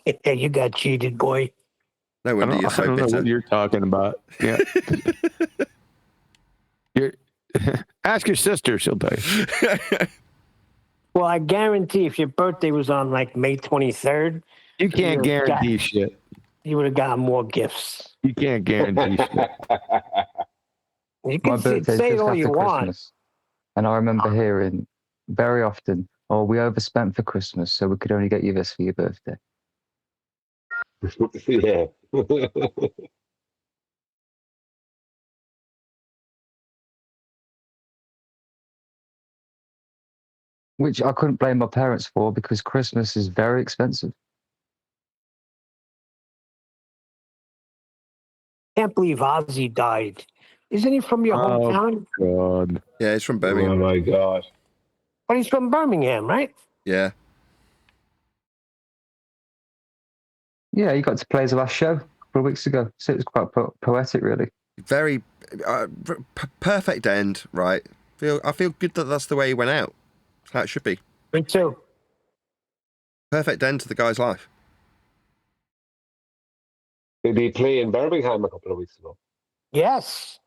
Yeah, you got cheated, boy. No wonder you're I so don't know bitter. what you're talking about. Yeah. Ask your sister, she'll tell you. Well, I guarantee if your birthday was on like May 23rd, You can't guarantee shit. you would have gotten more gifts. You can't guarantee shit. You My can birthday's say it just all after you want. Christmas. And I remember hearing very often, oh, we overspent for Christmas, so we could only get you this for your birthday. Yeah. Which I couldn't blame my parents for because Christmas is very expensive. Can't believe Ozzy died. Isn't he from your hometown? God. Yeah, he's from Birmingham. Oh my God. But he's from Birmingham, right? Yeah. Yeah, he got to play his last show a couple of weeks ago, so it was quite poetic, really. Very perfect end, right? I feel good that that's the way he went out. That's how it should be. Me too. Perfect end to the guy's life. Did he play in Birmingham a couple of weeks ago? Yes.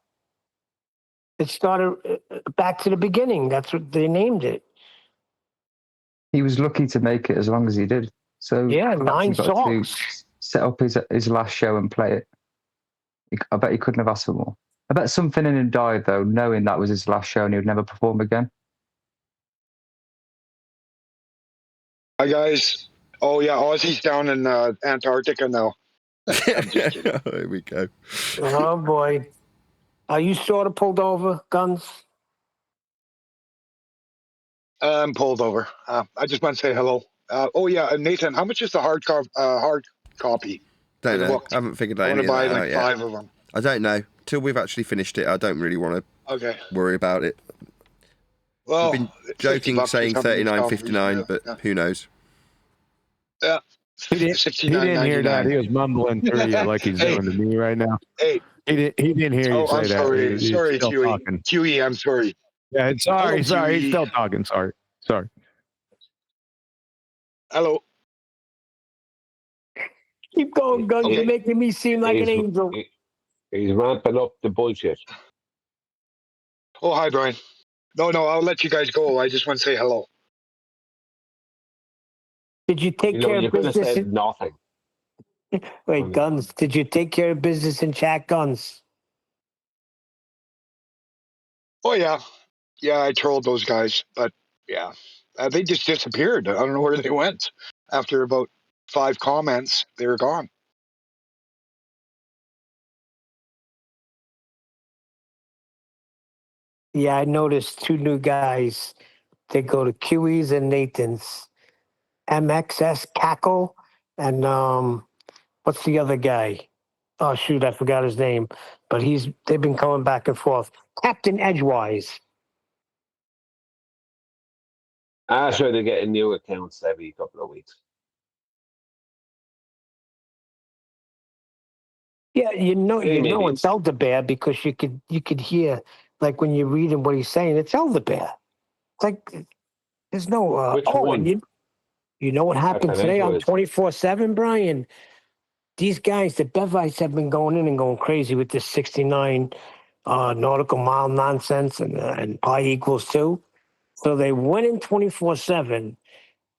It started back to the beginning. That's what they named it. He was lucky to make it as long as he did. So Yeah, the fact 9 he got songs. to set up his last show and play it. I bet he couldn't have asked for more. I bet something in him died, though, knowing that was his last show and he would never perform again. Hi guys. Oh yeah, Aussie's down in Antarctica now. I'm just kidding. There we go. Oh boy. Are you sort of pulled over, Guns? I'm pulled over. I just want to say hello. Oh yeah, Nathan, how much is the hard copy? Don't the know. book? I haven't figured I want any to of buy that out like yet. 5 of them. I don't know. Till we've actually finished it, I don't really want Okay. to worry about it. Well, We've been 50 joking, bucks or saying something is probably 39.59, but yeah. who knows? Yeah. He didn't hear that. He was mumbling through you like he's Hey. doing to me right now. Hey. He didn't hear you Oh, say I'm that. sorry. He's Sorry, still Huey. talking. Huey, I'm sorry. Yeah, sorry. Hello, He's Huey. still talking. Sorry. Hello. Keep going, Guns. Okay. You're making me seem like an angel. He's ramping up the bullshit. Oh, hi, Brian. No, I'll let you guys go. I just want to say hello. Did you take care You of could have business? said nothing. Wait, Guns. Did you take care of business in chat, Guns? Oh, yeah. Yeah, I trolled those guys. But, yeah, they just disappeared. I don't know where they went. After about 5 comments, they were gone. Yeah, I noticed 2 new guys. They go to Kiwi's and Nathan's. MXS Cackle and what's the other guy? Oh shoot, I forgot his name. But they've been coming back and forth. Captain Edgewise. Sure, they're getting new accounts every couple of weeks. Yeah, you know Maybe. it's Elder Bear because you could hear like when you're reading what he's saying, it's Elder Bear. It's like there's no Which one? and you know what happened Captain today on Edgewise. 24/7, Brian? These guys, the Bevites, have been going in and going crazy with this 69 nautical mile nonsense and pi equals 2. So they went in 24/7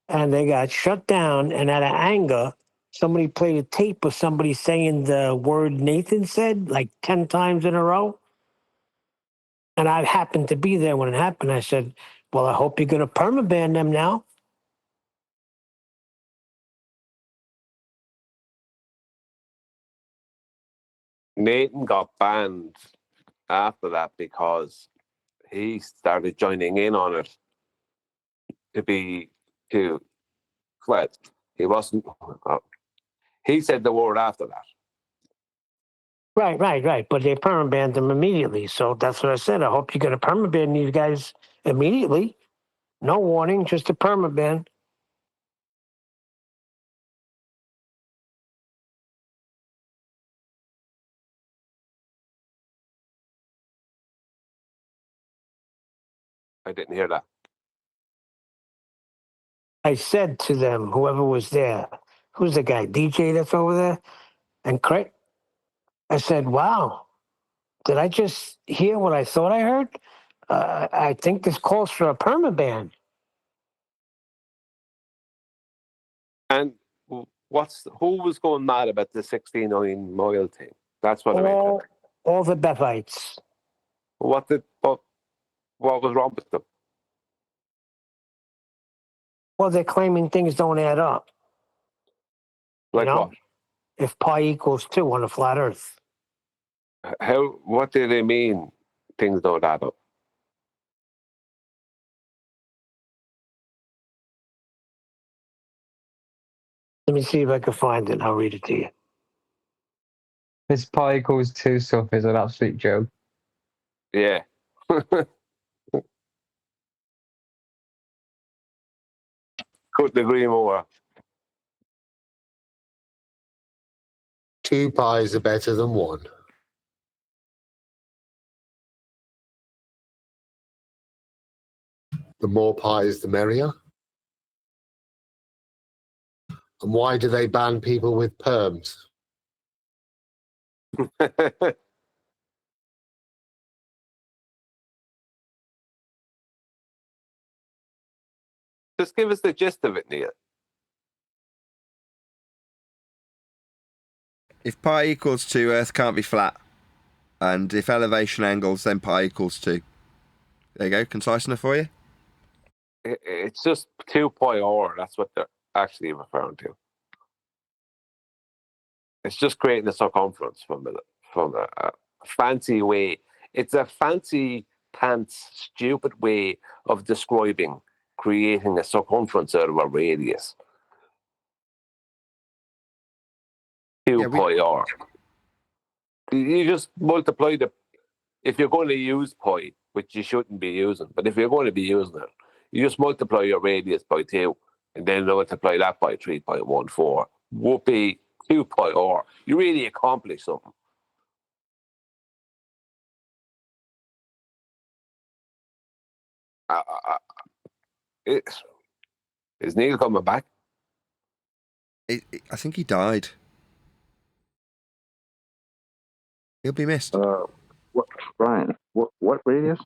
and they got shut down. And out of anger, somebody played a tape of somebody saying the word Nathan said like 10 times in a row. And I happened to be there when it happened. I said, well, I hope you're going to permaban them now. Nathan got banned after that because he started joining in on it to Fred. He wasn't. He said the word after that. Right. But they permabanned them immediately. So that's what I said. I hope you're going to permaban these guys immediately. No warning, just a permaban. I didn't hear that. I said to them, whoever was there, who's the guy, DJ that's over there? And Craig, I said, wow, did I just hear what I thought I heard? I think this calls for a permaban. And who was going mad about the 69 mile thing? That's what I'm interested. All the Bevites. What was wrong with them? Well, they're claiming things don't add up. Like what? If pi equals 2 on a flat Earth. What do they mean? Things don't add up. Let me see if I can find it. I'll read it to you. This pi equals 2 stuff is an absolute joke. Yeah. Couldn't agree more. 2 pies are better than 1. The more pies, the merrier. And why do they ban people with perms? Just give us the gist of it, Neil. If pi equals 2, Earth can't be flat. And if elevation angles, then pi equals 2. There you go. Concise enough for you? It's just 2 pi r. That's what they're actually referring to. It's just creating a circumference from a fancy way. It's a fancy pants, stupid way of describing creating a circumference out of a radius. 2 pi r. You just multiply if you're going to use pi, which you shouldn't be using, but if you're going to be using it, you just multiply your radius by 2, and then multiply that by 3.14. Whoopee, 2 pi r. You really accomplish something. Is Neil coming back? I think he died. He'll be missed. What, Brian? What radius?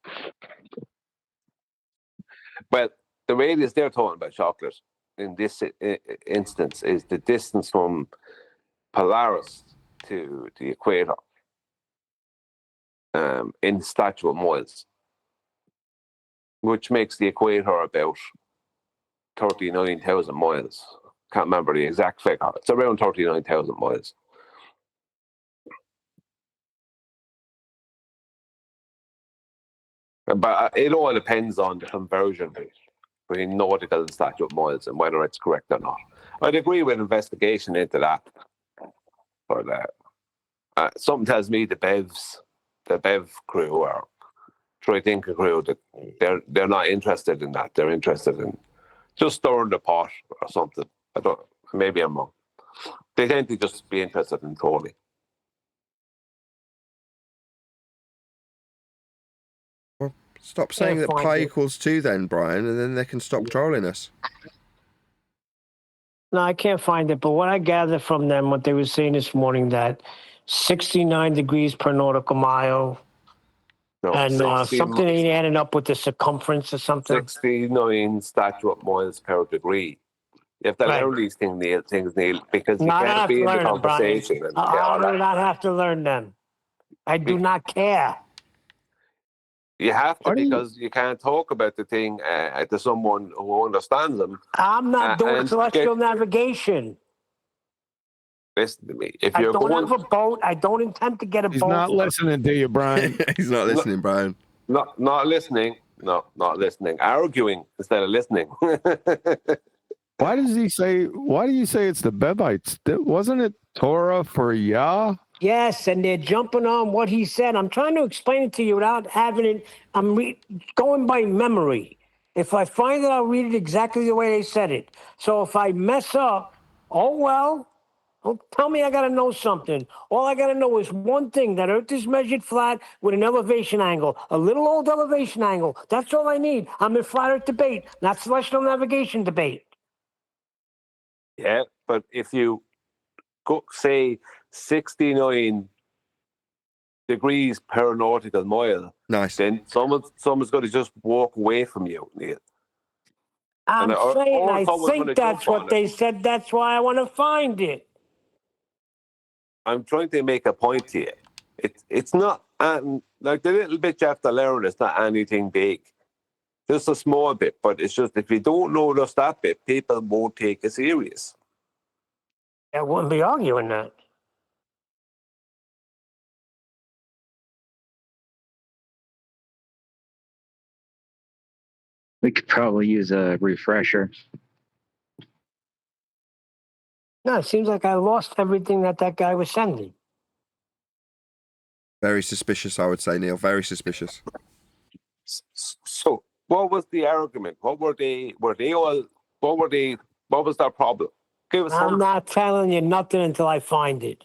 Well, the radius they're talking about, chocolate, in this instance, is the distance from Polaris to the equator in statute miles, which makes the equator about 39,000 miles. Can't remember the exact figure. It's around 39,000 miles. But it all depends on the conversion rate between nautical and statute miles and whether it's correct or not. I'd agree with investigation into that. But something tells me the Bev crew or Troy-Tinker crew, that they're not interested in that. They're interested in just stirring the pot or something. Maybe I'm wrong. They tend to just be interested in trolling. Well, stop saying that pi equals 2 then, Brian, and then they can stop trolling us. No, I can't find it. But what I gathered from them, what they were saying this morning, that 69 degrees per nautical mile, No, and something ain't adding up with the circumference or something. 69 statute miles per degree. You have to learn these things, Neil, because you can't be in the conversation. I do not have to learn them. I do not care. You have to, because you can't talk about the thing to someone who understands them. I'm not doing celestial navigation. Listen to me. I don't have a boat. I don't intend to get a boat. He's not listening to you, Brian. He's not listening, Brian. Not listening. No, not listening. Arguing instead of listening. Why do you say it's the Bevites? Wasn't it Torah for Yah? Yes, and they're jumping on what he said. I'm trying to explain it to you without having it. I'm going by memory. If I find it, I'll read it exactly the way they said it. So if I mess up, oh well. Don't tell me I got to know something. All I got to know is one thing, that Earth is measured flat with an elevation angle, a little old elevation angle. That's all I need. I'm in flat Earth debate, not celestial navigation debate. Yeah, but if you go, say, 69 degrees per nautical mile, nice, then someone's going to just walk away from you, Neil. I'm saying I think that's what they said. That's why I want to find it. I'm trying to make a point to you. It's not, like the little bit you have to learn, it's not anything big. Just a small bit, but it's just if you don't know just that bit, people won't take it serious. I wouldn't be arguing that. We could probably use a refresher. No, it seems like I lost everything that guy was sending. Very suspicious, I would say, Neil. Very suspicious. So, what was the argument? What was their problem? I'm not telling you nothing until I find it.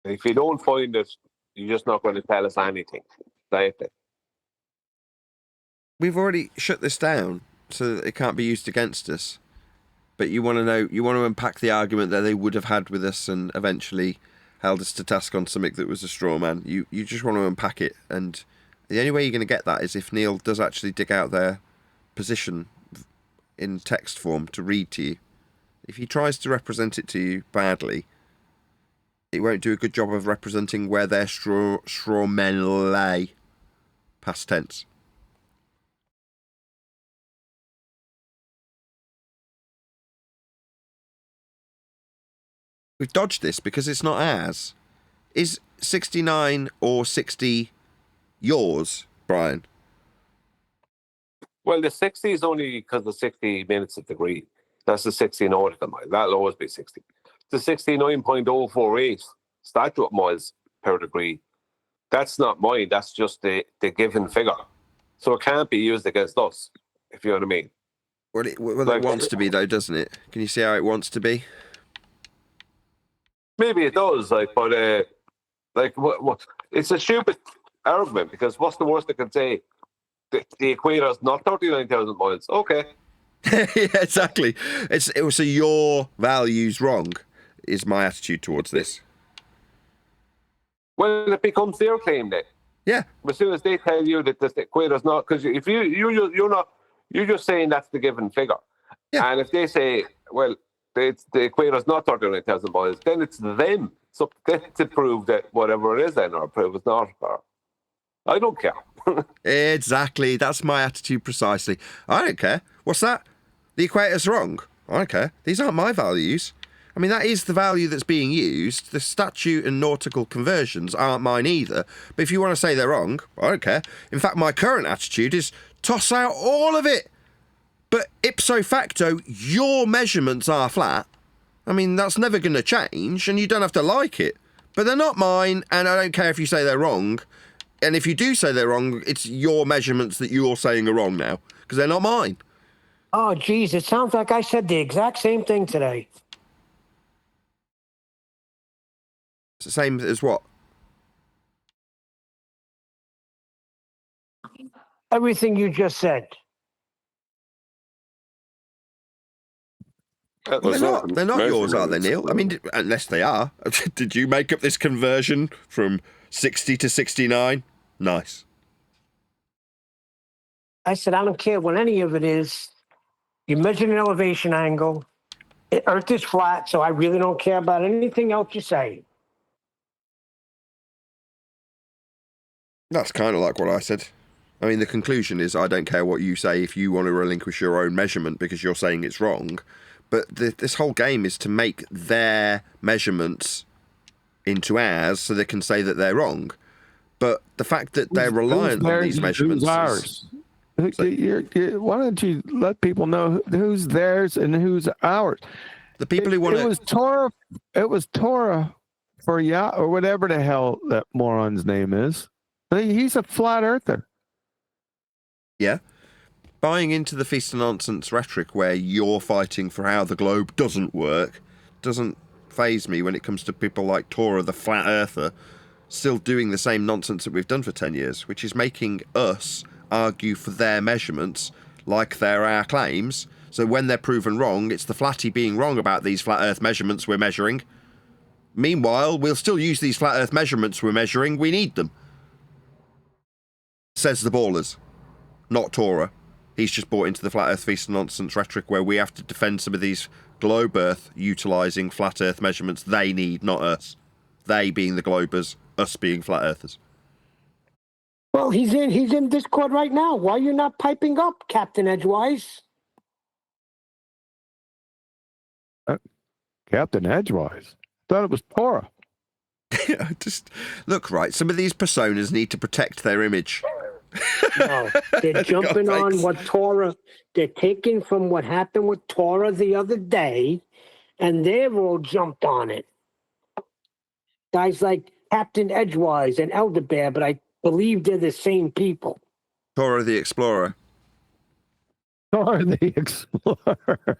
If you don't find it, you're just not going to tell us anything. Right? We've already shut this down so that it can't be used against us. But you want to unpack the argument that they would have had with us and eventually held us to task on something that was a straw man. You just want to unpack it, and the only way you're going to get that is if Neil does actually dig out their position in text form to read to you. If he tries to represent it to you badly, it won't do a good job of representing where their straw men lay. Past tense. We've dodged this because it's not ours. Is 69 or 60 yours, Brian? Well, the 60 is only because the 60 minutes of degree. That's the 60 nautical mile. That'll always be 60. The 69.048 statute miles per degree, that's not mine. That's just the given figure. So it can't be used against us, if you know what I mean. Well, it wants to be, though, doesn't it? Can you see how it wants to be? Maybe it does, but what? It's a stupid argument because what's the worst they can say? The equator is not 39,000 miles. Okay. Yeah, exactly. So your value's wrong, is my attitude towards this. Well, it becomes their claim then. Yeah. As soon as they tell you that the equator is not, because if you're just saying that's the given figure. Yeah. And if they say, well, the equator is not 39,000 miles, then it's them. So then to prove that whatever it is then, or prove it's not. Or, I don't care. Exactly. That's my attitude precisely. I don't care. What's that? The equator's wrong. I don't care. These aren't my values. I mean, that is the value that's being used. The statute and nautical conversions aren't mine either. But if you want to say they're wrong, I don't care. In fact, my current attitude is toss out all of it. But ipso facto, your measurements are flat. I mean, that's never going to change, and you don't have to like it. But they're not mine, and I don't care if you say they're wrong. And if you do say they're wrong, it's your measurements that you're saying are wrong now, because they're not mine. Oh, geez, it sounds like I said the exact same thing today. It's the same as what? Everything you just said. Well, they're not yours, are they, Neil? I mean, unless they are. Did you make up this conversion from 60 to 69? Nice. I said, I don't care what any of it is. You measure an elevation angle. Earth is flat, so I really don't care about anything else you say. That's kind of like what I said. I mean, the conclusion is I don't care what you say if you want to relinquish your own measurement because you're saying it's wrong. But this whole game is to make their measurements into ours so they can say that they're wrong. But the fact that they're reliant on these measurements... Who's ours? Why don't you let people know who's theirs and who's ours? The people who want to... It was Torah for Yah, or whatever the hell that moron's name is. He's a flat earther. Yeah. Buying into the feast and nonsense rhetoric where you're fighting for how the globe doesn't work doesn't faze me when it comes to people like Torah, the flat earther, still doing the same nonsense that we've done for 10 years, which is making us argue for their measurements like they're our claims. So when they're proven wrong, it's the flatty being wrong about these flat earth measurements we're measuring. Meanwhile, we'll still use these flat earth measurements we're measuring. We need them. Says the ballers, not Torah. He's just bought into the flat earth feast and nonsense rhetoric where we have to defend some of these globe earth utilising flat earth measurements they need, not us. They being the globers, us being flat earthers. Well, he's in Discord right now. Why are you not piping up, Captain Edgewise? Captain Edgewise? Thought it was Torah. Just look, right, some of these personas need to protect their image. No, they're jumping on what Torah, they're taking from what happened with Torah the other day, and they've all jumped on it. Guys like Captain Edgewise and Elder Bear, but I believe they're the same people. Torah the Explorer. Torah the Explorer.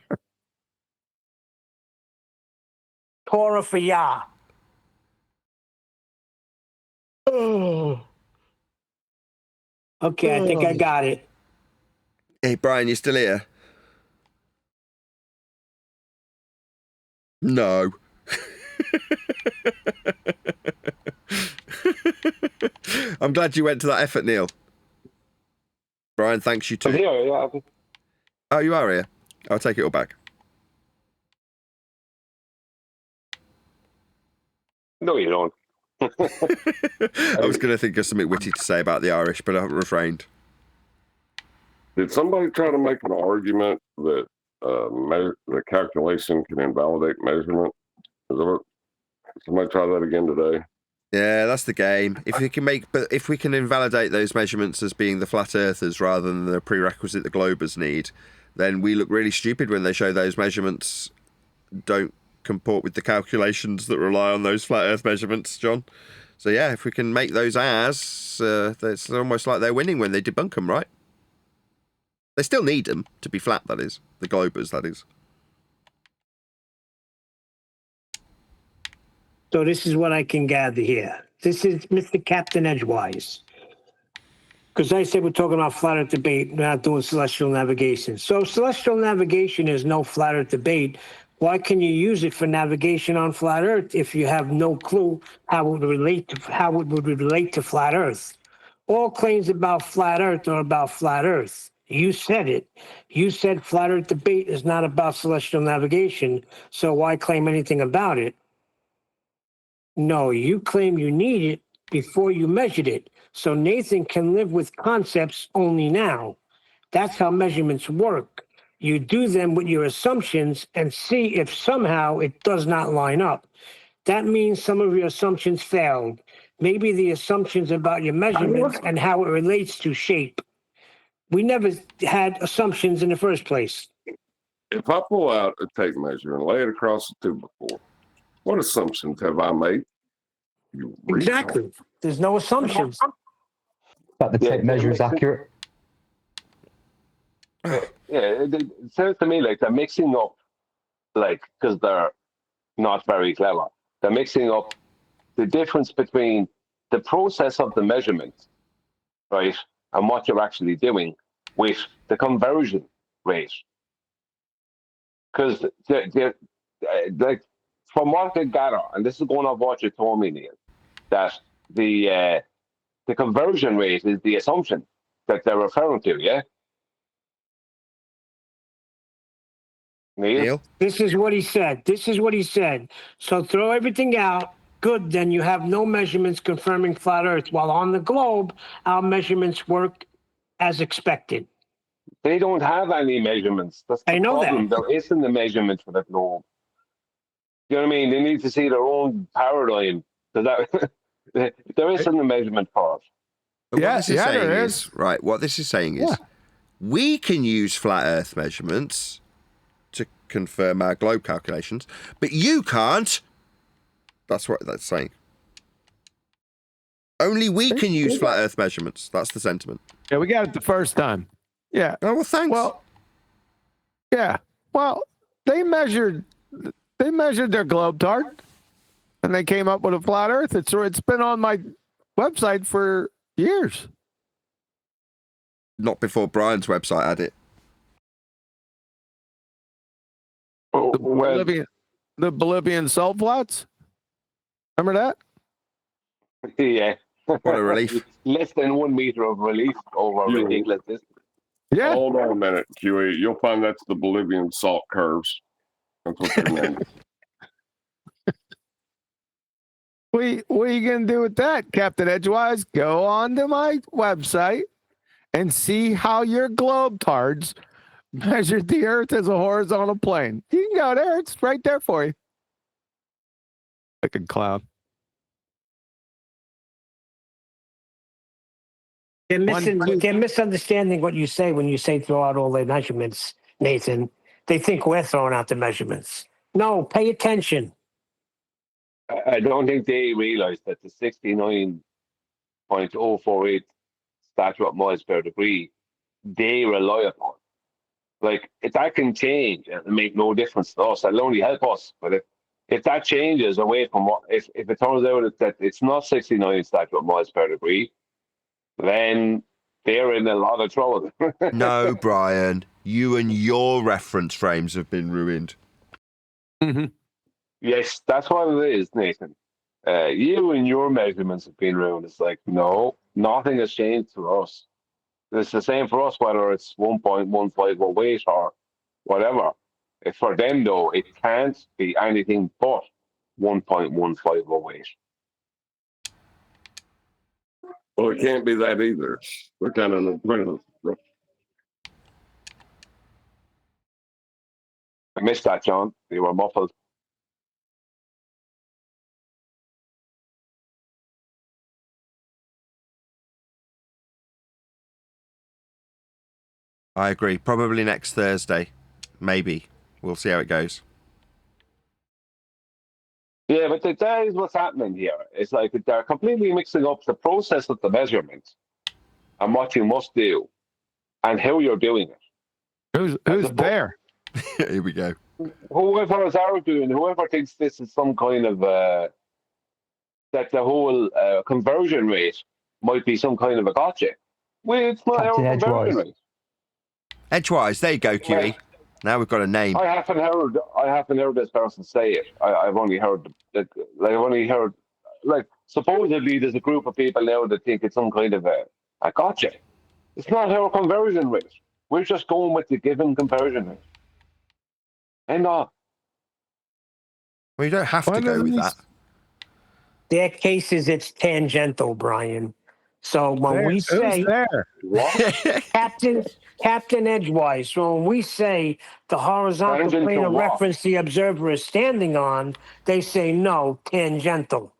Torah for Yah. Oh. Okay, I think I got it. Hey, Brian, you still here? No. I'm glad you went to that effort, Neil. Brian, thanks you too. Yeah. Oh, you are here? I'll take it all back. No, you don't. I was going to think of something witty to say about the Irish, but I refrained. Did somebody try to make an argument that the calculation can invalidate measurement? Is that what, somebody try that again today? Yeah, that's the game. If we can invalidate those measurements as being the flat earthers rather than the prerequisite the globers need, then we look really stupid when they show those measurements don't comport with the calculations that rely on those flat earth measurements, John. So yeah, if we can make those ours, it's almost like they're winning when they debunk them, right? They still need them to be flat, that is. The globers, that is. So this is what I can gather here. This is Mr. Captain Edgewise. Because I said we're talking about flat earth debate, we're not doing celestial navigation. So celestial navigation is no flat earth debate. Why can you use it for navigation on flat earth if you have no clue how it would relate to flat earth? All claims about flat earth are about flat earth. You said it. You said flat earth debate is not about celestial navigation. So why claim anything about it? No, you claim you need it before you measured it. So Nathan can live with concepts only now. That's how measurements work. You do them with your assumptions and see if somehow it does not line up. That means some of your assumptions failed. Maybe the assumptions about your measurements and how it relates to shape. We never had assumptions in the first place. If I pull out a tape measure and lay it across the tube before, what assumptions have I made? Exactly. There's no assumptions. That the tape measure is accurate. Yeah, it sounds to me like they're mixing up, because they're not very clever. They're mixing up the difference between the process of the measurement, right, and what you're actually doing with the conversion rate. Because, from what I gather, and this is going off what you told me, Neil, that the conversion rate is the assumption that they're referring to, yeah? Neil? This is what he said. So throw everything out. Good, then you have no measurements confirming flat Earth. While on the globe, our measurements work as expected. They don't have any measurements. That's the problem. There isn't a measurement for the globe. You know what I mean? They need to see their own paradigm. There isn't a measurement for it. But there is. Right, what this is saying is we can use flat Earth measurements to confirm our globe calculations, but you can't. That's what that's saying. Only we can use flat Earth measurements. That's the sentiment. Yeah, we got it the first time. Yeah. Oh, well, thanks. Well, yeah. Well, they measured their globe chart, and they came up with a flat Earth. It's been on my website for years. Not before Brian's website had it. The Bolivian salt flats. Remember that? Yeah. What a relief. Less than 1 meter of relief over ridiculous distance. Yeah. Hold on a minute, QE. You'll find that's the Bolivian salt curves. That's what they're named. What are you going to do with that, Captain Edgewise? Go on to my website and see how your globe tards measured the Earth as a horizontal plane. You can go there. It's right there for you. Fucking clown. They're misunderstanding what you say when you say throw out all the measurements, Nathan. They think we're throwing out the measurements. No, pay attention. I don't think they realize that the 69.048 statute miles per degree they rely upon. That can change and make no difference to us. It'll only help us. But if that changes away from if it turns out that it's not 69 statute miles per degree, then they're in a lot of trouble. No, Brian, you and your reference frames have been ruined. Mm-hmm. Yes, that's what it is, Nathan. You and your measurements have been ruined. It's no, nothing has changed for us. It's the same for us, whether it's 1.15 or weight or whatever. It's for them though, it can't be anything but 1.1508. Well, it can't be that either. We're kind of I missed that, John. You were muffled. I agree. Probably next Thursday. Maybe. We'll see how it goes. Yeah, but that is what's happening here. It's like they're completely mixing up the process of the measurement and what you must do and how you're doing it. Who's there? Here we go. Whoever is arguing, whoever thinks this is some kind of that the whole conversion rate might be some kind of a gotcha. Well, it's not our Captain conversion Edgewise. rate. Edgewise, there you go, QE. Yeah. Now we've got a name. I haven't heard this person say it. I've only heard like supposedly there's a group of people now that think it's some kind of a gotcha. It's not our conversion rate. We're just going with the given conversion rate. And Well, you don't have to go with that. Their cases, it's tangential, Brian. So when we Who's say there? what? Captain Edgewise, so when we say the horizontal Tangential plane of what? reference the observer is standing on, they say no, tangential.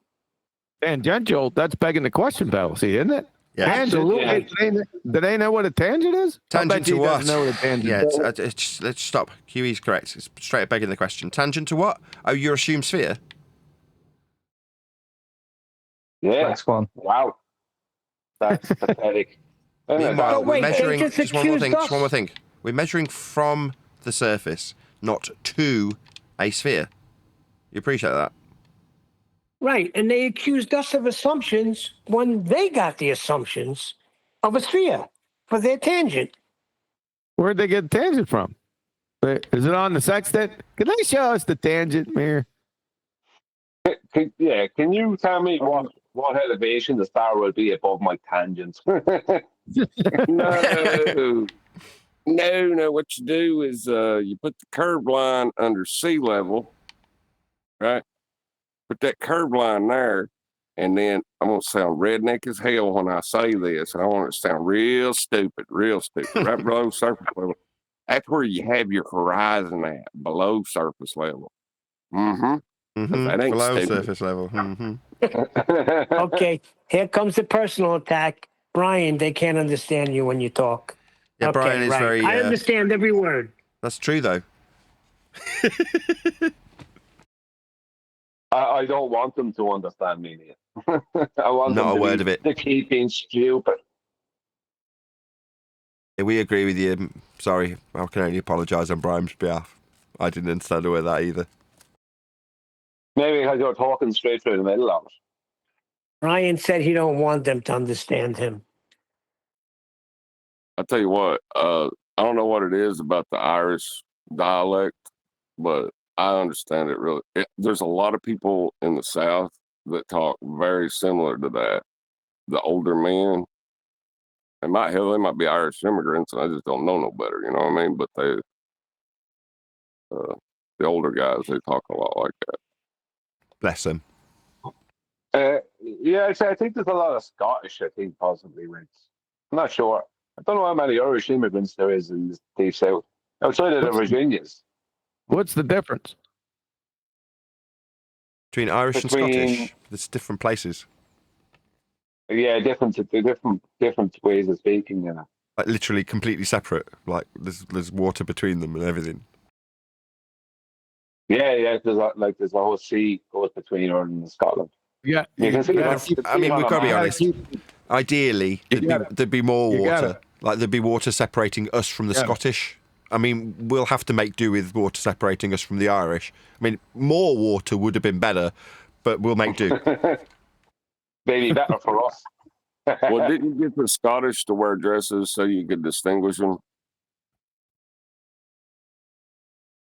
Tangential. That's begging the question, fallacy, isn't it? Yeah. Absolutely. Yeah. Do they know what a tangent is? I Tangent bet to you what? doesn't know what a tangent Yeah, is. let's stop. QE's correct. It's straight up begging the question. Tangent to what? Oh, your assumed sphere? Yeah. Next one. Wow. That's pathetic. Meanwhile, But wait, we're measuring... they just Just one more accused thing. us. Just one more thing. We're measuring from the surface, not to a sphere. You appreciate that? Right, and they accused us of assumptions when they got the assumptions of a sphere for their tangent. Where'd they get the tangent from? Is it on the sextant? Can they show us the tangent, Mir? Can you tell me what elevation the star will be above my tangent? No. What you do is you put the curved line under sea level, right? Put that curved line there, and then I'm gonna sound redneck as hell when I say this. I want it to sound real stupid, right below surface level. That's where you have your horizon at, below surface level. Mm-hmm. That ain't Below stupid. surface level. Mm-hmm. Okay, here comes the personal attack. Brian, they can't understand you when you talk. Yeah, Okay, Brian is right. very... I understand every word. That's true, though. I don't want them to understand me. I want Not them a to word of it. to keep being stupid. Yeah, we agree with you. Sorry, I can only apologise on Brian's behalf. I didn't understand all of that either. Maybe because you're talking straight through the middle of it. Brian said he don't want them to understand him. I tell you what, I don't know what it is about the Irish dialect, but I understand it really. There's a lot of people in the South that talk very similar to that. The older men, they might be Irish immigrants, and I just don't know no better. You know what I mean? But the older guys, they talk a lot like that. Bless them. Yeah, I think there's a lot of Scottish. I think possibly. I'm not sure. I don't know how many Irish immigrants there is in the deep South outside of the Virginias. What's the difference? Between Irish and Scottish, there's different places. Yeah, different ways of speaking. Yeah. Like literally completely separate. Like there's water between them and everything. Yeah. There's a whole sea goes between Ireland and Scotland. Yeah, you can see. I mean, we've got to be honest. Ideally, there'd be more water. Like there'd be water separating us from the Scottish. I mean, we'll have to make do with water separating us from the Irish. I mean, more water would have been better, but we'll make do. Maybe better for us. Well, didn't you get the Scottish to wear dresses so you could distinguish them?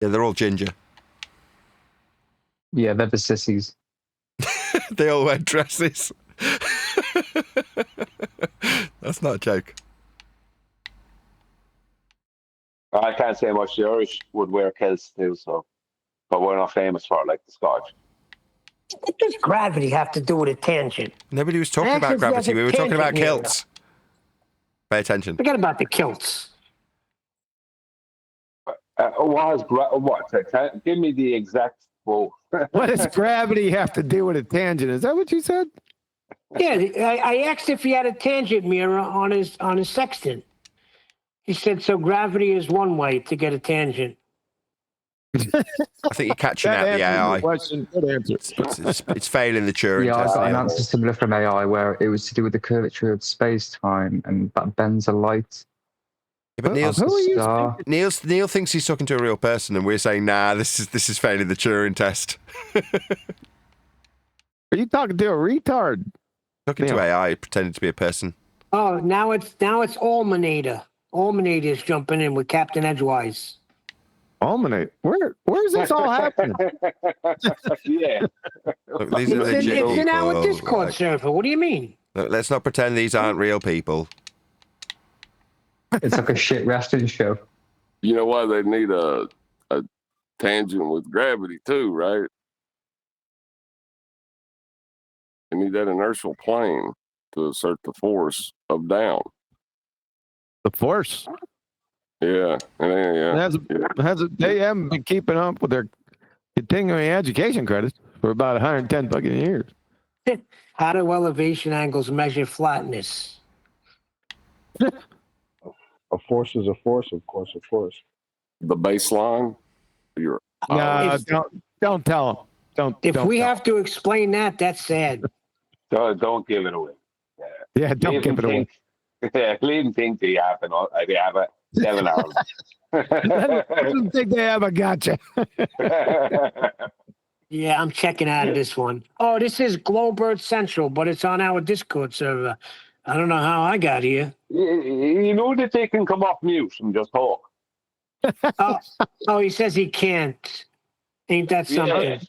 Yeah, they're all ginger. Yeah, they're the sissies. They all wear dresses. That's not a joke. I can't say much. The Irish would wear kilts too, so, but we're not famous for it like the Scotch. What does gravity have to do with a tangent? Nobody was talking Actually, about gravity. there's a We were talking about tangent here. kilts. Pay attention. Forget about the kilts. What? Give me the exact quote. What does gravity have to do with a tangent? Is that what you said? Yeah, I asked if he had a tangent mirror on his sextant. He said, so gravity is one way to get a tangent. I think you're catching out the AI. Question. Good answer. It's failing the Turing Yeah, I test. got an Neil. answer similar from AI where it was to do with the curvature of space-time and that bends a light. Yeah, but Neil thinks he's talking to a real person, and we're saying, nah, this is failing the Turing test. Are you talking to a retard? Talking to AI, pretending to be a person. Oh, now it's Almanator. Almanator's jumping in with Captain Edgewise. Almanate? Where's this all happening? Yeah. Look, these are legit It's in our people, Discord like- server. What do you mean? Look, let's not pretend these aren't real people. It's like a shit wrestling show. You know why they need a tangent with gravity too, right? They need that inertial plane to assert the force of down. The force. Yeah, They haven't been keeping up with their continuing education credits for about 110 fucking years. How do elevation angles measure flatness? A force is a force, of course, of course. The baseline. No, don't tell them. If don't we tell have to explain that, that's sad. Don't give it away. Yeah, don't give it away. Yeah, leave them think they have it 7 hours. I don't think they ever got you. Yeah, I'm checking out of this one. Oh, this is Glowbird Central, but it's on our Discord server. I don't know how I got here. You know that they can come off mute and just talk. Oh, he says he can't. Ain't that something?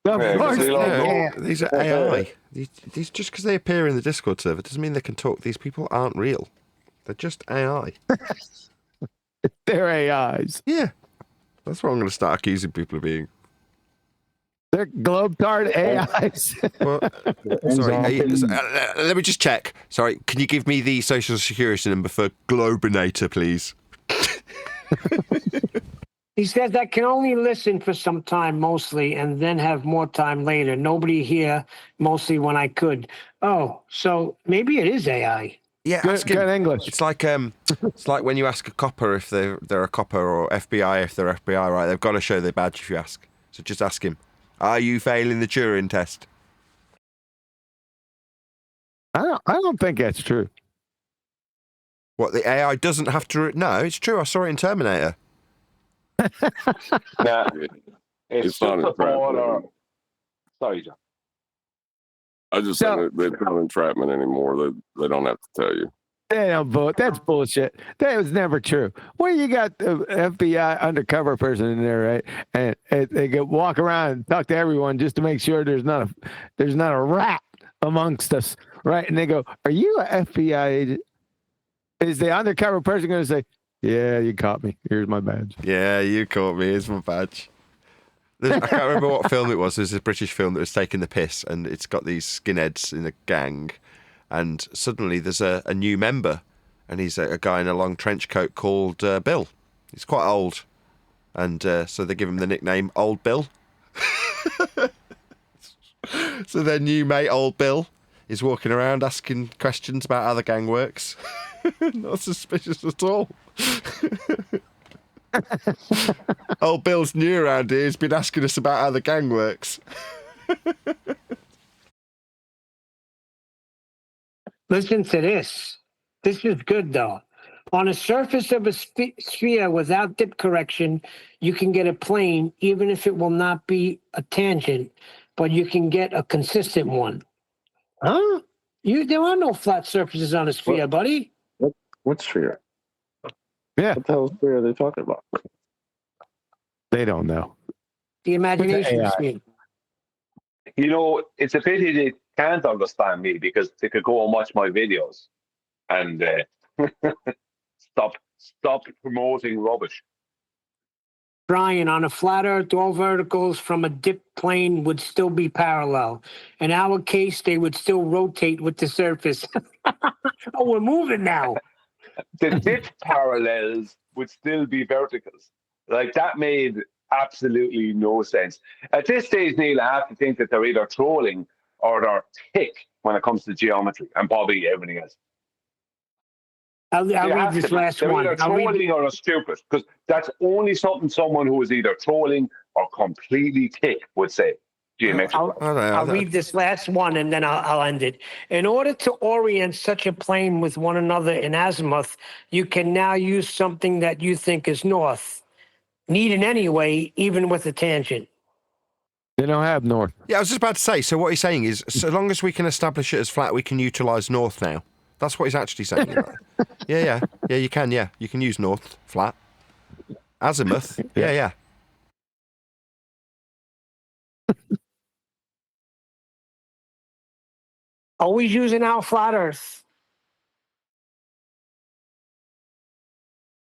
Of course they No, can. these are AI. These just because they appear in the Discord server doesn't mean they can talk. These people aren't real. They're just AI. They're AIs. Yeah, that's what I'm going to start accusing people of being. They're globetard AIs. Well, sorry, let me just check. Sorry, can you give me the social security number for Globinator, please? He says I can only listen for some time mostly and then have more time later. Nobody here mostly when I could. Oh, so maybe it is AI. Yeah, Good English. It's like when you ask a copper if they're a copper, or FBI if they're FBI, right? They've got to show their badge if you ask. So just ask him, are you failing the Turing test? I don't think that's true. What, the AI doesn't have to... No, it's true. I saw it in Terminator. Yeah, It's not just a thought. entrapment. Sorry, John. I just said they're not entrapment anymore. They don't have to tell you. They don't vote. That's bullshit. That was never true. When you got the FBI undercover person in there, right, and they go walk around and talk to everyone just to make sure there's not a rat amongst us, right? And they go, "Are you an FBI agent?" Is the undercover person going to say, "Yeah, you caught me. Here's my badge." Yeah, you caught me. Here's my badge. I can't remember what film it was. There's a British film that was taking the piss, and it's got these skinheads in a gang, and suddenly there's a new member, and he's a guy in a long trench coat called Bill. He's quite old, and so they give him the nickname Old Bill. So their new mate, Old Bill, is walking around asking questions about how the gang works. Not suspicious at all. Old Bill's new around here. He's been asking us about how the gang works. Listen to this. This is good, though. On a surface of a sphere without dip correction, you can get a plane, even if it will not be a tangent, but you can get a consistent one. Huh? There are no flat surfaces on a sphere, buddy. What sphere? Yeah. What the hell sphere are they talking about? They don't know. The imagination AI. sphere. You know, it's a pity they can't understand me, because they could go and watch my videos and stopped promoting rubbish. Brian, on a flat Earth, all verticals from a dipped plane would still be parallel. In our case, they would still rotate with the surface. Oh, we're moving now. The dip parallels would still be verticals. Like, that made absolutely no sense. At this stage, Neil, I have to think that they're either trolling or they're thick when it comes to geometry and probably everything else. I'll They read have this to be. last They're one. either trolling or are stupid, because that's only something someone who is either trolling or completely thick would say. Geometrically. I'll read this last one and then I'll end it. In order to orient such a plane with one another in azimuth, you can now use something that you think is north. Need in any way, even with a tangent. They don't have north. Yeah, I was just about to say, so what he's saying is, so long as we can establish it as flat, we can utilise north now. That's what he's actually saying. Yeah, you can, You can use north, flat. Azimuth, yeah. Always using our flat Earth.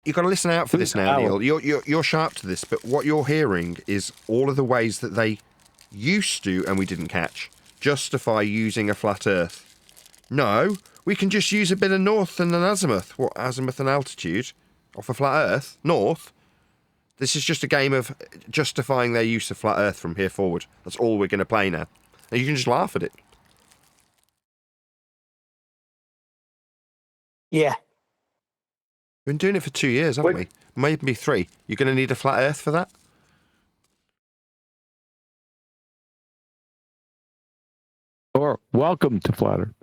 You've got to listen out for this now, Neil. You're sharp to this, but what you're hearing is all of the ways that they used to, and we didn't catch, justify using a flat Earth. No, we can just use a bit of north and an azimuth. What, azimuth and altitude? Off a flat Earth? North? This is just a game of justifying their use of flat Earth from here forward. That's all we're going to play now. And you can just laugh at it. Yeah. We've been doing it for 2 years, haven't we? Maybe 3. You're going to need a flat Earth for that? Or welcome to flat Earth.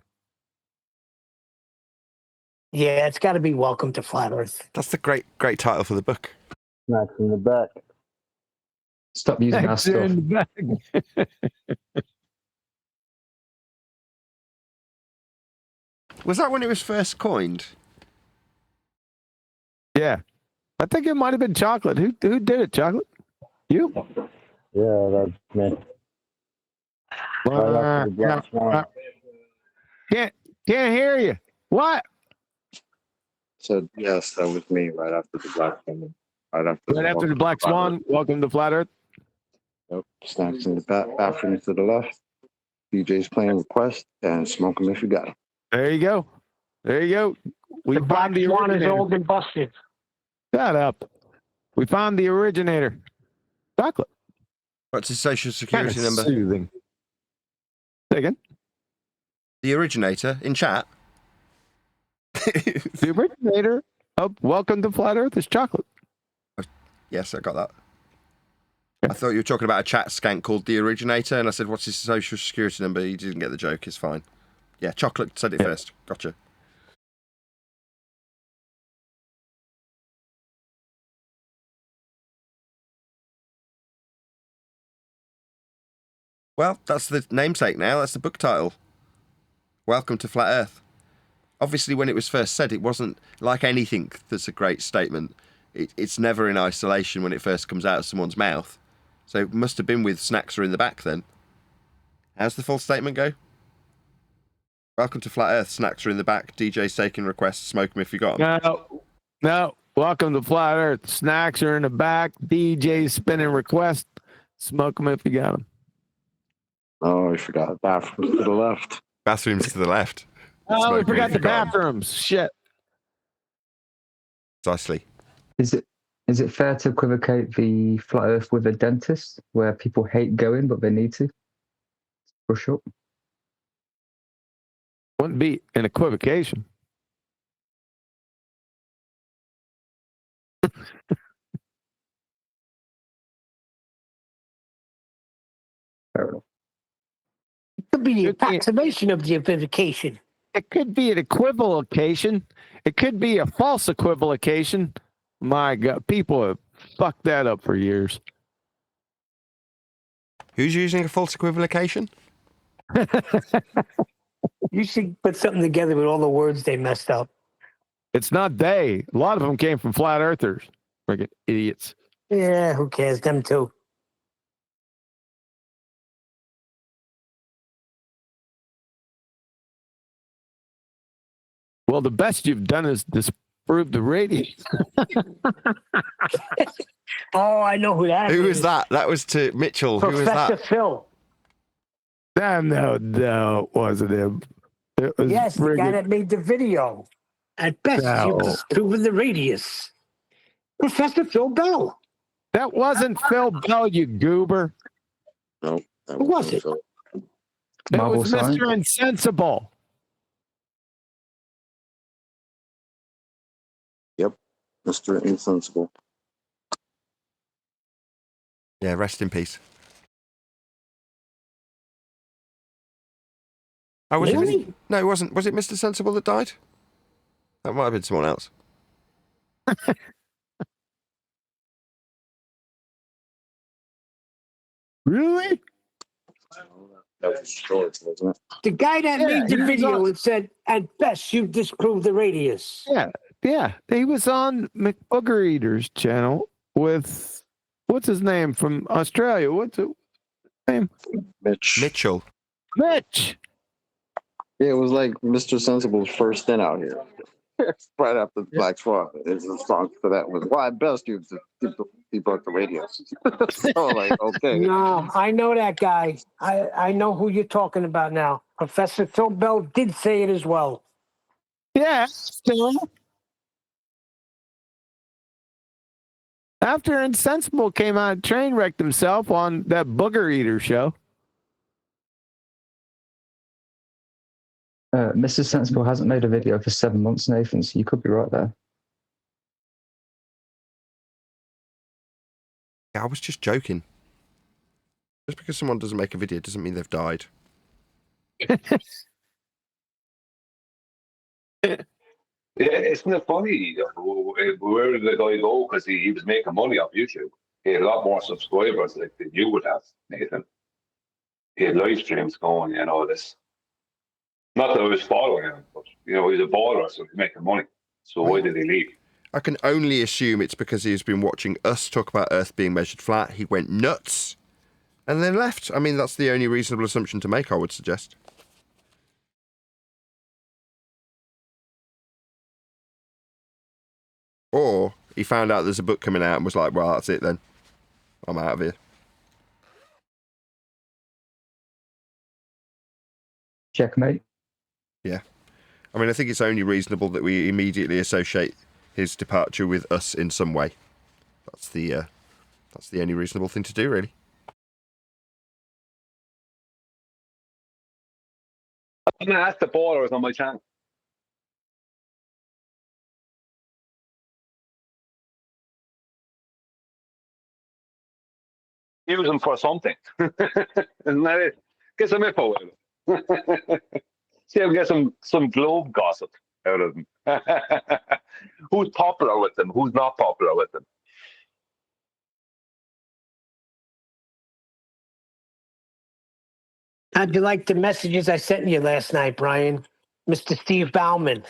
Yeah, it's got to be Welcome to Flat Earth. That's the great title for the book. Snacks in the back. Stop using our stuff. In the bag. Was that when it was first coined? Yeah. I think it might have been Chocolate. Who did it, Chocolate? You? Yeah, that's me. Right after the Black Swan. Can't hear you. What? Said yes, that was me right after the Black Swan. Right after the Black Swan. Welcome to Flat Earth. Yep. Snacks in the bathroom to the left. DJ's playing request and smoke them if you got them. There you go. We The Black found the Swan is originator. old and busted. Shut up. We found the originator. Chocolate. What's his social Kind security of number? soothing. Say again? The originator in chat. The originator of Welcome to Flat Earth is Chocolate. Yes, I got that. I thought you were talking about a chat skank called The Originator, and I said, what's his social security number? He didn't get the joke, it's fine. Yeah, Chocolate said it first. Gotcha. Well, that's the namesake now. That's the book title. Welcome to Flat Earth. Obviously, when it was first said, it wasn't like anything that's a great statement. It's never in isolation when it first comes out of someone's mouth. So it must have been with snacks are in the back then. How's the full statement go? Welcome to Flat Earth. Snacks are in the back. DJ's taking requests. Smoke them if you got them. No. Welcome to Flat Earth. Snacks are in the back. DJ's spinning requests. Smoke them if you got them. Oh, I forgot. Bathrooms to the left. Bathrooms to the left. Oh, we Smoke 'em forgot if the you got 'em. bathrooms. Shit. Precisely. Is it fair to equivocate the flat Earth with a dentist, where people hate going but they need to? Push up. Wouldn't be an equivocation. Fair enough. It could be the approximation of the equivocation. It could be an equivocation. It could be a false equivocation. My God, people have fucked that up for years. Who's using a false equivocation? You should put something together with all the words they messed up. It's not they. A lot of them came from flat earthers. Freaking idiots. Yeah, who cares? Them too. Well, the best you've done is disprove the radius. Oh, I know who that is. Who was that? That was to Mitchell. Who was Professor that? Phil. No, it wasn't him. It was Yes, the guy that made the video. At best, you've No. disproven the radius. Professor Phil Bell. That wasn't Phil Bell, you goober. No. That Who was it? Phil. It Marble was sign. Mr. Insensible. Yep. Mr. Insensible. Yeah, rest in peace. Oh, was Really? it? No, it wasn't. Was it Mr. Sensible that died? That might have been someone else. Really? That was short, wasn't it? The guy that Yeah, made the he was video on- and said, at best, you've disproved the radius. Yeah. He was on McBooger Eater's channel with, what's his name from Australia? What's his name? Mitchell. Mitch. Yeah, it was like Mr. Sensible's first stint out here. Right after the Black Swan. His response to that was, well, at best, you broke the radio. So, like, okay. No, I know that guy. I know who you're talking about now. Professor Phil Bell did say it as well. Yeah. Still. After Insensible came out and train wrecked himself on that Booger Eater show. Mr. Sensible hasn't made a video for 7 months, Nathan, so you could be right there. Yeah, I was just joking. Just because someone doesn't make a video doesn't mean they've died. Yeah, isn't it funny? Where did the guy go? Because he was making money off YouTube. He had a lot more subscribers than you would have, Nathan. He had live streams going and all this. Not that I was following him, but he's a baller, so he's making money. So why did he leave? I can only assume it's because he's been watching us talk about Earth being measured flat. He went nuts and then left. I mean, that's the only reasonable assumption to make, I would suggest. Or he found out there's a book coming out and was like, well, that's it then. I'm out of here. Checkmate. Yeah. I mean, I think it's only reasonable that we immediately associate his departure with us in some way. That's the only reasonable thing to do, really. I'm going to ask the ballers on my channel. Use them for something. Isn't that it? Get some info out of them. See if we get some globe gossip out of them. Who's popular with them? Who's not popular with them? How'd you like the messages I sent you last night, Brian? Mr. Steve Bauman.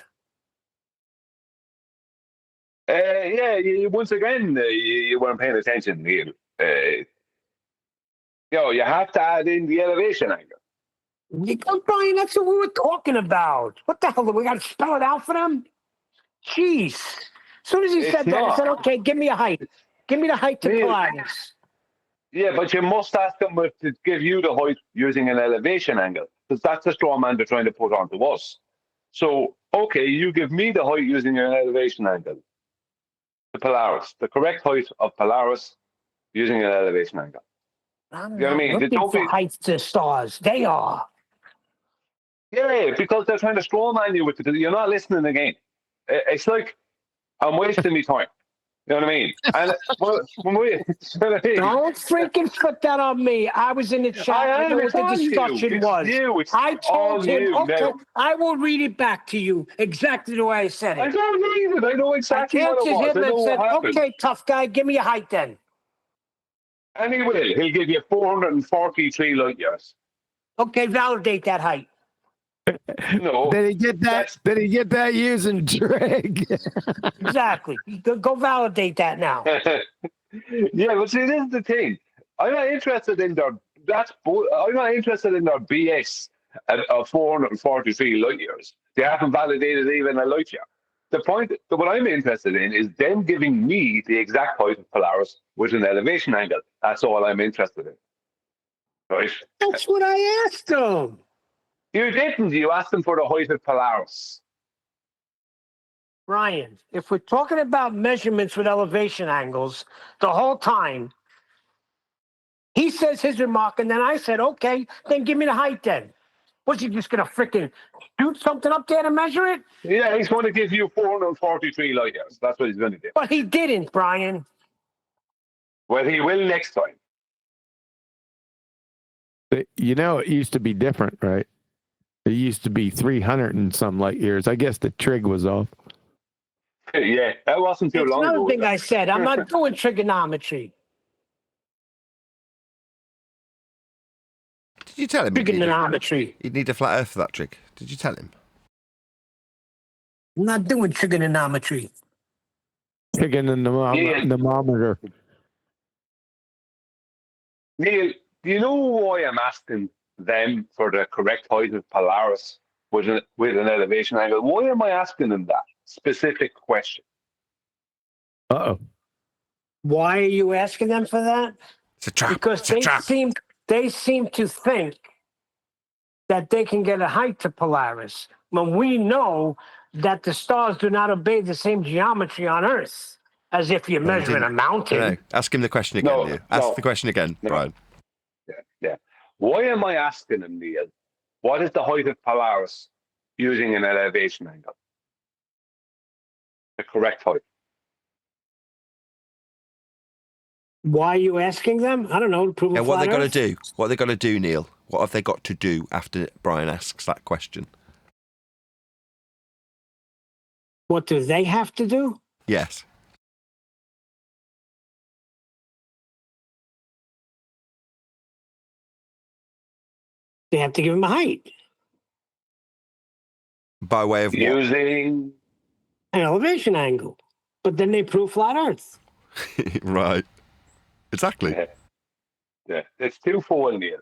Once again, you weren't paying attention, Neil. You have to add in the elevation angle. Brian, that's what we were talking about. What the hell? We got to spell it out for them? Jeez. As soon as he said that, I said, okay, give me a height. Give me the height to Pilates. Yeah, but you must ask them to give you the height using an elevation angle, because that's the straw man they're trying to put onto us. So, okay, you give me the height using an elevation angle. The Polaris, the correct height of Polaris using an elevation angle. I'm You know what I mean? looking Don't for be- heights to stars. They are. Yeah, because they're trying to straw man you with it. You're not listening again. It's like I'm wasting my time. You know what I mean? And when we, Don't freaking put that on me. I was in the chat. I know what the discussion was. I told him, okay, I will read it back to you exactly the way I said it. I don't read it. I know exactly I what it answered was. him I know and said, what happened. okay, tough guy, give me a height then. And he will. He'll give you 443 light years. Okay, validate that height. No. Did he get that? Did he get that using drag? Exactly. Go validate that now. Yeah, but see, this is the thing. I'm not interested in their. I'm not interested in their BS of 443 light years. They haven't validated even a light year. the point, what I'm interested in is them giving me the exact height of Polaris with an elevation angle. That's all I'm interested in. Right? That's what I asked him. You didn't. You asked them for the height of Polaris. Brian, if we're talking about measurements with elevation angles, the whole time, he says his remark, and then I said, okay, then give me the height then. Was he just going to freaking shoot something up there to measure it? Yeah, he's going to give you 443 light years. That's what he's going to do. But he didn't, Brian. Well, he will next time. You know, it used to be different, right? It used to be 300 and some light years. I guess the trig was off. Yeah, that wasn't too That's long another ago. thing I said. I'm not doing trigonometry. Did you tell him Trigonometry. he'd need a flat earth for that trick? Did you tell him? I'm not doing trigonometry. Chicken and thermometer. Neil, do you know why I'm asking them for the correct height of Polaris with an elevation angle? Why am I asking them that specific question? Uh-oh. Why are you asking them for that? It's a trap. Because it's a trap. they seem to think that they can get a height to Polaris when we know that the stars do not obey the same geometry on Earth as if you're measuring a mountain. No. Ask him the question again, Neil. Ask the question again, Brian. Yeah. Why am I asking him, Neil? What is the height of Polaris using an elevation angle? The correct height. Why are you asking them? I don't know. To prove a What flat they got to Earth? do? What they got to do, Neil? What have they got to do after Brian asks that question? What do they have to do? Yes. They have to give him a height. By way of what? Using An elevation angle. But then they prove flat Earth. Right. Exactly. Yeah. It's twofold, Neil.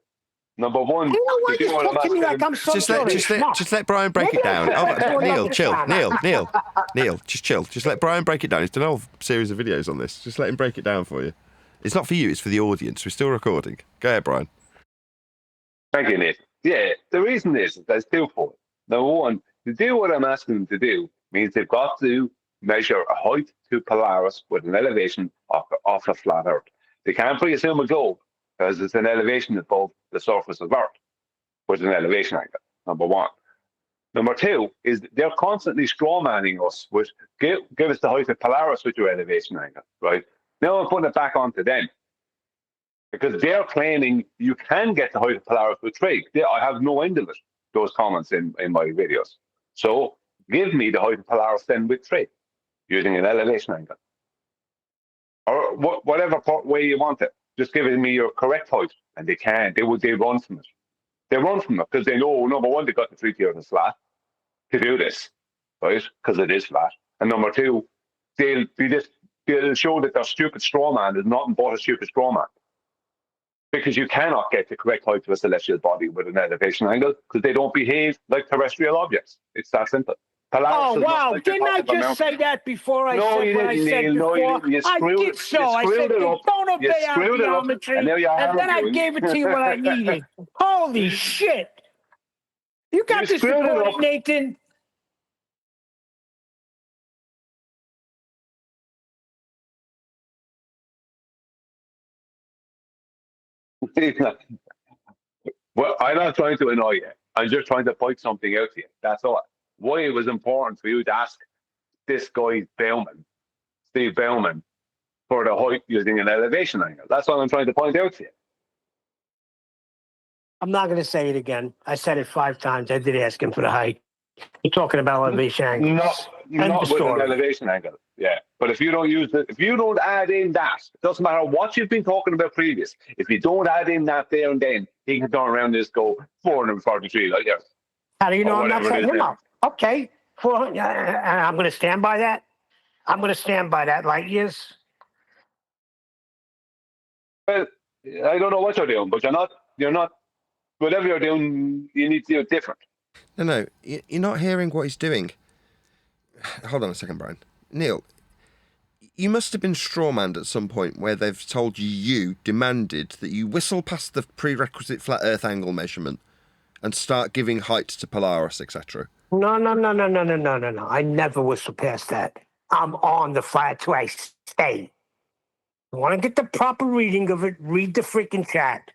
Number one, You know why to do you what I'm talk to me asking like I'm so Just let Brian break it down. Neil, chill. Neil, just chill. Just let Brian break it down. He's done a whole series of videos on this. Just let him break it down for you. It's not for you, it's for the audience. We're still recording. Go ahead, Brian. Thank you, Nathan. Yeah, the reason is there's twofold. Number one, to do what I'm asking them to do means they've got to measure a height to Polaris with an elevation off a flat Earth. They can't preassume a globe because it's an elevation above the surface of Earth with an elevation angle, number one. Number two is they're constantly strawmanning us with give us the height of Polaris with your elevation angle, right? Now I'm putting it back onto them because they're claiming you can get the height of Polaris with trig. I have no end of it, those comments in my videos. So give me the height of Polaris then with trig using an elevation angle. Or whatever way you want it. Just give me your correct height. And they can't. They run from it. They run from it because they know, number one, they got the 3 tiers flat to do this, right? Because it is flat. And number two, they'll show that their stupid straw man is nothing but a stupid straw man. Because you cannot get the correct height of a celestial body with an elevation angle because they don't behave like terrestrial objects. It's that simple. Polaris Oh, wow. Didn't I just say that before I said what I said before? I did so. I said they don't obey our geometry, and then I gave it to you when I needed. Holy shit. You got this recorded, Nathan. Well, I'm not trying to annoy you. I'm just trying to point something out to you. That's all. Why it was important for you to ask this guy Steve Bauman, for the height using an elevation angle. That's what I'm trying to point out to you. I'm not going to say it again. I said it 5 times. I did ask him for the height. You're talking about elevation angles. Not with an elevation angle. Yeah. But if you don't use it, if you don't add in that, it doesn't matter what you've been talking about previous. If you don't add in that there and then, he can turn around and just go 443 light years. How do you know I'm not setting him up? Okay. I'm going to stand by that. I'm going to stand by that light years. Well, I don't know what you're doing, but you're not, whatever you're doing, you need to do it different. No, you're not hearing what he's doing. hold on a second, Brian. Neil, you must have been strawmanned at some point where they've told you demanded that you whistle past the prerequisite flat Earth angle measurement and start giving height to Polaris, etc. No. I never whistle past that. I'm on the flat where I stay. You want to get the proper reading of it, read the freaking chat.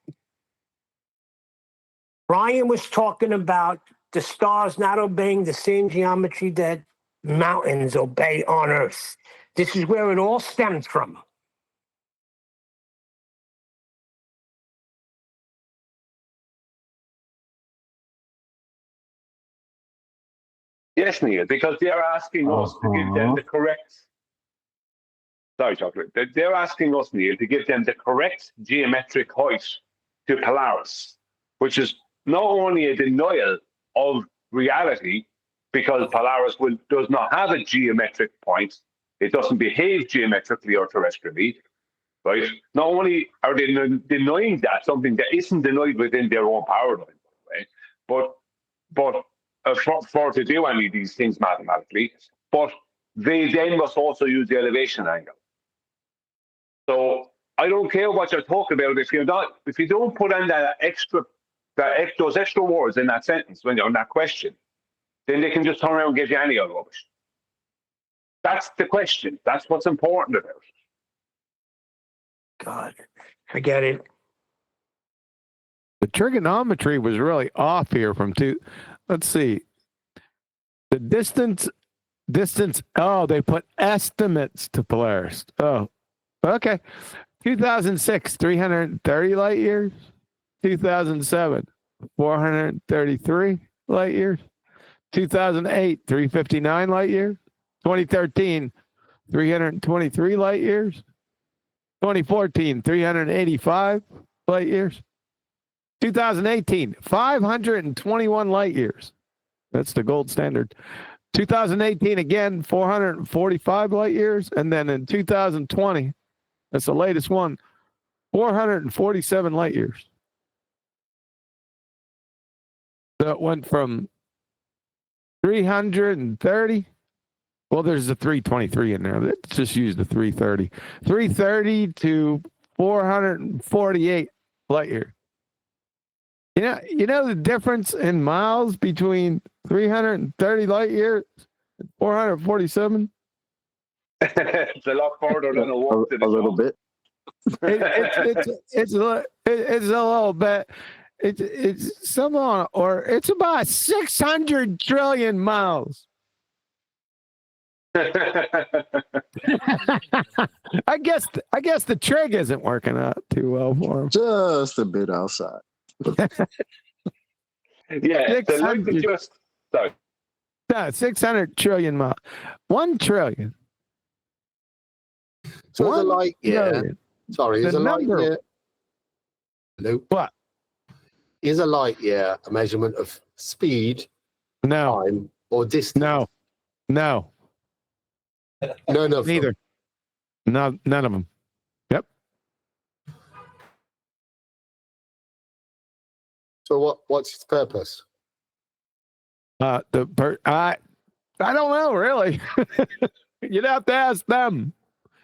Brian was talking about the stars not obeying the same geometry that mountains obey on Earth. This is where it all stems from. Yes, Neil, because they're asking us to give them the correct. Sorry, Chocolate. They're asking us, Neil, to give them the correct geometric height to Polaris, which is not only a denial of reality, because Polaris does not have a geometric point, it doesn't behave geometrically or terrestrially, right? Not only are they denying that, something that isn't denied within their own paradigm, right? But for to do any of these things mathematically, but they then must also use the elevation angle. So I don't care what you're talking about if you don't put in those extra words in that sentence when you're on that question, then they can just turn around and give you any other rubbish. That's the question. That's what's important about it. God, forget it. The trigonometry was really off here from two. Let's see. The distance. Oh, they put estimates to Polaris. Oh, okay. 2006, 330 light years. 2007, 433 light years. 2008, 359 light years. 2013, 323 light years. 2014, 385 light years. 2018, 521 light years. That's the gold standard. 2018, again, 445 light years. And then in 2020, that's the latest one, 447 light years. So it went from 330. Well, there's a 323 in there. Let's just use the 330. 330 to 448 light years. You know the difference in miles between 330 light years and 447? It's a lot farther than a walk to the little bit. It's a little bit. It's somehow, or it's about 600 trillion miles. I guess the trig isn't working out too well for him. Just a bit outside. Yeah, the light is just sorry. No, 600 trillion miles. 1 trillion. So is a light year. Sorry, is a light year. Hello. What? Is a light year a measurement of speed, No. time, or distance? No. None of Neither. them. None of them. Yep. So what's its purpose? I don't know really. You'd have to ask them.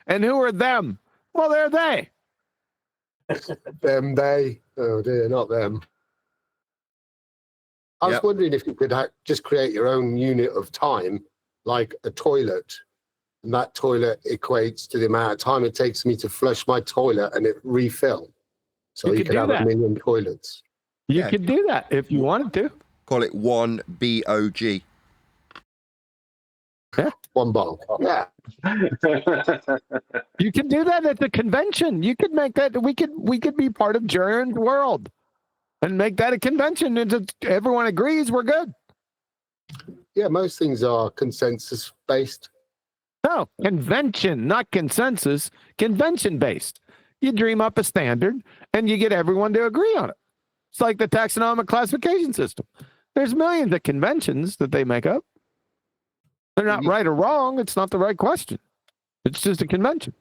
And who are them? Well, they're they. Them, they. Oh dear, not them. I was wondering if you could just create your own unit of time, like a toilet. And that toilet equates to the amount of time it takes me to flush my toilet and it refill. So you could have 1 million toilets. You could do that if you wanted to. Call it 1BOG. Yeah. 1 bong. Yeah. You can do that at the convention. You could make that. We could be part of Jern's world and make that a convention. And everyone agrees we're good. Yeah, most things are consensus based. No, convention, not consensus. Convention based. You dream up a standard and you get everyone to agree on it. It's like the taxonomic classification system. There's millions of conventions that they make up. They're not right or wrong. It's not the right question. It's just a convention.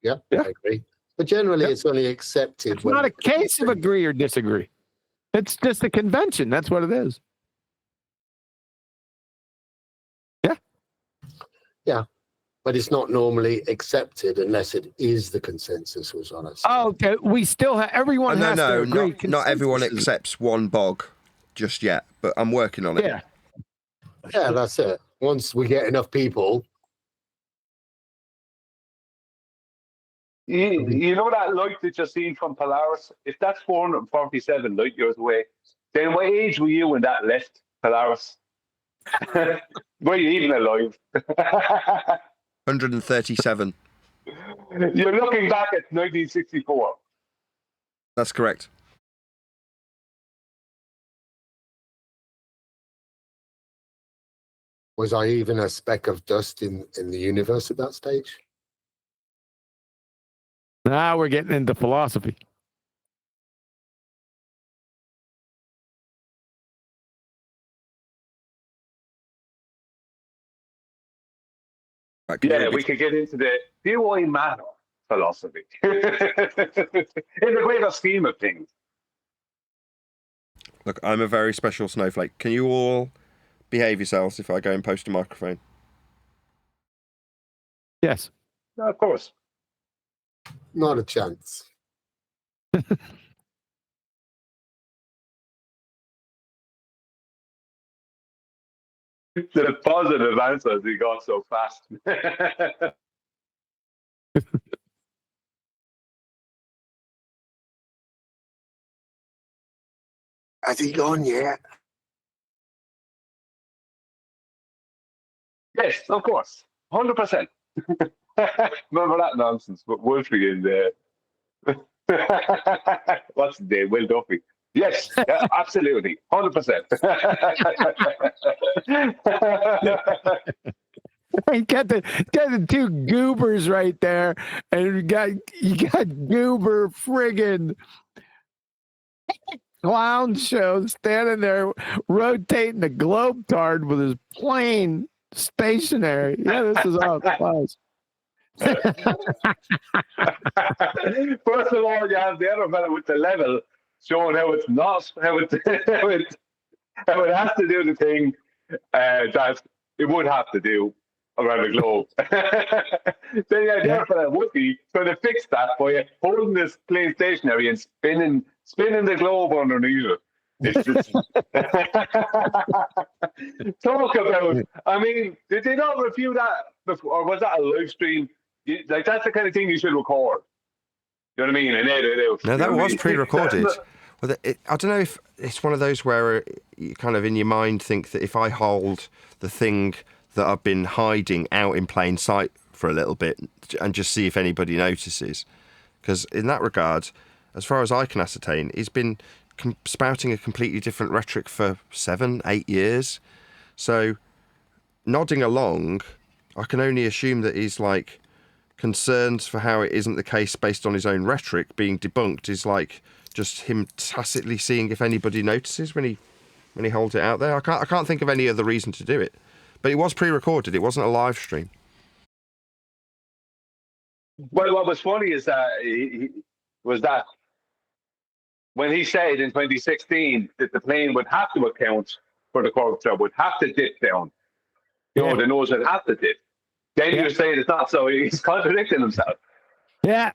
Yeah. I agree. But generally, it's only accepted. It's not a case of agree or disagree. It's just a convention. That's what it is. Yeah. but it's not normally accepted unless it is the consensus, was what I said. Oh, okay. We still have everyone no, has to no, agree. not everyone Consensus is- accepts one bog just yet, but I'm working on it. Yeah. Yeah, that's it. Once we get enough people, You know that light that you're seeing from Polaris? If that's 447 light years away, then what age were you when that left Polaris? Were you even alive? 137. You're looking back at 1964. That's correct. was I even a speck of dust in the universe at that stage? Now we're getting into philosophy. Yeah, we could get into the do I matter philosophy in the greater scheme of things. Look, I'm a very special snowflake. Can you all behave yourselves if I go and post a microphone? Yes. No, of course. Not a chance. The positive answers he got so fast. Has he gone yet? Yes, of course. 100%. Remember that nonsense, but Wolfie and what's his name? Will Duffy. Yes, yeah, absolutely. 100%. You got the two goobers right there, and you got goober friggin' clown show standing there rotating the globe tard with his plane stationary. Yeah, this is all close. First of all, you have the other fellow with the level showing how it's not, how it has to do the thing that it would have to do around the globe. Then you have the other fellow would be trying to fix that by holding this plane stationary and spinning the globe underneath it. It's just talk about. I mean, did they not review that before, or was that a live stream? Like that's the kind of thing you should record. You know what I mean? And no, that was pre-recorded. Well, I don't know if it's one of those where you kind of in your mind think that if I hold the thing that I've been hiding out in plain sight for a little bit and just see if anybody notices, because in that regard, as far as I can ascertain, he's been spouting a completely different rhetoric for 7-8 years. So nodding along, I can only assume that he's like concerns for how it isn't the case based on his own rhetoric being debunked is like just him tacitly seeing if anybody notices when he holds it out there. I can't think of any other reason to do it. But it was pre-recorded. It wasn't a live stream. Well, what was funny is that was that when he said in 2016 that the plane would have to account for the curvature, would have to dip down. You know, the nose would have to dip. Then you're saying it's not, so he's contradicting himself. Yeah.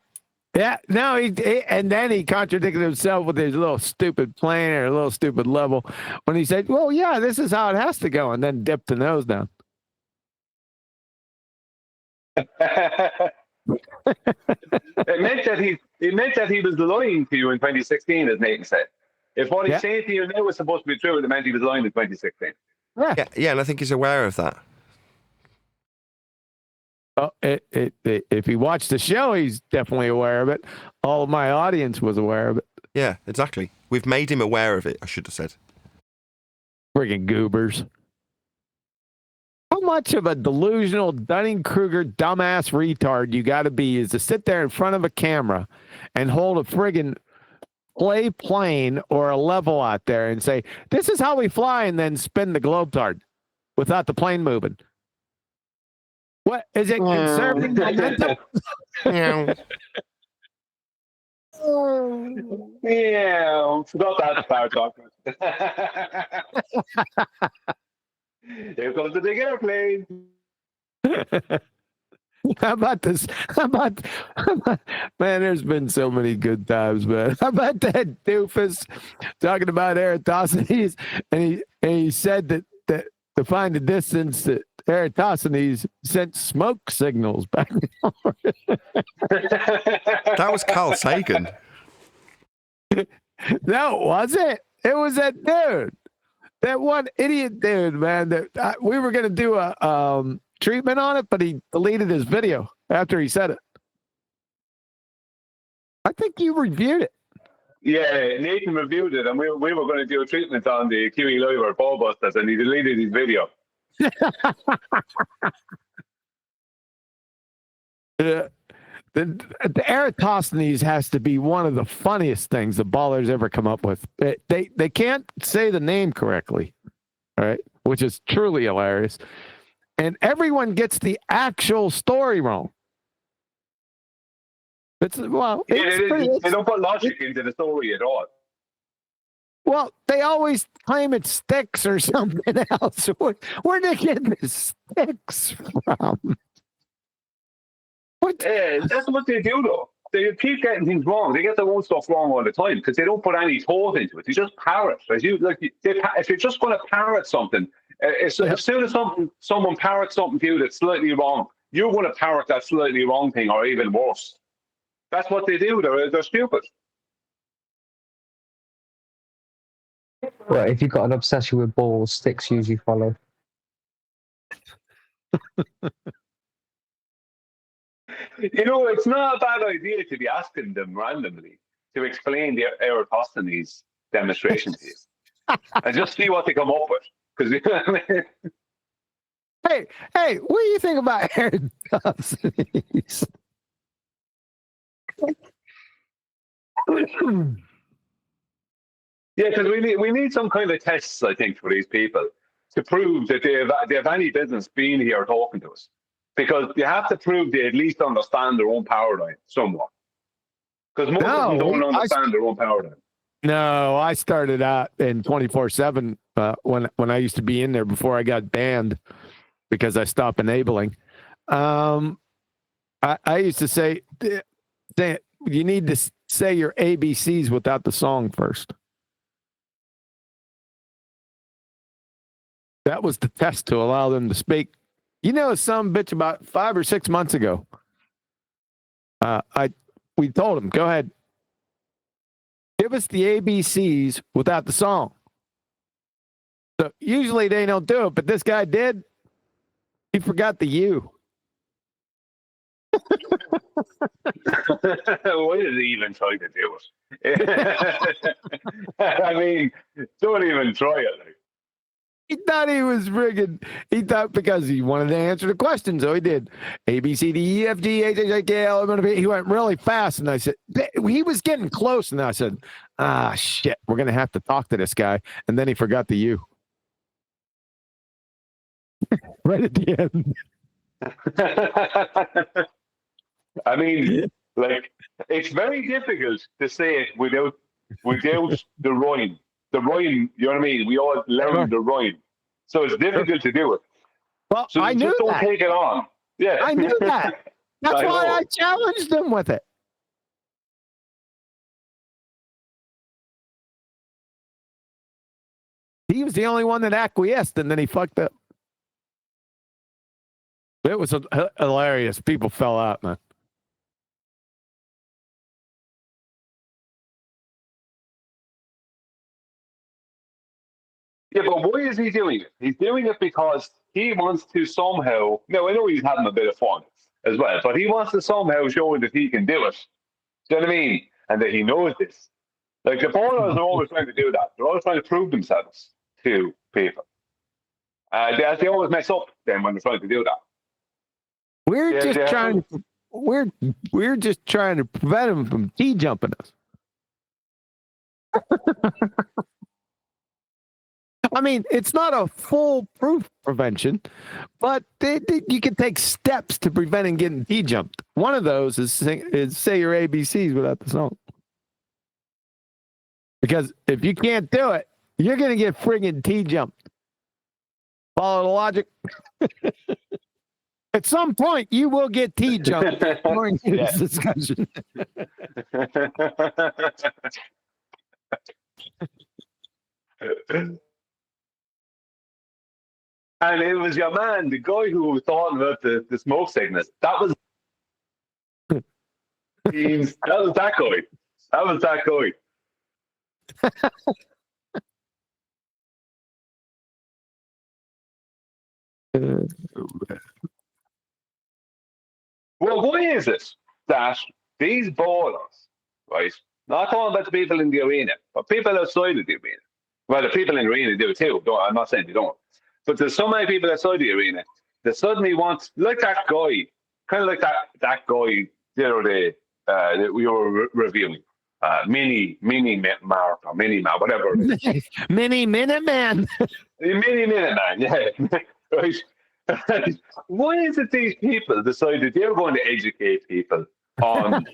No, and then he contradicted himself with his little stupid plane or a little stupid level when he said, "Well, yeah, this is how it has to go," and then dipped the nose down. It meant that he was lying to you in 2016, as Nathan said. If what he's saying to you now was supposed to be true, it meant he was lying in 2016. Yeah, and I think he's aware of that. Oh, if he watched the show, he's definitely aware of it. All of my audience was aware of it. Yeah, exactly. We've made him aware of it, I should have said. Friggin' goobers. How much of a delusional Dunning-Kruger dumbass retard you got to be is to sit there in front of a camera and hold a friggin' plane or a level out there and say, "This is how we fly," and then spin the globetard without the plane moving. What is it? Conserving momentum? Yeah, forgot that part. Here comes the big airplane. How about this? Man, there's been so many good times, man. How about that doofus talking about Eratosthenes? And he said that to find the distance that Eratosthenes sent smoke signals back and forth. That was Carl Sagan. No, was it? It was that dude. That one idiot dude, man. That we were going to do a treatment on it, but he deleted his video after he said it. I think you reviewed it. Yeah, Nathan reviewed it, and we were going to do a treatment on the QE Live or Ballbusters, and he deleted his video. The Eratosthenes has to be one of the funniest things the ballers ever come up with. They can't say the name correctly, all right, which is truly hilarious. And everyone gets the actual story wrong. They don't put logic into the story at all. Well, they always claim it's sticks or something else. Where they get the sticks from? Yeah, that's what they do, though. They keep getting things wrong. They get their own stuff wrong all the time because they don't put any thought into it. They just parrot. If you're just going to parrot something, as soon as someone parrots something to you that's slightly wrong, you're going to parrot that slightly wrong thing, or even worse. That's what they do. They're stupid. Well, if you've got an obsession with balls, sticks usually follow. You know, it's not a bad idea to be asking them randomly to explain the Eratosthenes demonstration to you. And just see what they come up with. Because Hey, what do you think about Eratosthenes? Yeah, because we need some kind of tests, I think, for these people to prove that they have any business being here talking to us. Because you have to prove they at least understand their own paradigm somewhat. Because most of them don't understand their own paradigm. No, I started out in 24/7 when I used to be in there before I got banned because I stopped enabling. I used to say you need to say your ABCs without the song first. That was the test to allow them to speak. You know, some bitch about 5 or 6 months ago. We told him, go ahead, give us the ABCs without the song. So usually they don't do it, but this guy did. He forgot the U. Why did he even try to do it? I mean, don't even try it. Like. He thought he was rigging. He thought because he wanted to answer the question, so he did A, B, C, D, E, F, G, H, I, K, L, M, N, P. He went really fast, and I said he was getting close, and I said, shit, we're gonna have to talk to this guy, and then he forgot the U. Right at the end. I mean, like it's very difficult to say it without the rhyme. The rhyme, you know what I mean? We all learn the rhyme. So it's difficult to do it. Well, so I knew don't that. Take it on. Yeah. I knew that. That's why I challenged him with it. He was the only one that acquiesced, and then he fucked up. It was hilarious. People fell out, man. Yeah, but why is he doing it? He's doing it because he wants to somehow. No, I know he's having a bit of fun as well, but he wants to somehow show that he can do it. Do you know what I mean? And that he knows this. Like the ballers are always trying to do that. They're always trying to prove themselves to people. They always mess up then when they're trying to do that. We're just trying to prevent him from T-jumping us. I mean, it's not a foolproof prevention, but you can take steps to preventing getting T-jumped. One of those is say your ABCs without the song. Because if you can't do it, you're going to get friggin' T-jumped. Follow the logic? At some point, you will get tea jumped during Yeah. this discussion. And it was your man, the guy who was talking about the smoke sickness. That was that was that guy. That was that guy. Well, why is it that these ballers, right? Not talking about the people in the arena, but people outside of the arena. Well, the people in the arena do too. I'm not saying they don't. But there's so many people outside the arena that suddenly want, like that guy, kind of like that guy the other day that we were reviewing. Mini Mark or Mini Man, whatever it is. Mini Minute Man. Mini Minute Man, yeah. Right. Why is it these people decided they're going to educate people on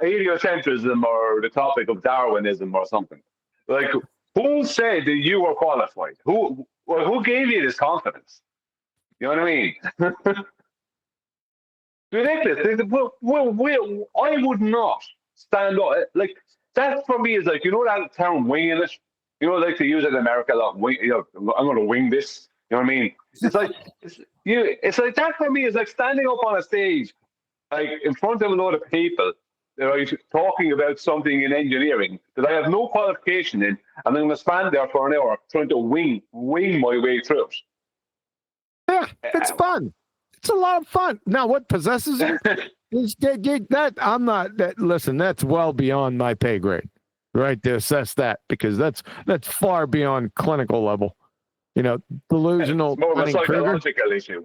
heliocentrism or the topic of Darwinism or something? Like, who said that you were qualified? Who gave you this confidence? You know what I mean? Ridiculous. I would not stand up. Like, that for me is like, you know that term winging it? You know, like to use it in America a lot. I'm going to wing this. You know what I mean? It's like it's like that for me is like standing up on a stage, like in front of a lot of people, right, talking about something in engineering that I have no qualification in, and I'm going to stand there for an hour trying to wing my way through it. Yeah, it's fun. It's a lot of fun. Now, what possesses you? Listen, that's well beyond my pay grade, right? To assess that, because that's far beyond clinical level. You know, delusional. It's more of a psychological issue.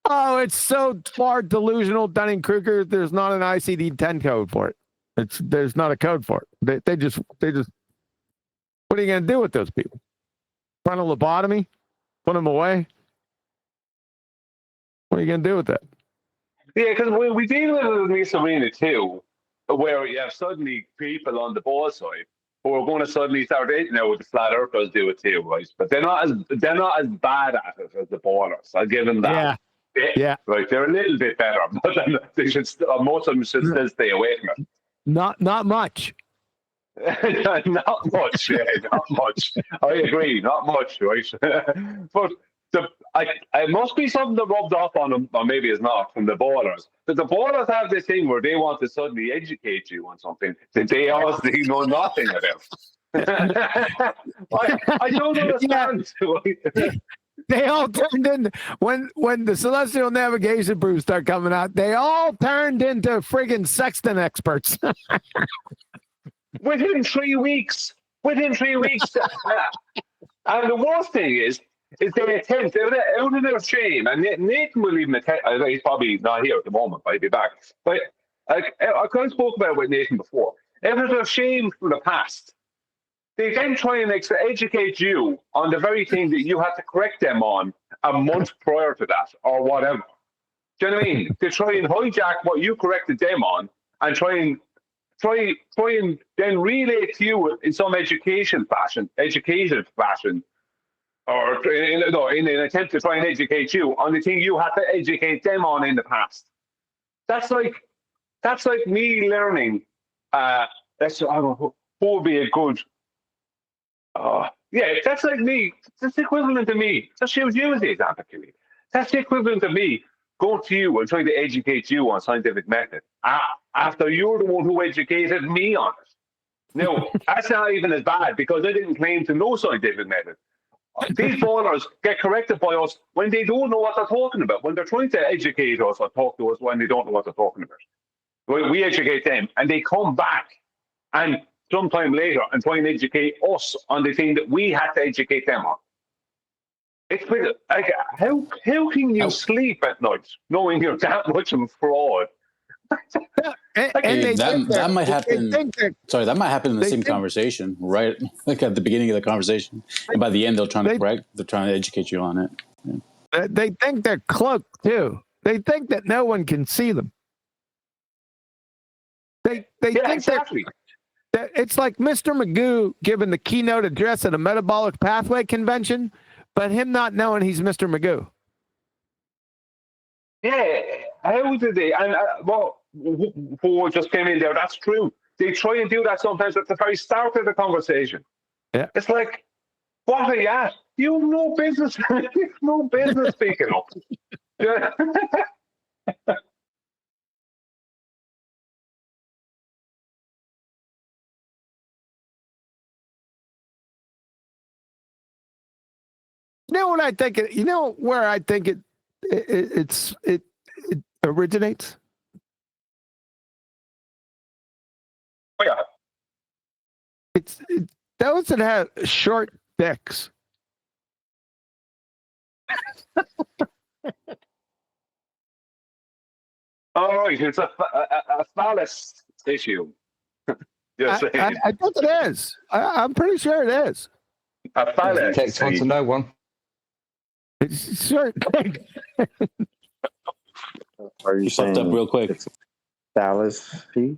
Oh, it's so far delusional, Dunning-Kruger. There's not an ICD-10 code for it. There's not a code for it. They just. What are you going to do with those people? Frontal lobotomy? Put them away? What are you going to do with that? Yeah, because we deal with it in this arena too, where you have suddenly people on the ball side who are going to suddenly start, you know, the flat earthers do it too, right? But they're not as bad at it as the ballers. I'll give them that. Yeah. Right, they're a little bit better, but they should. Most of them should still stay away from it. Not much. Not much. Yeah, not much. I agree. Not much, right? But it must be something that rubbed off on them, or maybe it's not, from the ballers. But the ballers have this thing where they want to suddenly educate you on something that they obviously know nothing about. I don't understand. They all turned into, when the celestial navigation proofs start coming out, they all turned into friggin' sextant experts. Within 3 weeks. And the worst thing is they attempt, out of their shame, and Nathan will even attempt, he's probably not here at the moment, but he'll be back. But I kind of spoke about it with Nathan before. Out of their shame from the past, they then try and educate you on the very thing that you had to correct them on a month prior to that, or whatever. Do you know what I mean? They try and hijack what you corrected them on, and try and then relay to you in some educated fashion, or in an attempt to try and educate you on the thing you had to educate them on in the past. That's like me learning. Who would be a good? That's like me. That's equivalent to me. Just use you as the example, Kelly. That's the equivalent of me going to you and trying to educate you on scientific method after you're the one who educated me on it. No, that's not even as bad, because I didn't claim to know scientific method. These ballers get corrected by us when they don't know what they're talking about, when they're trying to educate us or talk to us when they don't know what they're talking about. We educate them, and they come back and sometime later and try and educate us on the thing that we had to educate them on. It's been, like, how can you sleep at night knowing you're that much of a fraud? That might happen. Sorry, that might happen in the same conversation, right? Like at the beginning of the conversation, and by the end, they're trying to educate you on it. Yeah. They think they're cloaked too. They think that no one can see them. They think exactly. that it's like Mr. Magoo giving the keynote address at a metabolic pathway convention, but him not knowing he's Mr. Magoo. Yeah, how did they? And well, who just came in there? That's true. They try and do that sometimes at the very start of the conversation. Yeah. It's like, what are you at? You have no business. You have no business speaking up. Yeah. You know what I think? You know where I think it originates? Oh, yeah. It's those that have short dicks. All right, it's a phallus issue. Just saying. I think it is. I'm pretty sure it is. A phallus. Takes one to know one. It's short. Are you You fucked saying up real quick. it's fallacy?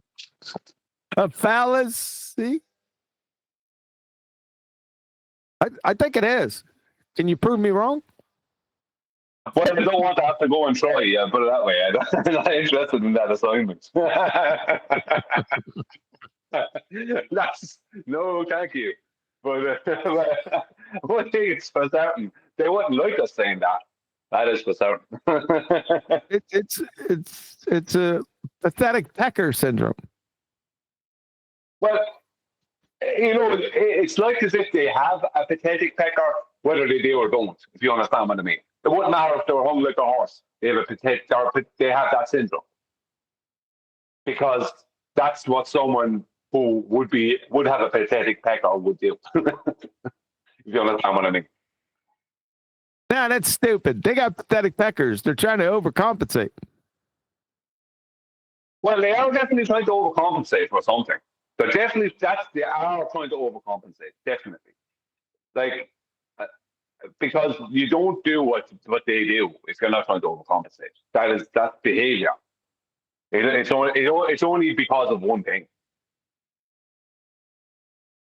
A fallacy? I think it is. Can you prove me wrong? Well, I don't want to have to go and try. Yeah, put it that way. I'm not interested in that assignment. That's no, thank you. But one thing is for certain, they wouldn't like us saying that. That is for certain. It's a pathetic pecker syndrome. Well, you know, it's like as if they have a pathetic pecker, whether they do or don't. If you understand what I mean, it wouldn't matter if they were hung like a horse. They have a pathetic, or they have that syndrome, because that's what someone who would have a pathetic pecker would do. If you understand what I mean. Nah, that's stupid. They got pathetic peckers. They're trying to overcompensate. Well, they are definitely trying to overcompensate for something. They are trying to overcompensate. Definitely, like because you don't do what they do, if you're not trying to overcompensate. That's behavior. It's only because of one thing.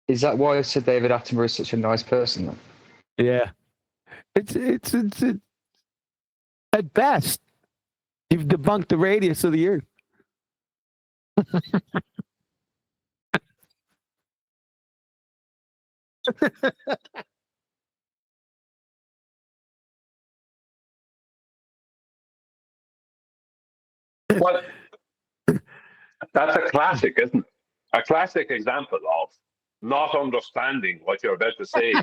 Is that why Sir David Attenborough is such a nice person? Then? Yeah. It's at best, you've debunked the radius of the earth. Well, that's a classic, isn't it? A classic example of not understanding what you're about to say.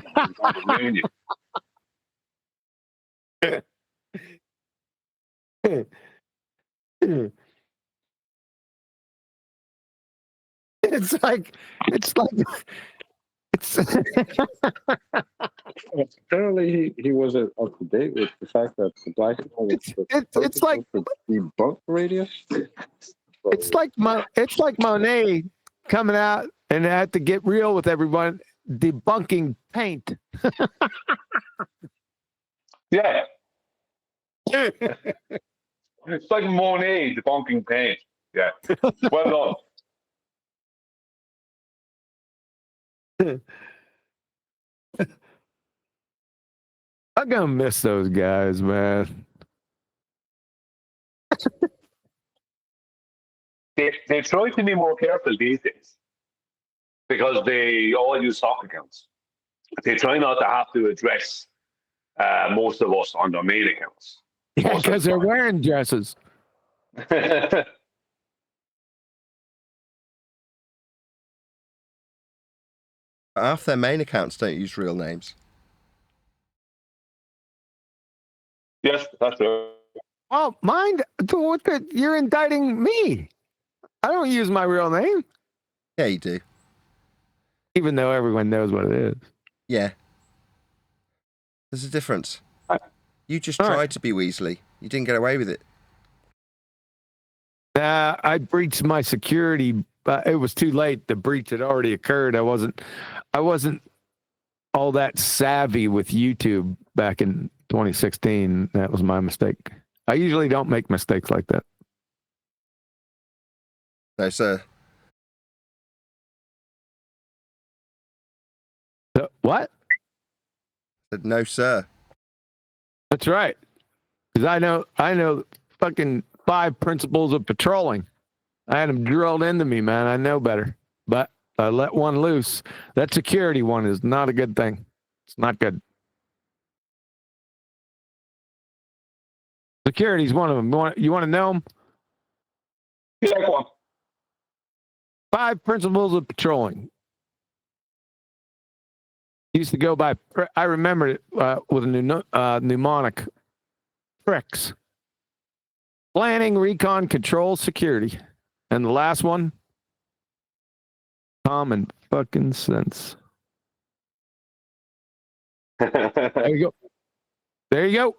It's like Apparently, he wasn't up to date with the fact that the black hole was it's like to debunk radius. it's like Monet coming out and had to get real with everyone, debunking paint. Yeah. It's like Monet debunking paint. Yeah. Well done. I'm gonna miss those guys, man. They try to be more careful these days because they all use stock accounts. They try not to have to address most of us on their main accounts. Yeah, because they're wearing dresses. Half their main accounts don't use real names. Yes, that's right. Oh, mind you're indicting me. I don't use my real name. Yeah, you do. Even though everyone knows what it is. Yeah. There's a difference. You just tried to be Weasley. You didn't get away with it. I breached my security, but it was too late. The breach had already occurred. I wasn't all that savvy with YouTube back in 2016. That was my mistake. I usually don't make mistakes like that. No, sir. What? I said, no, sir. That's right. Because I know fucking 5 principles of patrolling. I had them drilled into me, man. I know better. But I let one loose. That security one is not a good thing. It's not good. Security is one of them. You want to know them? Yeah, go on. 5 principles of patrolling. Used to go by, I remember it with a mnemonic. PRICS. Planning, recon, control, security. And the last one, common fucking sense. There you go. There you go.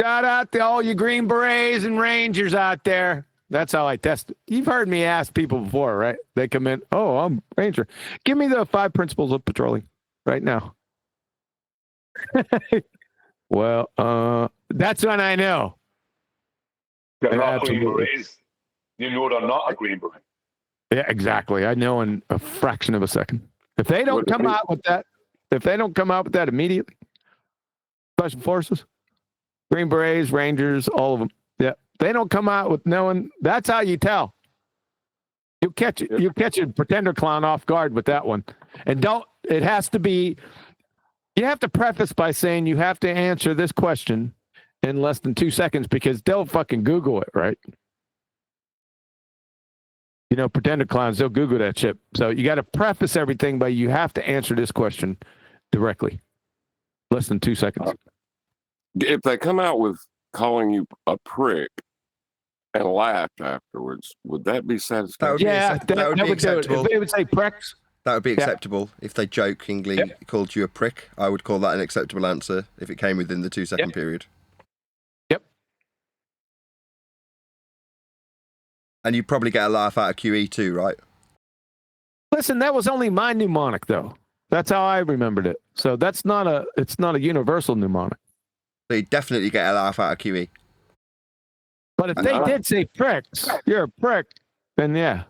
Shout out to all you Green Berets and Rangers out there. That's how I test it. You've heard me ask people before, right? They come in, oh, I'm Ranger. Give me the 5 principles of patrolling right now. Well, that's when I know. They're not Green Berets. You know they're not a Green Beret. Yeah, exactly. I know in a fraction of a second. If they don't come out with that, immediately, Special Forces, Green Berets, Rangers, all of them. Yeah, they don't come out with knowing. That's how you tell. You catch a pretender clown off guard with that one, and don't. It has to be. You have to preface by saying you have to answer this question in less than 2 seconds because they'll fucking Google it, right? You know, pretender clowns, they'll Google that shit. So you got to preface everything by you have to answer this question directly. Less than 2 seconds. If they come out with calling you a prick and laughed afterwards, would that be satisfactory? That would be acceptable. If they would say pricks. That would be acceptable. If they jokingly called you a prick, I would call that an acceptable answer if it came within the 2 second period. Yep. And you'd probably get a laugh out of QE too, right? Listen, that was only my mnemonic, though. That's how I remembered it. So it's not a universal mnemonic. So you definitely get a laugh out of QE. But if they did say pricks, you're a prick, then yeah.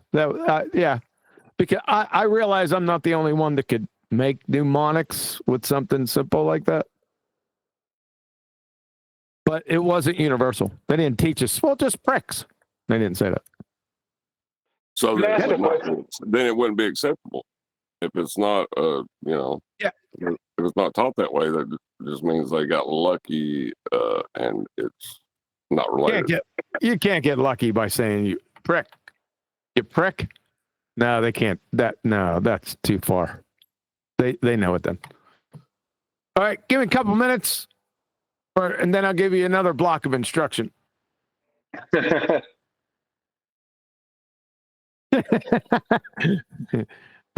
Because I realize I'm not the only one that could make mnemonics with something simple like that. But it wasn't universal. They didn't teach us, well, just pricks. They didn't say that. So then it wouldn't be acceptable. If it's not, if it's not taught that way, that just means they got lucky and it's not related. You can't get lucky by saying you prick. You prick? No, they can't. That's too far. They know it then. All right, give me a couple minutes, and then I'll give you another block of instruction. I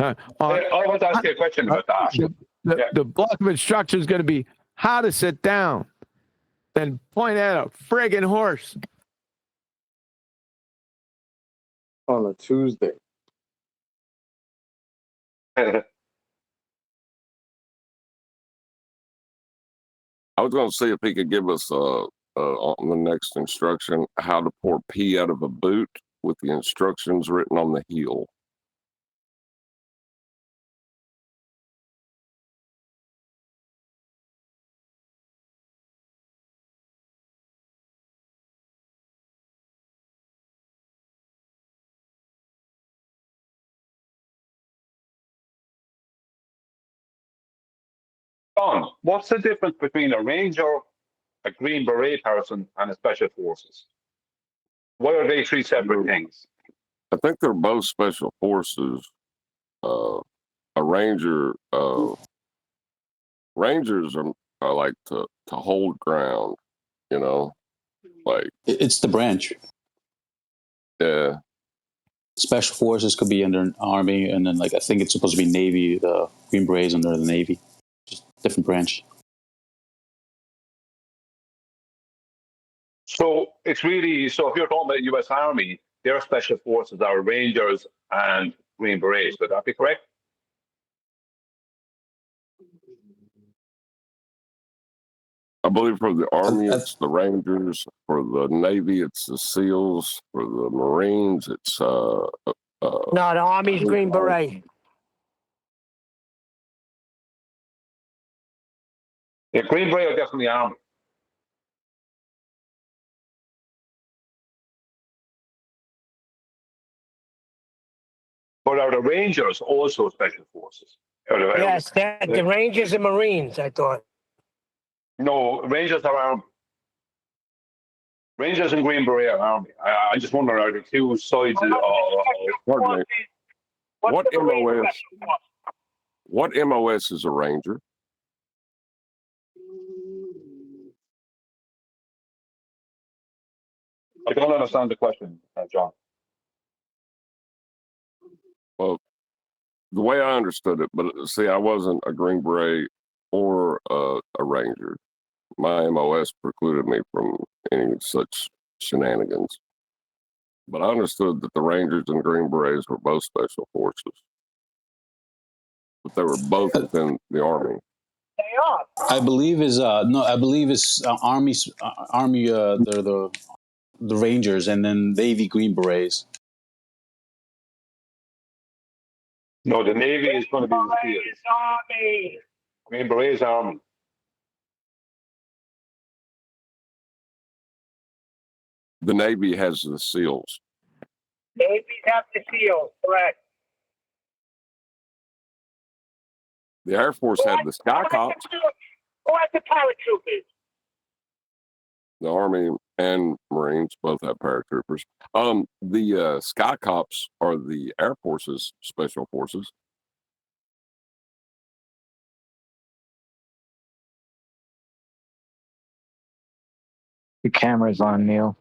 want to ask you a question about that. The block of instruction is going to be how to sit down, then point at a friggin' horse. On a Tuesday. I was going to see if he could give us on the next instruction how to pour pee out of a boot with the instructions written on the heel. Don, what's the difference between a ranger, a Green Beret person, and a special forces? What are they 3 separate things? I think they're both special forces. A ranger, rangers are like to hold ground, like it's the branch. Yeah. Special forces could be under an army, and then I think it's supposed to be Navy. The Green Berets under the Navy, just different branch. So it's really, so if you're talking about U.S. Army, their special forces are Rangers and Green Berets. Would that be correct? I believe for the Army, it's the Rangers. For the Navy, it's the SEALs. For the Marines, it's No, the Army's Green Beret. Yeah, Green Beret are definitely Army. But are the Rangers also special forces? Yes, the Rangers and Marines, I thought. No, Rangers are army. Rangers and Green Beret are army. I just wonder, are the two sides of Pardon me. What MOS is a Ranger? I don't understand the question, John. Well, the way I understood it, but see, I wasn't a Green Beret or a Ranger. My MOS precluded me from any such shenanigans. But I understood that the Rangers and Green Berets were both special forces. But they were both within the Army. I believe is Army. They're the Rangers, and then Navy Green Berets. No, the Navy is going to be the SEALs. Army. Green Berets army. The Navy has the SEALs. Navy have the SEALs, correct. The Air Force had the Sky Cops. Who has the paratroopers? The Army and Marines both have paratroopers. The Sky Cops are the Air Force's special forces. The camera's on, Neil.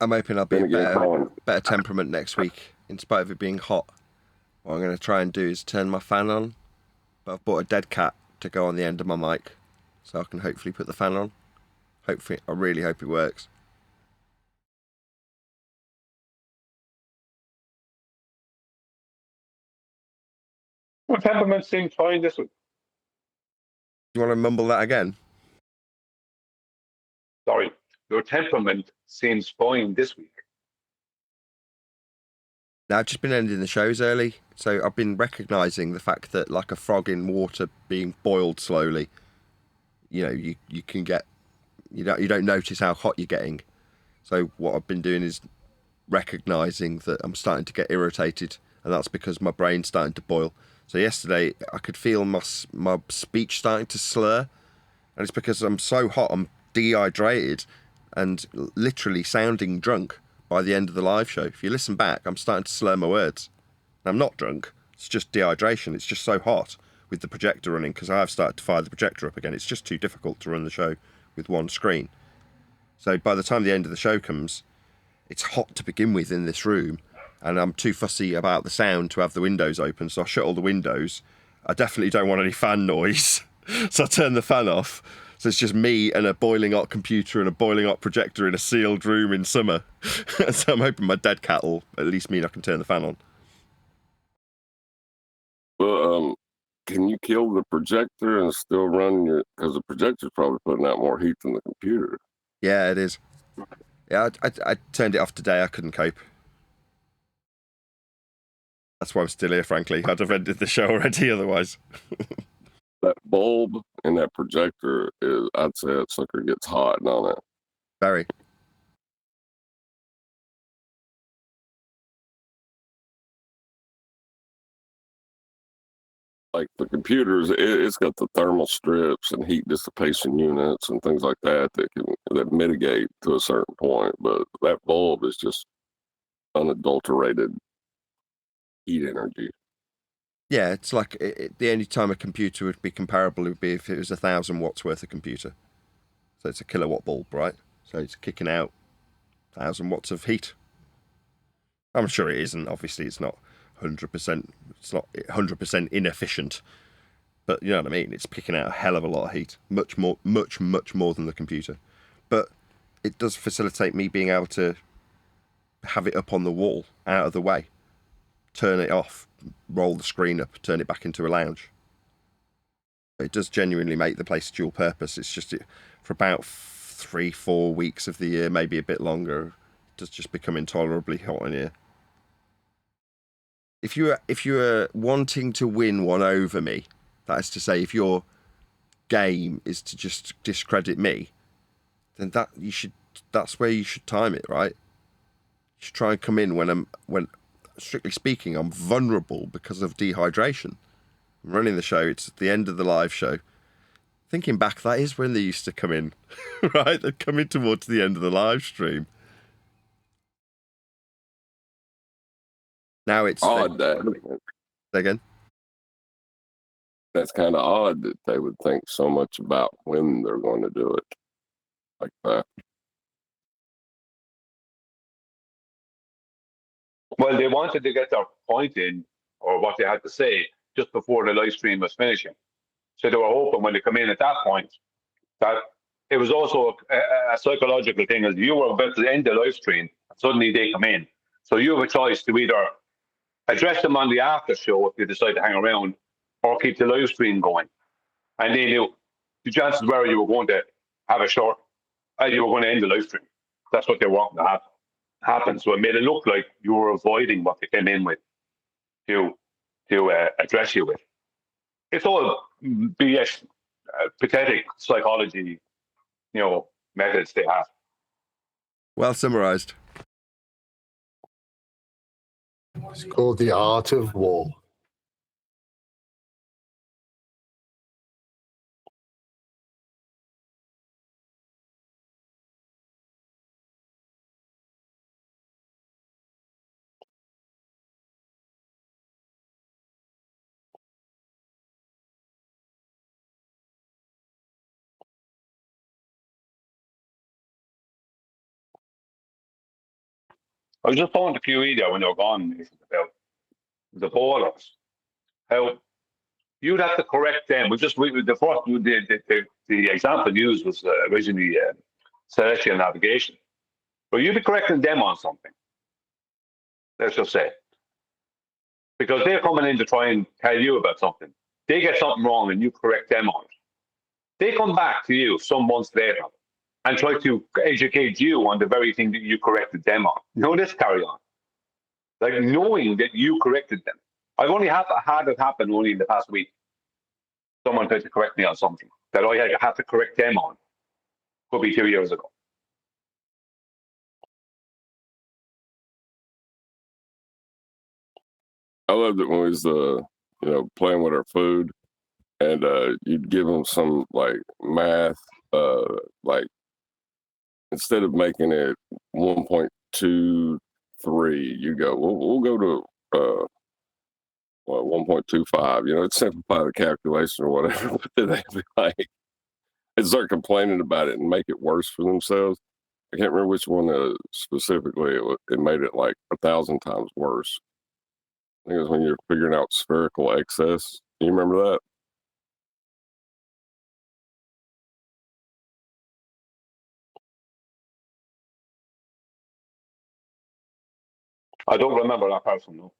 I'm hoping I'll be a better temperament next week, in spite of it being hot. What I'm going to try and do is turn my fan on, but I've bought a dead cat to go on the end of my mic, so I can hopefully put the fan on. Hopefully, I really hope it works. Well, temperament seems fine this week. You want to mumble that again? Sorry, your temperament seems fine this week. Now, I've just been ending the shows early, so I've been recognising the fact that, like a frog in water being boiled slowly, you know, you can get, you don't notice how hot you're getting. So what I've been doing is recognising that I'm starting to get irritated, and that's because my brain's starting to boil. So yesterday I could feel my speech starting to slur, and it's because I'm so hot, I'm dehydrated and literally sounding drunk by the end of the live show. If you listen back, I'm starting to slur my words. I'm not drunk, it's just dehydration. It's just so hot with the projector running, because I've started to fire the projector up again. It's just too difficult to run the show with one screen. So by the time the end of the show comes, it's hot to begin with in this room, and I'm too fussy about the sound to have the windows open, so I shut all the windows. I definitely don't want any fan noise, so I turn the fan off. So it's just me and a boiling hot computer and a boiling hot projector in a sealed room in summer. So I'm hoping my dead cat will at least mean I can turn the fan on. Well, can you kill the projector and still run your? Because the projector's probably putting out more heat than the computer. Yeah, it is. Yeah, I turned it off today. I couldn't cope. That's why I'm still here, frankly. I'd have ended the show already otherwise. That bulb in that projector is, I'd say that sucker gets hot, don't it? Very. Like the computers, it's got the thermal strips and heat dissipation units and things like that that mitigate to a certain point. But that bulb is just unadulterated heat energy. Yeah, it's like the only time a computer would be comparable would be if it was 1,000 watts worth of computer. So it's a kilowatt bulb, right? So it's kicking out 1,000 watts of heat. I'm sure it isn't. Obviously, it's not 100%. It's not 100% inefficient. But you know what I mean? It's picking out a hell of a lot of heat. Much more than the computer. But it does facilitate me being able to have it up on the wall, out of the way. Turn it off, roll the screen up, turn it back into a lounge. It does genuinely make the place dual purpose. It's just for about 3-4 weeks of the year, maybe a bit longer, does just become intolerably hot in here. If you were wanting to win one over me, that is to say, if your game is to just discredit me, then that's where you should time it, right? You should try and come in when strictly speaking, I'm vulnerable because of dehydration. I'm running the show, it's at the end of the live show. Thinking back, that is when they used to come in, right? They'd come in towards the end of the live stream. Now it's odd that again. That's kind of odd that they would think so much about when they're going to do it like that. Well, they wanted to get their point in, or what they had to say, just before the live stream was finishing. So they were hoping when they come in at that point, that it was also a psychological thing, as you were about to end the live stream, suddenly they come in. So you have a choice to either address them on the after show if you decide to hang around, or keep the live stream going. And they knew the chances were you were going to have a short, you were going to end the live stream. That's what they wanted to happen. So it made it look like you were avoiding what they came in with to address you with. It's all BS, pathetic psychology, methods they have. Well summarized. It's called the art of war. I was just talking to QE there when they were gone about the borders. How you'd have to correct them. The example used was originally celestial navigation, but you'd be correcting them on something. Let's just say, because they're coming in to try and tell you about something. They get something wrong and you correct them on it. They come back to you some months later and try to educate you on the very thing that you corrected them on. Let's carry on. Like knowing that you corrected them. I've only had it happen only in the past week. Someone tried to correct me on something that I had to correct them on. Could be 2 years ago. I loved it when we was playing with our food, and you'd give them some like math, like instead of making it 1.23, you go, we'll go to 1.25. It's simplify the calculation or whatever. But then they'd be like, and start complaining about it and make it worse for themselves. I can't remember which one specifically. It made it like 1,000 times worse. I think it was when you're figuring out spherical excess. Do you remember that? I don't remember that person, though.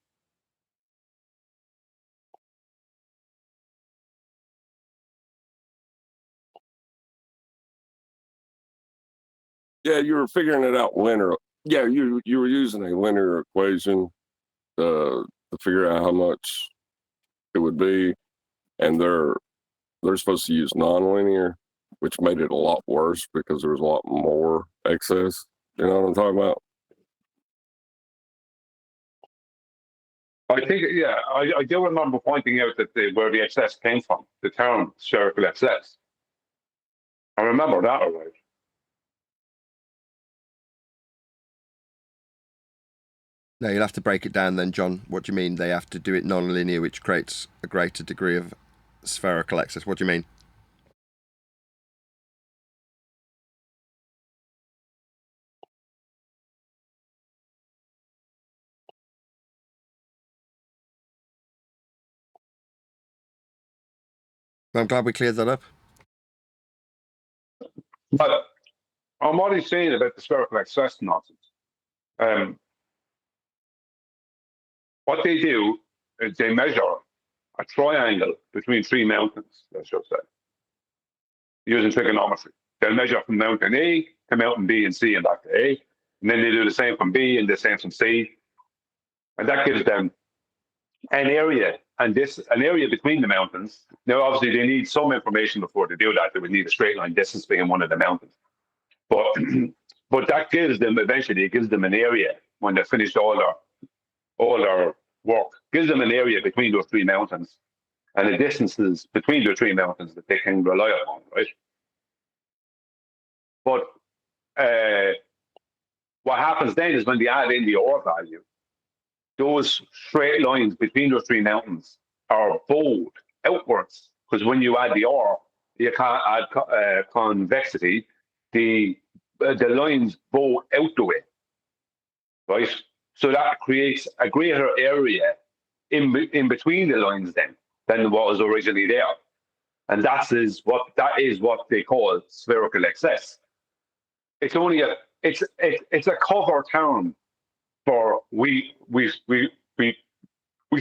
Yeah, you were figuring it out linear. Yeah, you were using a linear equation to figure out how much it would be, and they're supposed to use nonlinear, which made it a lot worse because there was a lot more excess. You know what I'm talking about? I think, yeah, I do remember pointing out that where the excess came from, the term spherical excess. I remember that all right. No, you'll have to break it down then, John. What do you mean they have to do it non-linear, which creates a greater degree of spherical excess? What do you mean? I'm glad we cleared that up. But on what he's saying about the spherical excess nonsense, what they do is they measure a triangle between three mountains, let's just say, using trigonometry. They'll measure from mountain A to mountain B and C and back to A. And then they do the same from B and the same from C. And that gives them an area, and an area between the mountains. Now, obviously, they need some information before they do that. They would need a straight line distance being one of the mountains. But but that gives them, eventually, it gives them an area when they've finished all their work. Gives them an area between those three mountains and the distances between the three mountains that they can rely upon, right? But what happens then is when they add in the R value, those straight lines between those three mountains are bowed outwards, because when you add the R, you can't add convexity. The lines bow out the way, right? So that creates a greater area in between the lines then than what was originally there, and that is what they call spherical excess. It's only it's a cover term for we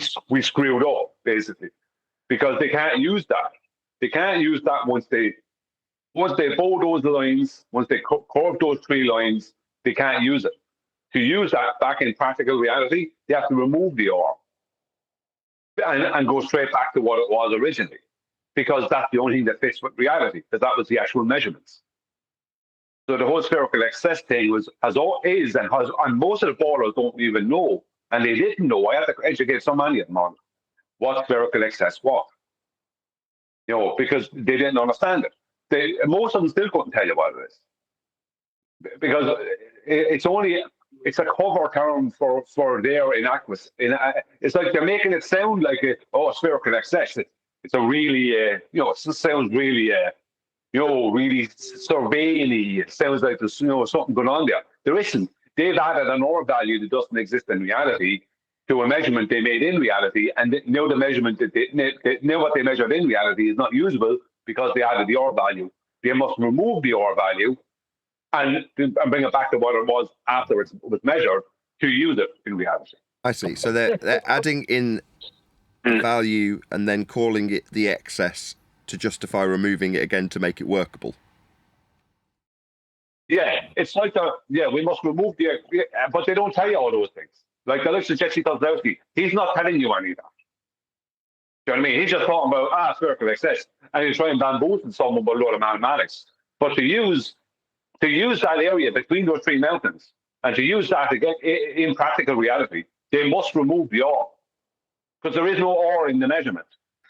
screwed up, basically, because they can't use that. They can't use that once they bow those lines, once they curve those three lines, they can't use it. To use that back in practical reality, they have to remove the R and go straight back to what it was originally, because that's the only thing that fits with reality, because that was the actual measurements. So the whole spherical excess thing and most of the borders don't even know, and they didn't know. I had to educate so many of them on what spherical excess was, because they didn't understand it. Most of them still couldn't tell you what it is, because it's a cover term for their inaccuracy. It's like they're making it sound like spherical excess. It's a really it sounds really really surveying-y. It sounds like there's something going on there. There isn't. They've added an R value that doesn't exist in reality to a measurement they made in reality, and now the measurement now what they measured in reality is not usable because they added the R value. They must remove the R value and bring it back to what it was after it was measured to use it in reality. I see. So they're adding in a value and then calling it the excess to justify removing it again to make it workable. Yeah, it's like we must remove but they don't tell you all those things. Like the likes of Jesse Kozlowski, he's not telling you any of that. Do you know what I mean? He's just talking about spherical excess, and he's trying to bamboozle someone with a load of mathematics. But to use that area between those three mountains, and to use that to get in practical reality, they must remove the R, because there is no R in the measurement.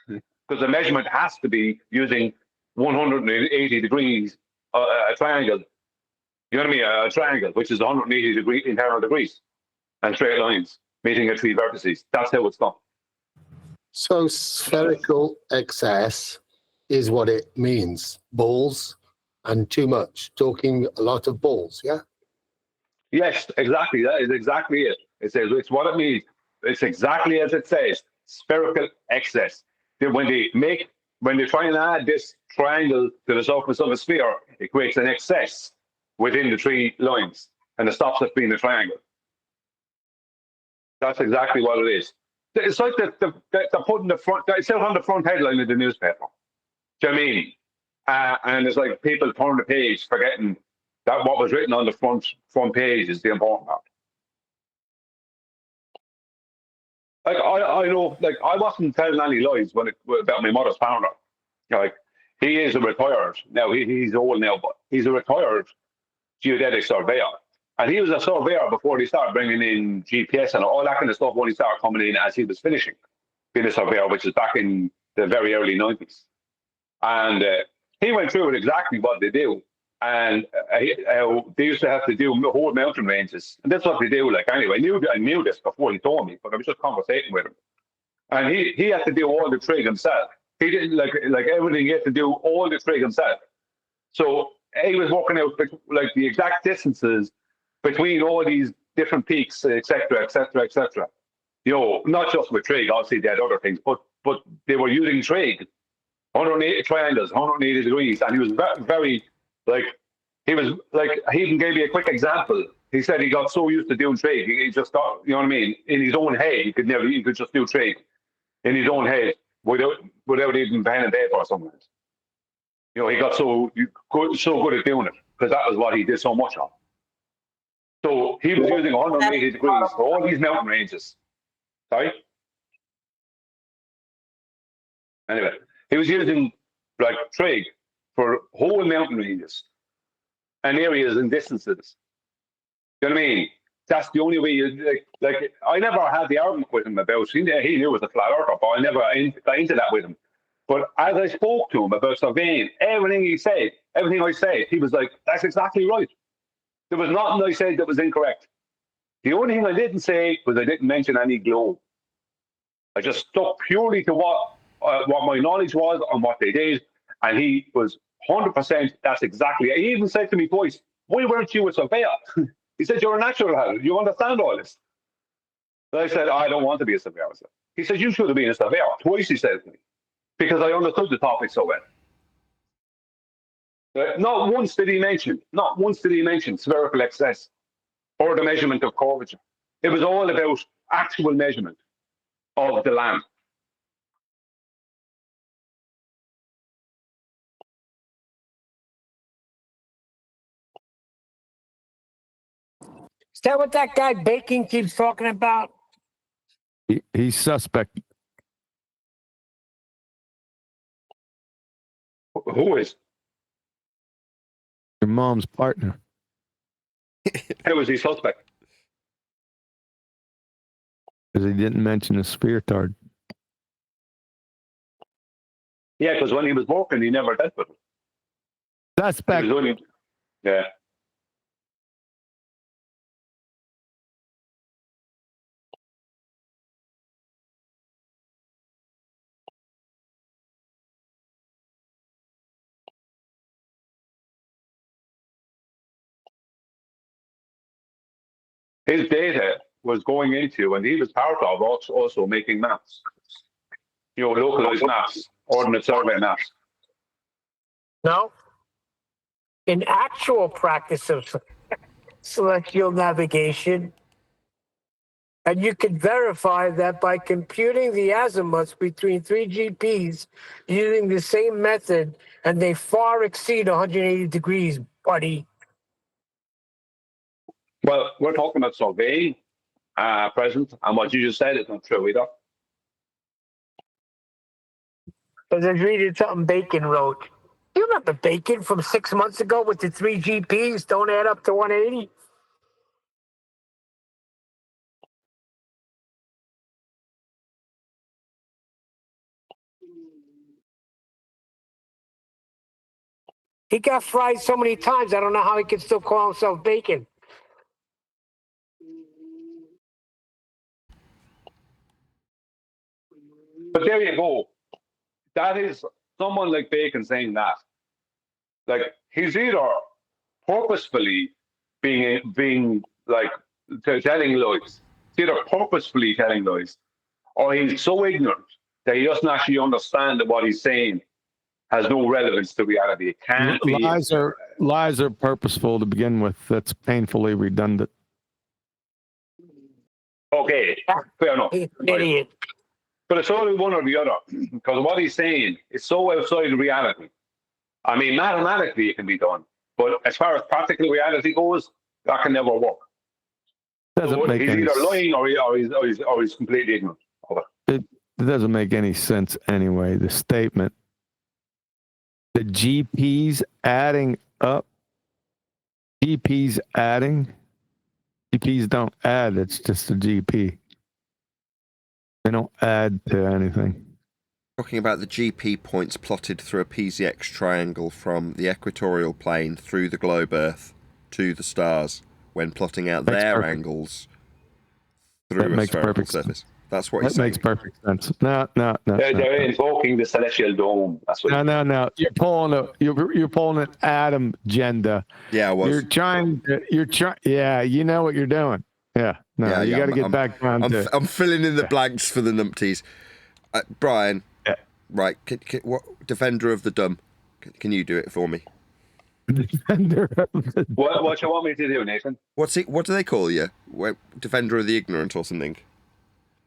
Because the measurement has to be using 180 degrees, a triangle. You know what I mean? A triangle, which is 180 internal degrees, and straight lines meeting at three vertices. That's how it's done. So spherical excess is what it means. Balls and too much. Talking a lot of balls, yeah? Yes, exactly. That is exactly it. It's what it means. It's exactly as it says. Spherical excess. When they try and add this triangle to the surface of a sphere, it creates an excess within the three lines, and it stops it being a triangle. That's exactly what it is. It's like they're putting it's out on the front headline of the newspaper. Do you know what I mean? And it's like people turn the page, forgetting that what was written on the front page is the important part. Like I know, like I wasn't telling any lies about my mother's founder. Like he is a retired now. He's old now, but he's a retired geodetic surveyor, and he was a surveyor before they started bringing in GPS and all that kind of stuff. When he started coming in as he was finishing being a surveyor, which is back in the very early 90s, and he went through it exactly what they do. And they used to have to do whole mountain ranges, and that's what they do. Like anyway, I knew this before he told me, but I was just conversating with him, and he had to do all the trig himself. He didn't like everything. He had to do all the trig himself. So he was working out like the exact distances between all these different peaks, etc., etc., etc. Not just with trig. Obviously, they had other things, but they were using trig, 180 triangles, 180 degrees, and he was very he even gave me a quick example. He said he got so used to doing trig, he just got, you know what I mean, in his own head, he could just do trig in his own head without even pen and paper or something. He got so good at doing it because that was what he did so much of. So So he was using 180 degrees for all these mountain ranges. Sorry? Anyway, he was using like trig for whole mountain ranges and areas and distances. You know what I mean? That's the only way you like. I never had the argument with him about. He knew it was a flat earther, but I never got into that with him. But as I spoke to him about surveying, everything I said, he was like, "That's exactly right." There was nothing I said that was incorrect. The only thing I didn't say was I didn't mention any globe. I just stuck purely to what my knowledge was on what they did, and he was 100%. That's exactly. He even said to me twice, "Why weren't you a surveyor?" He said, "You're a natural hazard. You understand all this." And I said, "I don't want to be a surveyor." He said, "You should have been a surveyor." Twice he said to me, because I understood the topic so well. Not once did he mention spherical excess or the measurement of curvature. It was all about actual measurement of the land. Is that what that guy Bacon keeps talking about? He's suspect. Who is? Your mom's partner. How is he suspect? Because he didn't mention the sphere tard. Yeah, because when he was working, he never dealt with him. Suspect. He was only, yeah. His data was going into, and he was part of also making maps. Localized maps, ordnance survey maps. No. In actual practice of celestial navigation, and you can verify that by computing the azimuths between three GPs using the same method, and they far exceed 180 degrees, buddy. Well, we're talking about surveying present, and what you just said is not true either. Because I was reading something Bacon wrote. You remember Bacon from 6 months ago with the three GPs don't add up to 180? He got fried so many times, I don't know how he can still call himself Bacon. But there you go. That is someone like Bacon saying that. Like, he's either purposefully being like telling lies. He's either purposefully telling lies, or he's so ignorant that he doesn't actually understand that what he's saying has no relevance to reality. It can't be. Lies are purposeful to begin with. That's painfully redundant. Okay, fair enough. Idiot. But it's only one or the other, because what he's saying is so outside reality. I mean, mathematically it can be done, but as far as practical reality goes, that can never work. Doesn't make he's any either lying or he's completely ignorant of it. It doesn't make any sense anyway. The statement, the GPs adding up, GPs adding, GPs don't add. It's just a GP. They don't add to anything. Talking about the GP points plotted through a PZX triangle from the equatorial plane through the globe Earth to the stars when plotting out their angles through a spherical surface. That's what he's saying. That makes perfect sense. No. They're invoking the celestial dome. That's what. No. You're pulling an Adam agenda. Yeah, I was. You're trying. Yeah, you know what you're doing. Yeah. No, you got to get back down to it. I'm filling in the blanks for the numpties. Brian. Yeah. Right. What defender of the dumb? Can you do it for me? Defender of the dumb. What you want me to do, Nathan? What do they call you? Defender of the ignorant or something?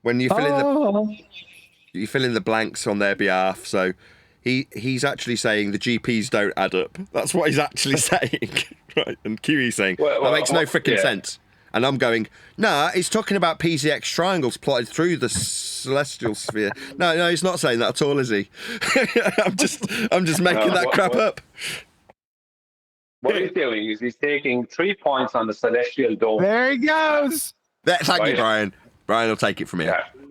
When you fill in the blanks on their behalf. So he's actually saying the GPs don't add up. That's what he's actually saying. Right. And QE's saying that makes no freaking sense. And I'm going, nah, he's talking about PZX triangles plotted through the celestial sphere. No, he's not saying that at all, is he? I'm just making that crap up. What he's doing is he's taking 3 points on the celestial dome. There he goes. Thank you, Brian. Brian will take it from here. Yeah.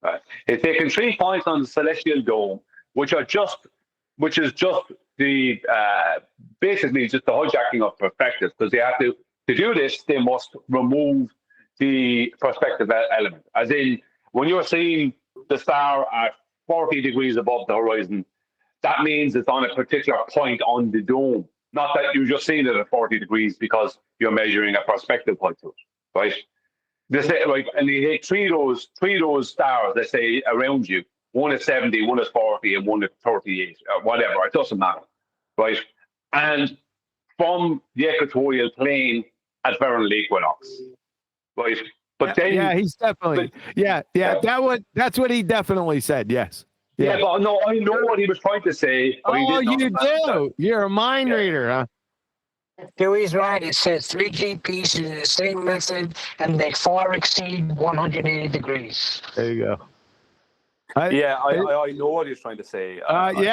Right. He's taking 3 points on the celestial dome, which is just the basically just the hijacking of perspective, because they have to do this, they must remove the perspective element. As in, when you're seeing the star at 40 degrees above the horizon, that means it's on a particular point on the dome. Not that you're just seeing it at 40 degrees because you're measuring a perspective point to it, right? They say, right, and you take three of those stars, let's say, around you. One is 70, one is 40, and one is 38, or whatever. It doesn't matter, right? And from the equatorial plane at vernal equinox, right? But then, yeah, he's definitely, that's what he definitely said. Yes. Yeah, but no, I know what he was trying to say. But oh, you do? You're a mind reader, huh? Dewey's right. It says 3G pieces in the same method, and they far exceed 180 degrees. There you go. I know what he's trying to say. No, you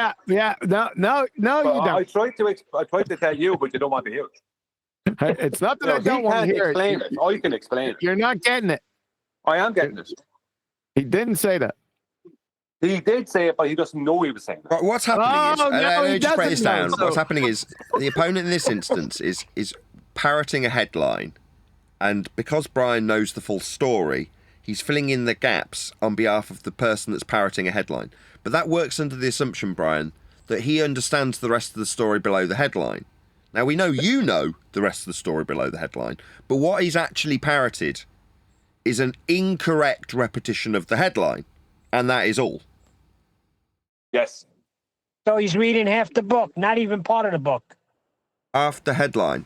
don't. I tried to tell you, but you don't want to hear it. It's not that I don't want to hear it. I can explain it. You're not getting it. I am getting it. He didn't say that. He did say it, but he doesn't know he was saying that. What's happening let me just break this down. What's happening is the opponent in this instance is parroting a headline, and because Brian knows the full story, he's filling in the gaps on behalf of the person that's parroting a headline. But that works under the assumption, Brian, that he understands the rest of the story below the headline. Now, we know you know the rest of the story below the headline, but what he's actually parroted is an incorrect repetition of the headline, and that is all. Yes. So he's reading half the book, not even part of the book. Half the headline.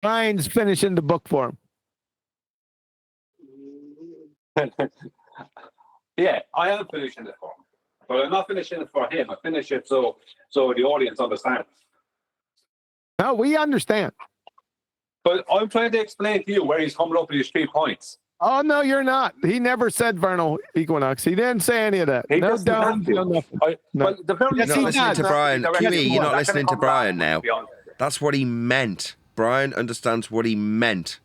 Brian's finishing the book for him. Yeah, I am finishing it for him. But I'm not finishing it for him. I finish it so the audience understands. No, we understand. But I'm trying to explain to you where he's coming up with his 3 points. Oh, no, you're not. He never said vernal equinox. He didn't say any of that. He no doesn't dome, no nothing. Well, You're not listening to Brian. QE, you're not listening to Brian now. That's what he meant. Brian understands what he meant.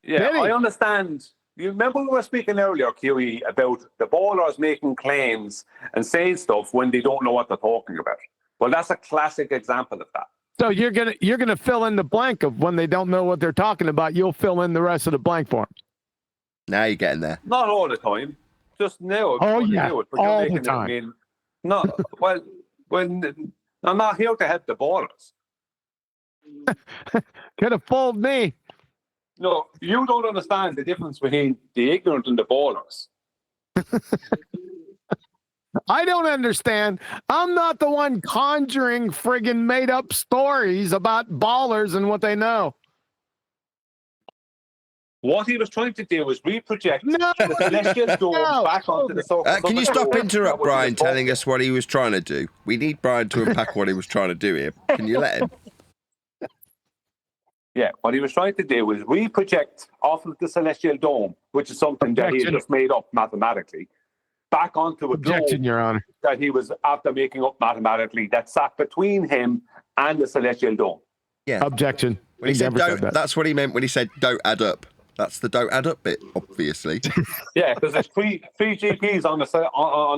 Yeah, I understand. You remember we were speaking earlier, QE, about the ballers making claims and saying stuff when they don't know what they're talking about. Well, that's a classic example of that. So you're gonna fill in the blank of when they don't know what they're talking about. You'll fill in the rest of the blank for them. Now you're getting there. Not all the time. Just now. Oh yeah, all the time. Well, when I'm not here to help the ballers. Could have fooled me. No, you don't understand the difference between the ignorant and the ballers. I don't understand. I'm not the one conjuring friggin' made up stories about ballers and what they know. What he was trying to do was reproject the celestial dome back onto the surface. Can you stop interrupt Brian telling us what he was trying to do? We need Brian to unpack what he was trying to do here. Can you let him? Yeah, what he was trying to do was reproject off of the celestial dome, which is something that he had just made up mathematically, back onto a dome Your Honor. that he was after making up mathematically that sat between him and the celestial dome. Yeah. Objection. When he said don't, that's what he meant when he said don't add up. That's the don't add up bit, obviously. Yeah, because there's three GPs on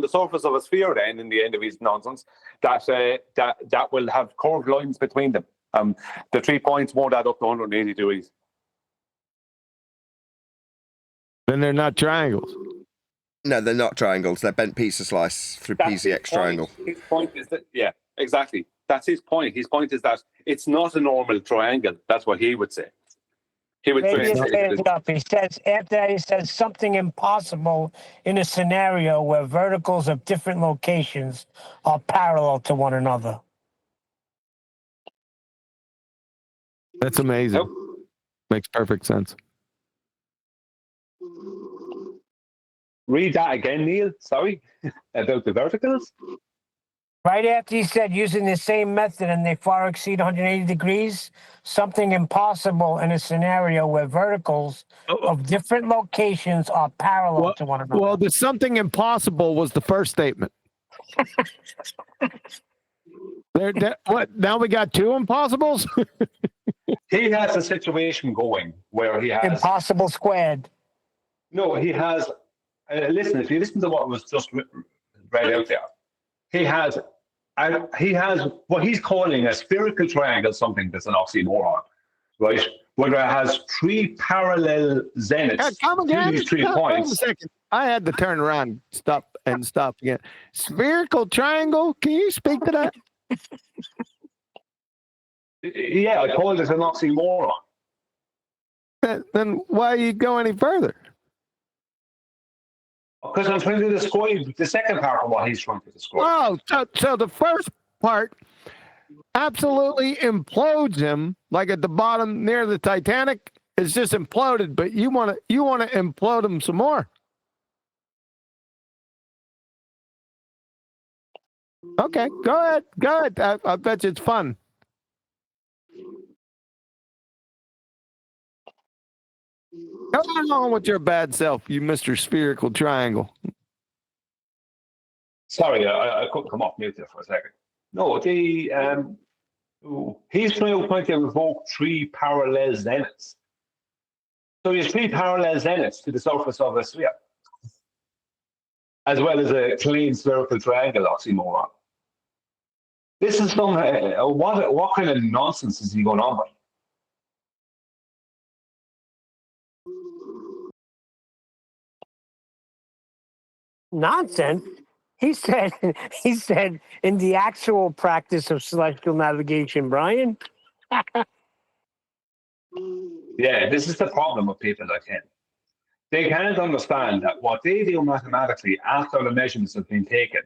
the surface of a sphere. Then, in the end of his nonsense, that will have curved lines between them. The 3 points won't add up to 180 degrees. Then they're not triangles. No, they're not triangles. They're bent pizza slice through PZX triangle. His point is that, yeah, exactly. That's his point. His point is that it's not a normal triangle. That's what he would say. He would say. He says after that, he says something impossible in a scenario where verticals of different locations are parallel to one another. That's amazing. Nope. Makes perfect sense. Read that again, Neil. Sorry, about the verticals. Right after he said using the same method and they far exceed 180 degrees, something impossible in a scenario where verticals of different locations are parallel to one another. Well, the something impossible was the first statement. What? Now we got two impossibles? He has a situation going where he has impossible squared. No, he has. Listen, if you listen to what was just read out there, he has what he's calling a spherical triangle, something that's an oxymoron, right? Where it has three parallel zeniths Come to again? these 3 Wait a points. second. I had to turn around, stop again. Spherical triangle? Can you speak to that? Yeah, I called it an oxymoron. Then why you go any further? Because I'm trying to describe the second part of what he's trying to describe. Oh, so the first part absolutely implodes him, like at the bottom near the Titanic. It's just imploded, but you want to implode him some more. Okay, go ahead. I bet you it's fun. Come on with your bad self, you Mr. Spherical Triangle. Sorry, I couldn't come off mute there for a second. No, he's trying to evoke three parallel zeniths. So there's three parallel zeniths to the surface of a sphere, as well as a clean spherical triangle oxymoron. This is some what kind of nonsense is he going on with? Nonsense. He said in the actual practice of celestial navigation, Brian. Yeah, this is the problem with people like him. They can't understand that what they do mathematically after the measurements have been taken.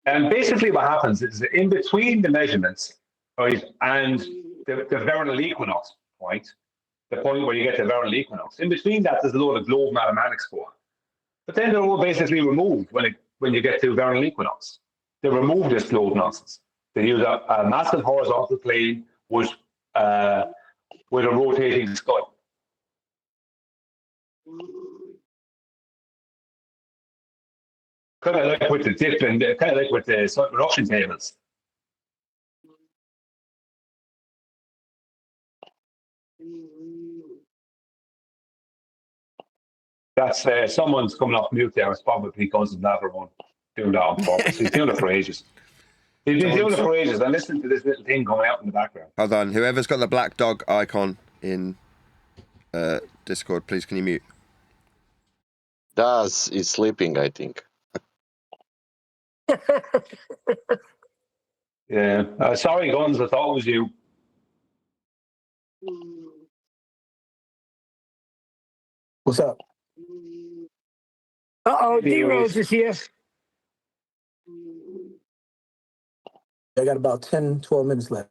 And basically what happens is in between the measurements, right, and the vernal equinox point, the point where you get the vernal equinox, in between that there's a load of globe mathematics going on. But then they're all basically removed when you get to vernal equinox. They remove this globe nonsense. They use a massive horizontal plane with a rotating sky. Kind of like with the dip and kind of like with the Russian tables. That's someone's coming off mute there. It's probably because of that one doing that on purpose. He's doing it for ages. He's been doing it for ages. And listen to this little thing going out in the background. Hold on. Whoever's got the black dog icon in Discord, please can you mute? Daz is sleeping, I think. Yeah. Sorry, Guns. I thought it was you. What's up? Uh-oh, D-Rose is here. I got about 10, 12 minutes left.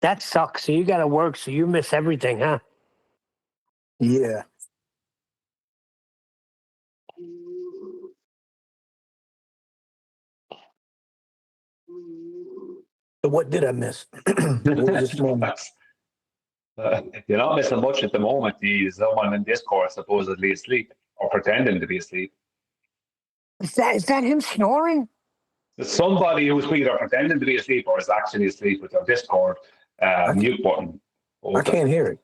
That sucks. So you got to work, so you miss everything, huh? Yeah. So what did I miss? What was this moment? You're not missing much at the moment. He's someone in Discourse supposedly asleep or pretending to be asleep. Is that him snoring? Somebody who's either pretending to be asleep or is actually asleep with their Discord mute button open. I can't hear it.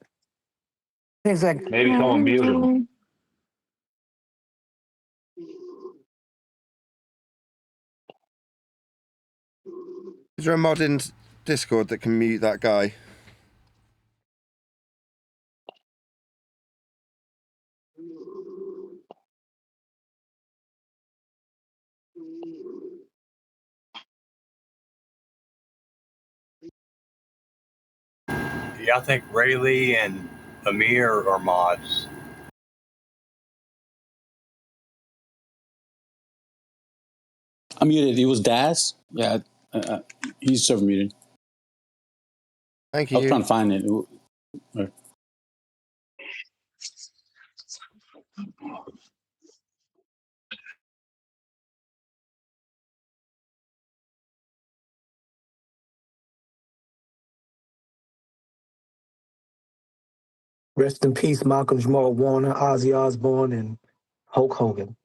He's like, Maybe someone muted him. Is there a mod in Discord that can mute that guy? Yeah, I think Rayleigh and Amir are mods. I'm muted. It was Daz. Yeah, he's server muted. Thank you. I was trying to find it. Rest in peace, Malcolm Jamal Warner, Ozzy Osbourne, and Hulk Hogan.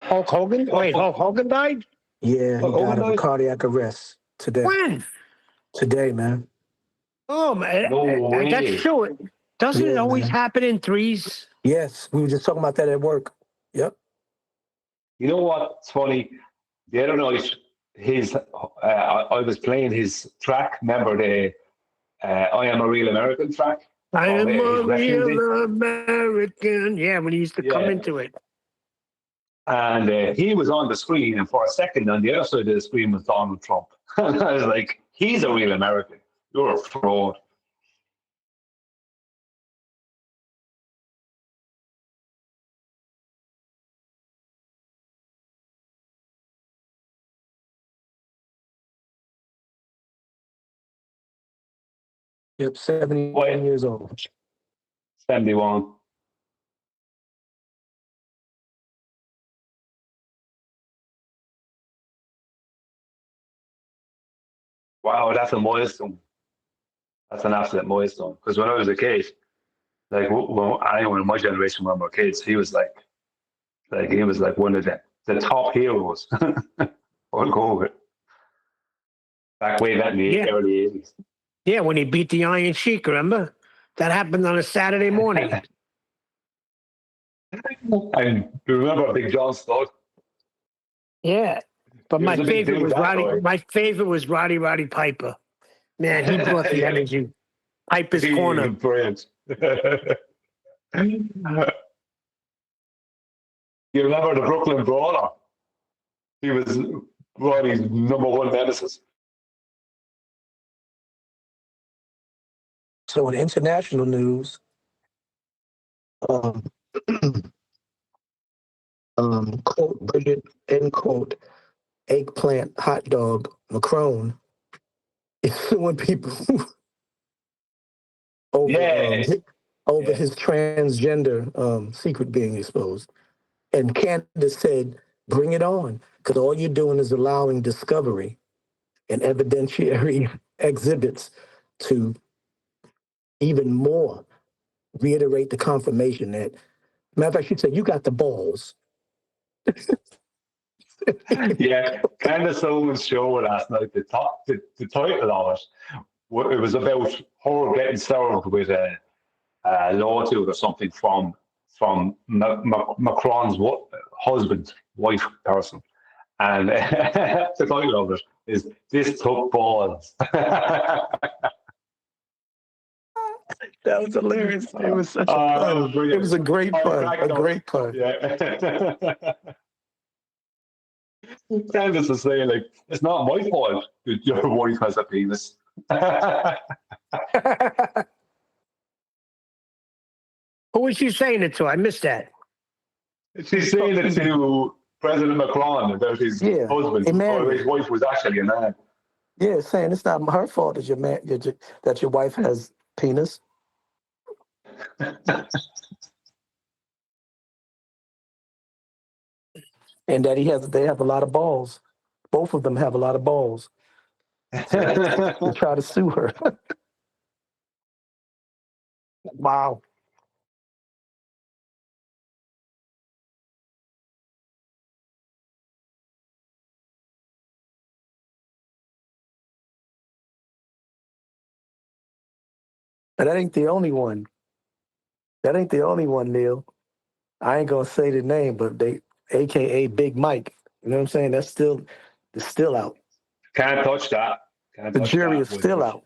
Hulk Hogan? Wait, Hulk Hogan died? Yeah, he died of a cardiac arrest today. When? Today, man. Oh, man. No way. That's true. Doesn't it always happen in threes? Yes, we were just talking about that at work. Yep. You know what's funny? The other night, I was playing his track. Remember the I Am a Real American track? I am his a refugee? real American. Yeah, when he used to come into it. And he was on the screen, and for a second on the other side of the screen was Donald Trump. And I was like, he's a real American. You're a fraud. Yep, 71 years old. 71. Wow, that's a milestone. That's an absolute milestone. Because when I was a kid, like anyone in my generation when we were kids, he was like one of the top heroes. Hulk Hogan. Way back in the early 80s. Yeah, when he beat the Iron Sheik, remember? That happened on a Saturday morning. And remember Big John Stud? Yeah. But my favorite was Roddy Piper. Man, he brought the energy. Piper's Corner. Brilliant. You remember the Brooklyn Brawler? He was Roddy's number one nemesis. So in international news, quote Bridget, end quote, eggplant hot dog Macron is suing people over his transgender secret being exposed. And Candace said, bring it on, because all you're doing is allowing discovery and evidentiary exhibits to even more reiterate the confirmation that, matter of fact, she said, you got the balls. Yeah, Candace Owens' show last night, the title of it was about her getting served with a lawsuit or something from Macron's husband, wife person. And the title of it is This Took Balls. That was hilarious. It was such a pun. It was a great pun. A great pun. Yeah. Candace is saying, like, it's not my fault that your wife has a penis. Who was she saying it to? I missed that. She's saying it to President Macron about his husband, or his wife was actually a man. Yeah, saying it's not her fault that that your wife has penis. And that they have a lot of balls. Both of them have a lot of balls. To try to sue her. Wow. And that ain't the only one. That ain't the only one, Neil. I ain't gonna say the name, but they, AKA Big Mike. You know what I'm saying? It's still out. Can't touch that. The jury is still out.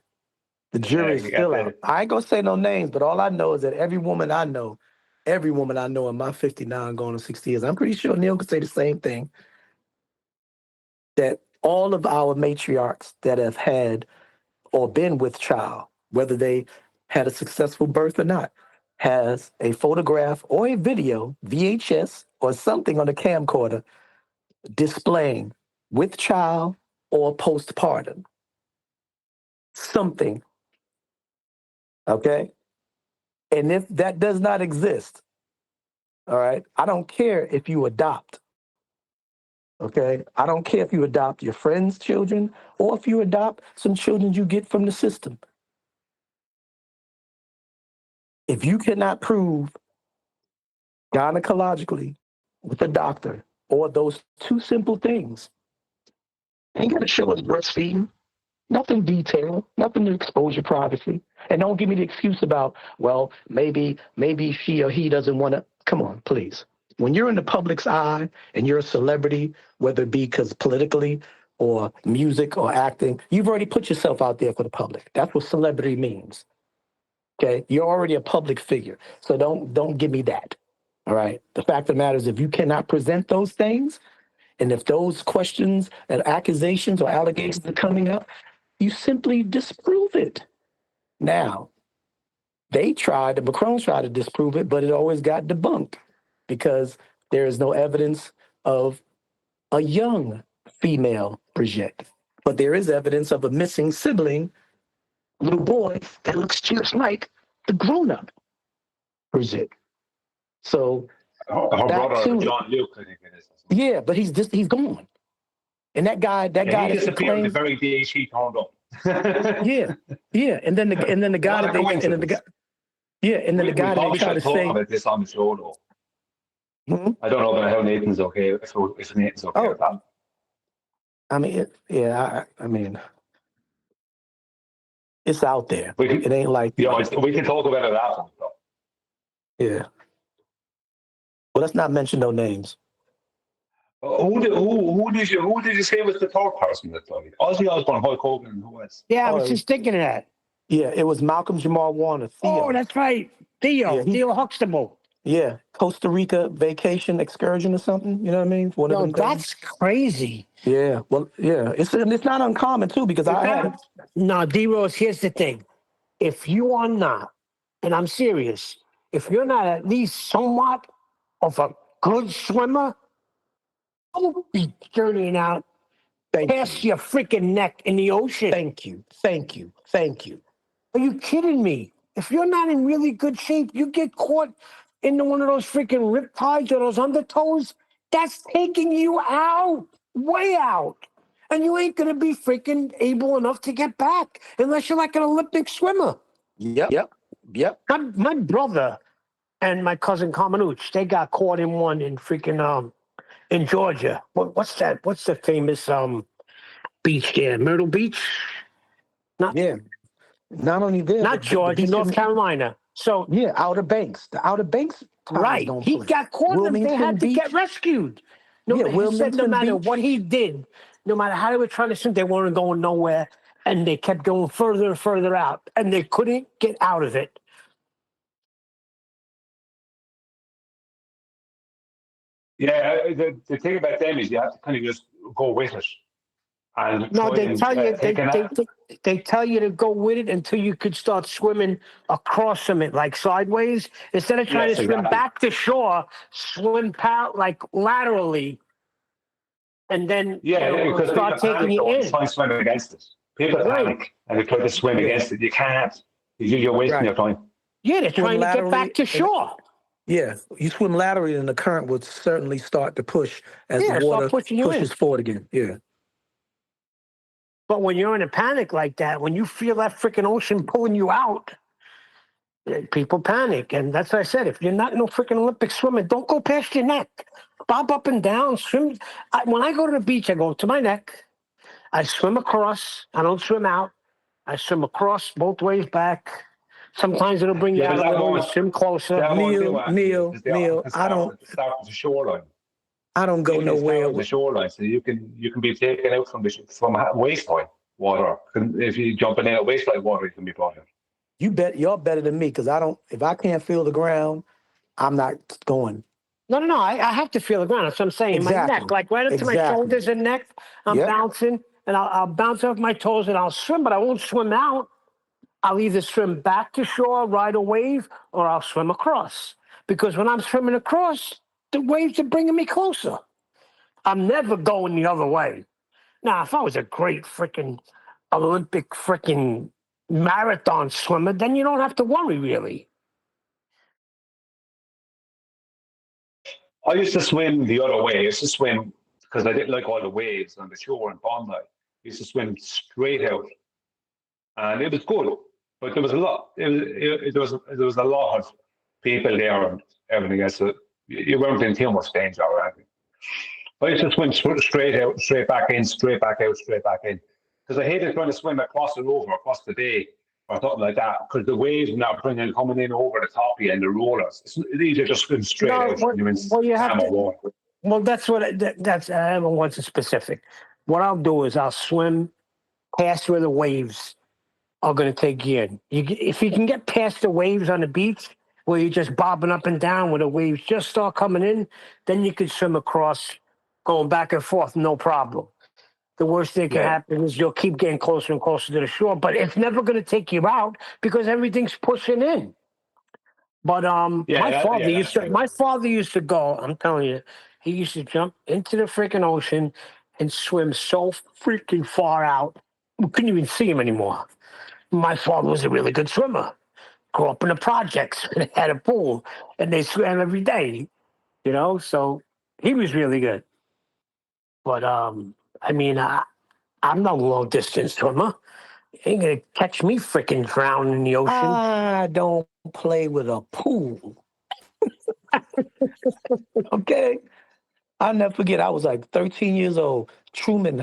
The jury is still out. I ain't gonna say no names, but all I know is that every woman I know in my 59 going on 60 years, I'm pretty sure Neil could say the same thing, that all of our matriarchs that have had or been with child, whether they had a successful birth or not, has a photograph or a video, VHS or something on a camcorder displaying with child or postpartum. Something. Okay? And if that does not exist, all right, I don't care if you adopt. Okay? I don't care if you adopt your friend's children or if you adopt some children you get from the system. If you cannot prove gynecologically with a doctor or those two simple things, ain't got to show us breastfeeding. Nothing detailed, nothing to expose your privacy. And don't give me the excuse about, well, maybe she or he doesn't want to. Come on, please. When you're in the public's eye and you're a celebrity, whether it be because politically or music or acting, you've already put yourself out there for the public. That's what celebrity means. Okay, you're already a public figure, so don't give me that. All right. The fact of the matter is, if you cannot present those things, and if those questions and accusations or allegations are coming up, you simply disprove it. Now, the Macron tried to disprove it, but it always got debunked because there is no evidence of a young female Brigitte. But there is evidence of a missing sibling, little boy, that looks just like the grown-up Brigitte. So her brother, John Luke, I think it is. Yeah, but he's gone. And that guy he disappeared the very day she turned up. yeah, and then the guy that they tried to say about this on the show though. Hmm? I don't know about how Nathan's okay. If Nathan's okay with that. I mean, I mean, it's out there. It ain't like we can talk about it after. Yeah. Well, let's not mention no names. Who did you say was the third person that played? Ozzy Osbourne, Hulk Hogan, who else? Yeah, I was just thinking of that. Yeah, it was Malcolm Jamal Warner. Theo. Oh, that's right. Theo Huxtable. Yeah, Costa Rica vacation excursion or something. You know what I mean? No, that's crazy. Yeah, well, yeah, it's not uncommon too because I had. No, D-Rose, here's the thing. If you are not, and I'm serious, if you're not at least somewhat of a good swimmer, don't be journeying out past your freaking neck in the ocean. Thank you. Are you kidding me? If you're not in really good shape, you get caught into one of those freaking riptides or those undertows, that's taking you out, way out. And you ain't going to be freaking able enough to get back unless you're like an Olympic swimmer. Yep. My brother and my cousin Kamenuch, they got caught in one in freaking in Georgia. What's that? What's the famous beach there? Myrtle Beach? Not only there. Not Georgia, North Carolina. So yeah, Outer Banks. The Outer Banks. Right. He got caught and they had to get rescued. He said no matter what he did, no matter how they were trying to swim, they weren't going nowhere. And they kept going further and further out. And they couldn't get out of it. Yeah, the thing about them is you have to kind of just go with it. And no, they tell you to go with it until you could start swimming across from it, like sideways. Instead of trying to swim back to shore, swim like laterally, and then because start taking you in. Try and swim against it. People panic and they try to swim against it. You can't. You're wasting your time. Yeah, they're trying to get back to shore. Yeah, you swim laterally, and the current would certainly start to push as the water pushes forward again. Yeah. But when you're in a panic like that, when you feel that freaking ocean pulling you out, people panic. And that's what I said. If you're not no freaking Olympic swimmer, don't go past your neck. Bob up and down, swim. When I go to the beach, I go to my neck. I swim across. I don't swim out. I swim across both ways back. Sometimes it'll bring you out a little, swim closer. Neil, I don't. Start with the shoreline. I don't go nowhere with the shoreline, so you can be taken out from waistline water. If you jump in at waistline water, you can be brought out. You're better than me because I don't. If I can't feel the ground, I'm not going. No. I have to feel the ground. That's what I'm saying. Exactly. My neck, like right up to my shoulders and neck. I'm bouncing, and I'll bounce off my toes, and I'll swim, but I won't swim out. I'll either swim back to shore, ride a wave, or I'll swim across. Because when I'm swimming across, the waves are bringing me closer. I'm never going the other way. Now, if I was a great freaking Olympic freaking marathon swimmer, then you don't have to worry, really. I used to swim the other way. I used to swim because I didn't like all the waves on the shore in Bondi. I used to swim straight out. And it was good. But there was a lot. There was a lot of people there and everything else. So you weren't in too much danger or anything. I used to swim straight out, straight back in, straight back out, straight back in. Because I hated trying to swim across the bay or something like that. Because the waves were not coming in over the top of you and the rollers. It's easier just swim straight out. You have to. Well, that's that's I haven't once specific. What I'll do is I'll swim past where the waves are going to take you in. If you can get past the waves on the beach where you're just bobbing up and down where the waves just start coming in, then you can swim across, going back and forth, no problem. The worst thing can happen is you'll keep getting closer and closer to the shore, but it's never going to take you out because everything's pushing in. But my father used to go. I'm telling you, he used to jump into the freaking ocean and swim so freaking far out, we couldn't even see him anymore. My father was a really good swimmer. Grew up in the projects and had a pool, and they swam every day. You know, so he was really good. But I mean, I'm no long distance swimmer. Ain't gonna catch me freaking drowning in the ocean. I don't play with a pool. Okay. I'll never forget, I was like 13 years old,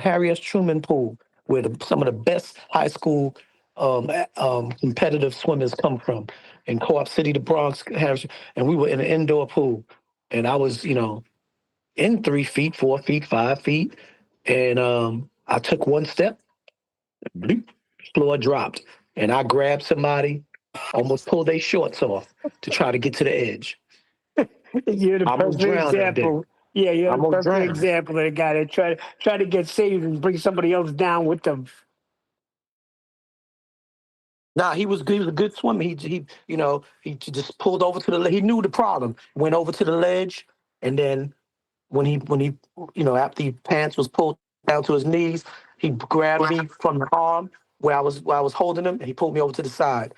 Harry S. Truman Pool, where some of the best high school competitive swimmers come from. In Co-op City, the Bronx, and we were in an indoor pool. And I was, in 3 feet, 4 feet, 5 feet. And I took one step, bloop, floor dropped. And I grabbed somebody, almost pulled their shorts off to try to get to the edge. You're the perfect example. Yeah, you're the perfect example of the guy that try to get saved and bring somebody else down with them. Nah, he was good. He was a good swimmer. He just pulled over to the. He knew the problem. Went over to the ledge, and then when he after his pants was pulled down to his knees, he grabbed me from the arm where I was holding him, and he pulled me over to the side.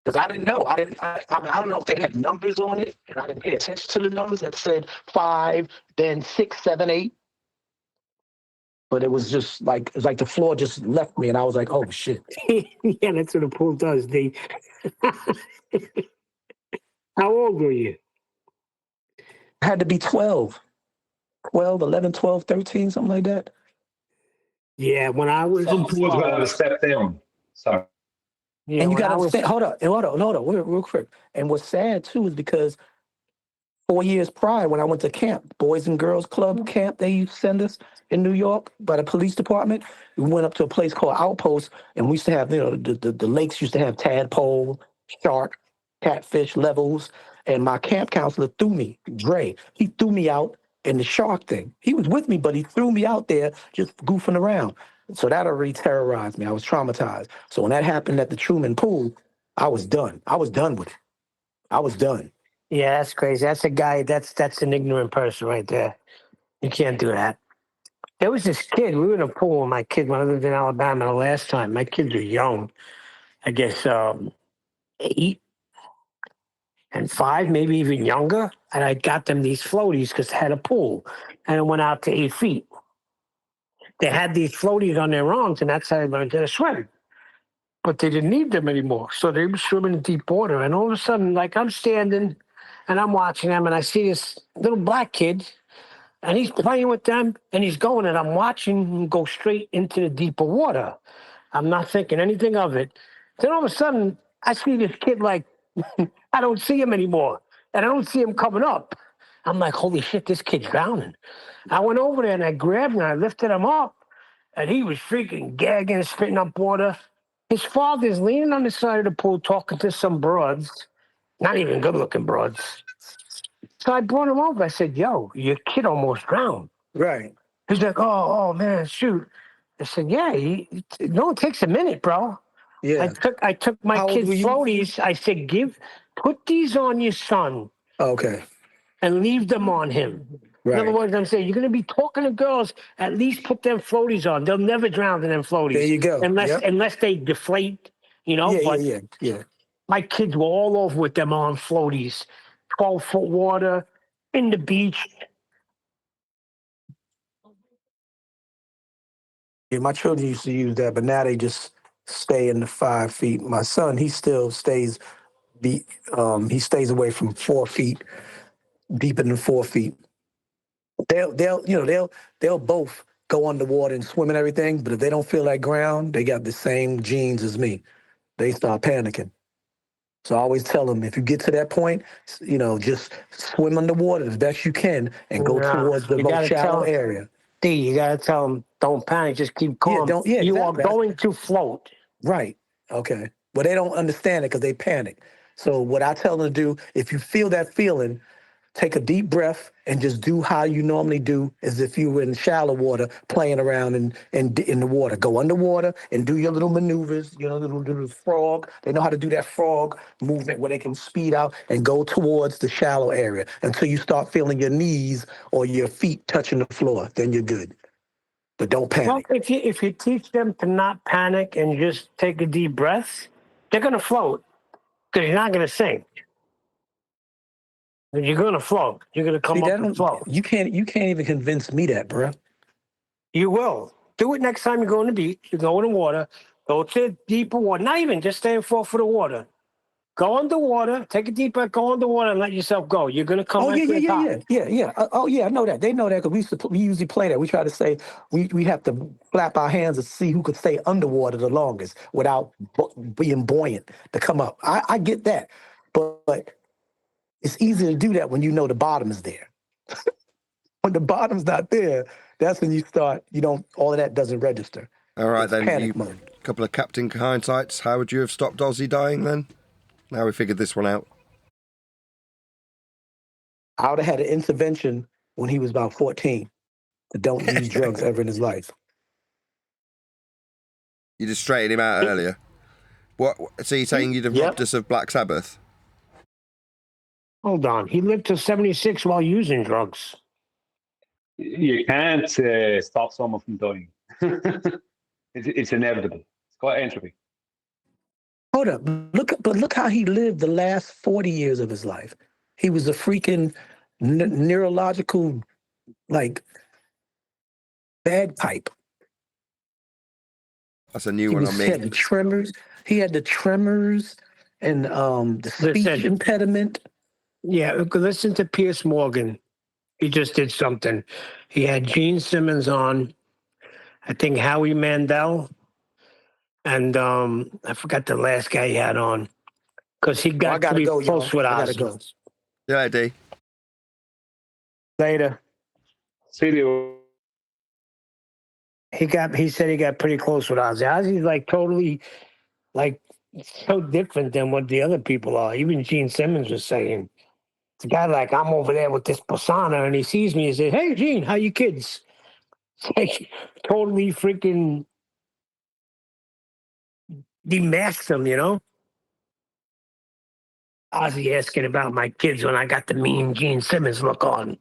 Because I didn't know. I don't know if they had numbers on it, and I didn't pay attention to the numbers that said 5, then 6, 7, 8. But it was just like the floor just left me, and I was like, "Oh shit!" Yeah, that's what a pool does. How old were you? I had to be 12, 11, 12, 13, something like that. Yeah, when I was in pool, I had to step down. Sorry. Yeah, and you got to understand. Hold up, real quick. And what's sad too is because 4 years prior, when I went to camp, Boys and Girls Club camp, they used to send us in New York by the police department. We went up to a place called Outpost, and we used to have, the lakes used to have tadpole, shark, catfish levels. And my camp counselor threw me, Dre, he threw me out in the shark thing. He was with me, but he threw me out there just goofing around. So that already terrorized me. I was traumatized. So when that happened at the Truman Pool, I was done. I was done with it. I was done. Yeah, that's crazy. That's a guy, that's an ignorant person right there. You can't do that. There was this kid, we were in a pool with my kid when I lived in Alabama the last time. My kids were young, I guess 8 and 5, maybe even younger. And I got them these floaties because they had a pool. And it went out to 8 feet. They had these floaties on their arms, and that's how they learned how to swim. But they didn't need them anymore. So they were swimming in deep water. And all of a sudden, like I'm standing and I'm watching them, and I see this little black kid, and he's playing with them, and he's going, and I'm watching him go straight into the deeper water. I'm not thinking anything of it. Then all of a sudden, I see this kid like, I don't see him anymore, and I don't see him coming up. I'm like, holy shit, this kid's drowning. I went over there, and I grabbed him, and I lifted him up, and he was freaking gagging and spitting up water. His father's leaning on the side of the pool talking to some broads, not even good-looking broads. So I brought him over. I said, yo, your kid almost drowned. Right. He's like, oh man, shoot. I said, yeah, it takes a minute, bro. Yeah. I took my kid's floaties. I said, put these on your son. Okay. And leave them on him. Right. In other words, I'm saying, you're going to be talking to girls, at least put them floaties on. They'll never drown in them floaties. There you go. Unless they deflate, Yeah. My kids were all over with them on floaties. 12-foot water, in the beach. Yeah, my children used to use that, but now they just stay in the 5 feet. My son, he still stays he stays away from 4 feet, deeper than 4 feet. They'll both go underwater and swim and everything, but if they don't feel that ground, they got the same genes as me. They start panicking. So I always tell them, if you get to that point, just swim underwater as best you can and go towards the most shallow area. D, you gotta tell them, don't panic, just keep calm. You are going to float. Right. Okay. But they don't understand it because they panic. So what I tell them to do, if you feel that feeling, take a deep breath and just do how you normally do, as if you were in shallow water playing around in the water. Go underwater and do your little maneuvers, little frog. They know how to do that frog movement where they can speed out and go towards the shallow area until you start feeling your knees or your feet touching the floor. Then you're good. But don't panic. Well, if you teach them to not panic and just take a deep breath, they're going to float because you're not going to sink. You're going to float. You're going to come up and float. You can't even convince me that, bro. You will. Do it next time you go on the beach. You go in the water. Go to deeper water. Not even just stay in 4 foot of water. Go underwater. Take a deep breath. Go underwater and let yourself go. You're going to come yeah. I know that. They know that because we usually play that. We try to say we have to flap our hands to see who could stay underwater the longest without being buoyant to come up. I get that, but it's easy to do that when you know the bottom is there. When the bottom's not there, that's when you start. All of that doesn't register. All right, it's then. panic mode. A couple of Captain Hindsights. How would you have stopped Ozzy dying then? Now we figured this one out. I would have had an intervention when he was about 14 to don't use drugs ever in his life. You just straightened him out earlier. What? So you're saying you'd have robbed us of Black Sabbath? Hold on. He lived to 76 while using drugs. You can't stop someone from dying. It's inevitable. It's called entropy. Hold up. Look how he lived the last 40 years of his life. He was a freaking neurological, bagpipe. That's a new one on me. He had the tremors. And the speech impediment. Yeah, listen to Piers Morgan. He just did something. He had Gene Simmons on, I think Howie Mandel, and I forgot the last guy he had on because he got to be close with Ozzy. Yeah, D. Later. See you. He said he got pretty close with Ozzy. Ozzy's totally so different than what the other people are. Even Gene Simmons was saying. It's a guy I'm over there with this persona, and he sees me and says, "Hey, Gene, how you kids?" It's totally freaking demasked him, Ozzy asking about my kids when I got the mean Gene Simmons look on.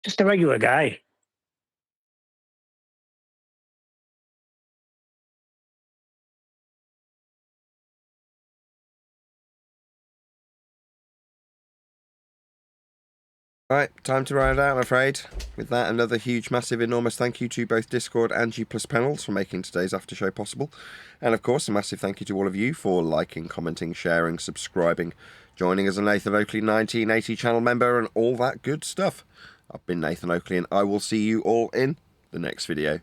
Just a regular guy. Right, time to round out, I'm afraid. With that, another huge, massive, enormous thank you to both Discord and G+ panels for making today's after show possible. And of course, a massive thank you to all of you for liking, commenting, sharing, subscribing, joining as a Nathan Oakley 1980 channel member and all that good stuff. I've been Nathan Oakley and I will see you all in the next video.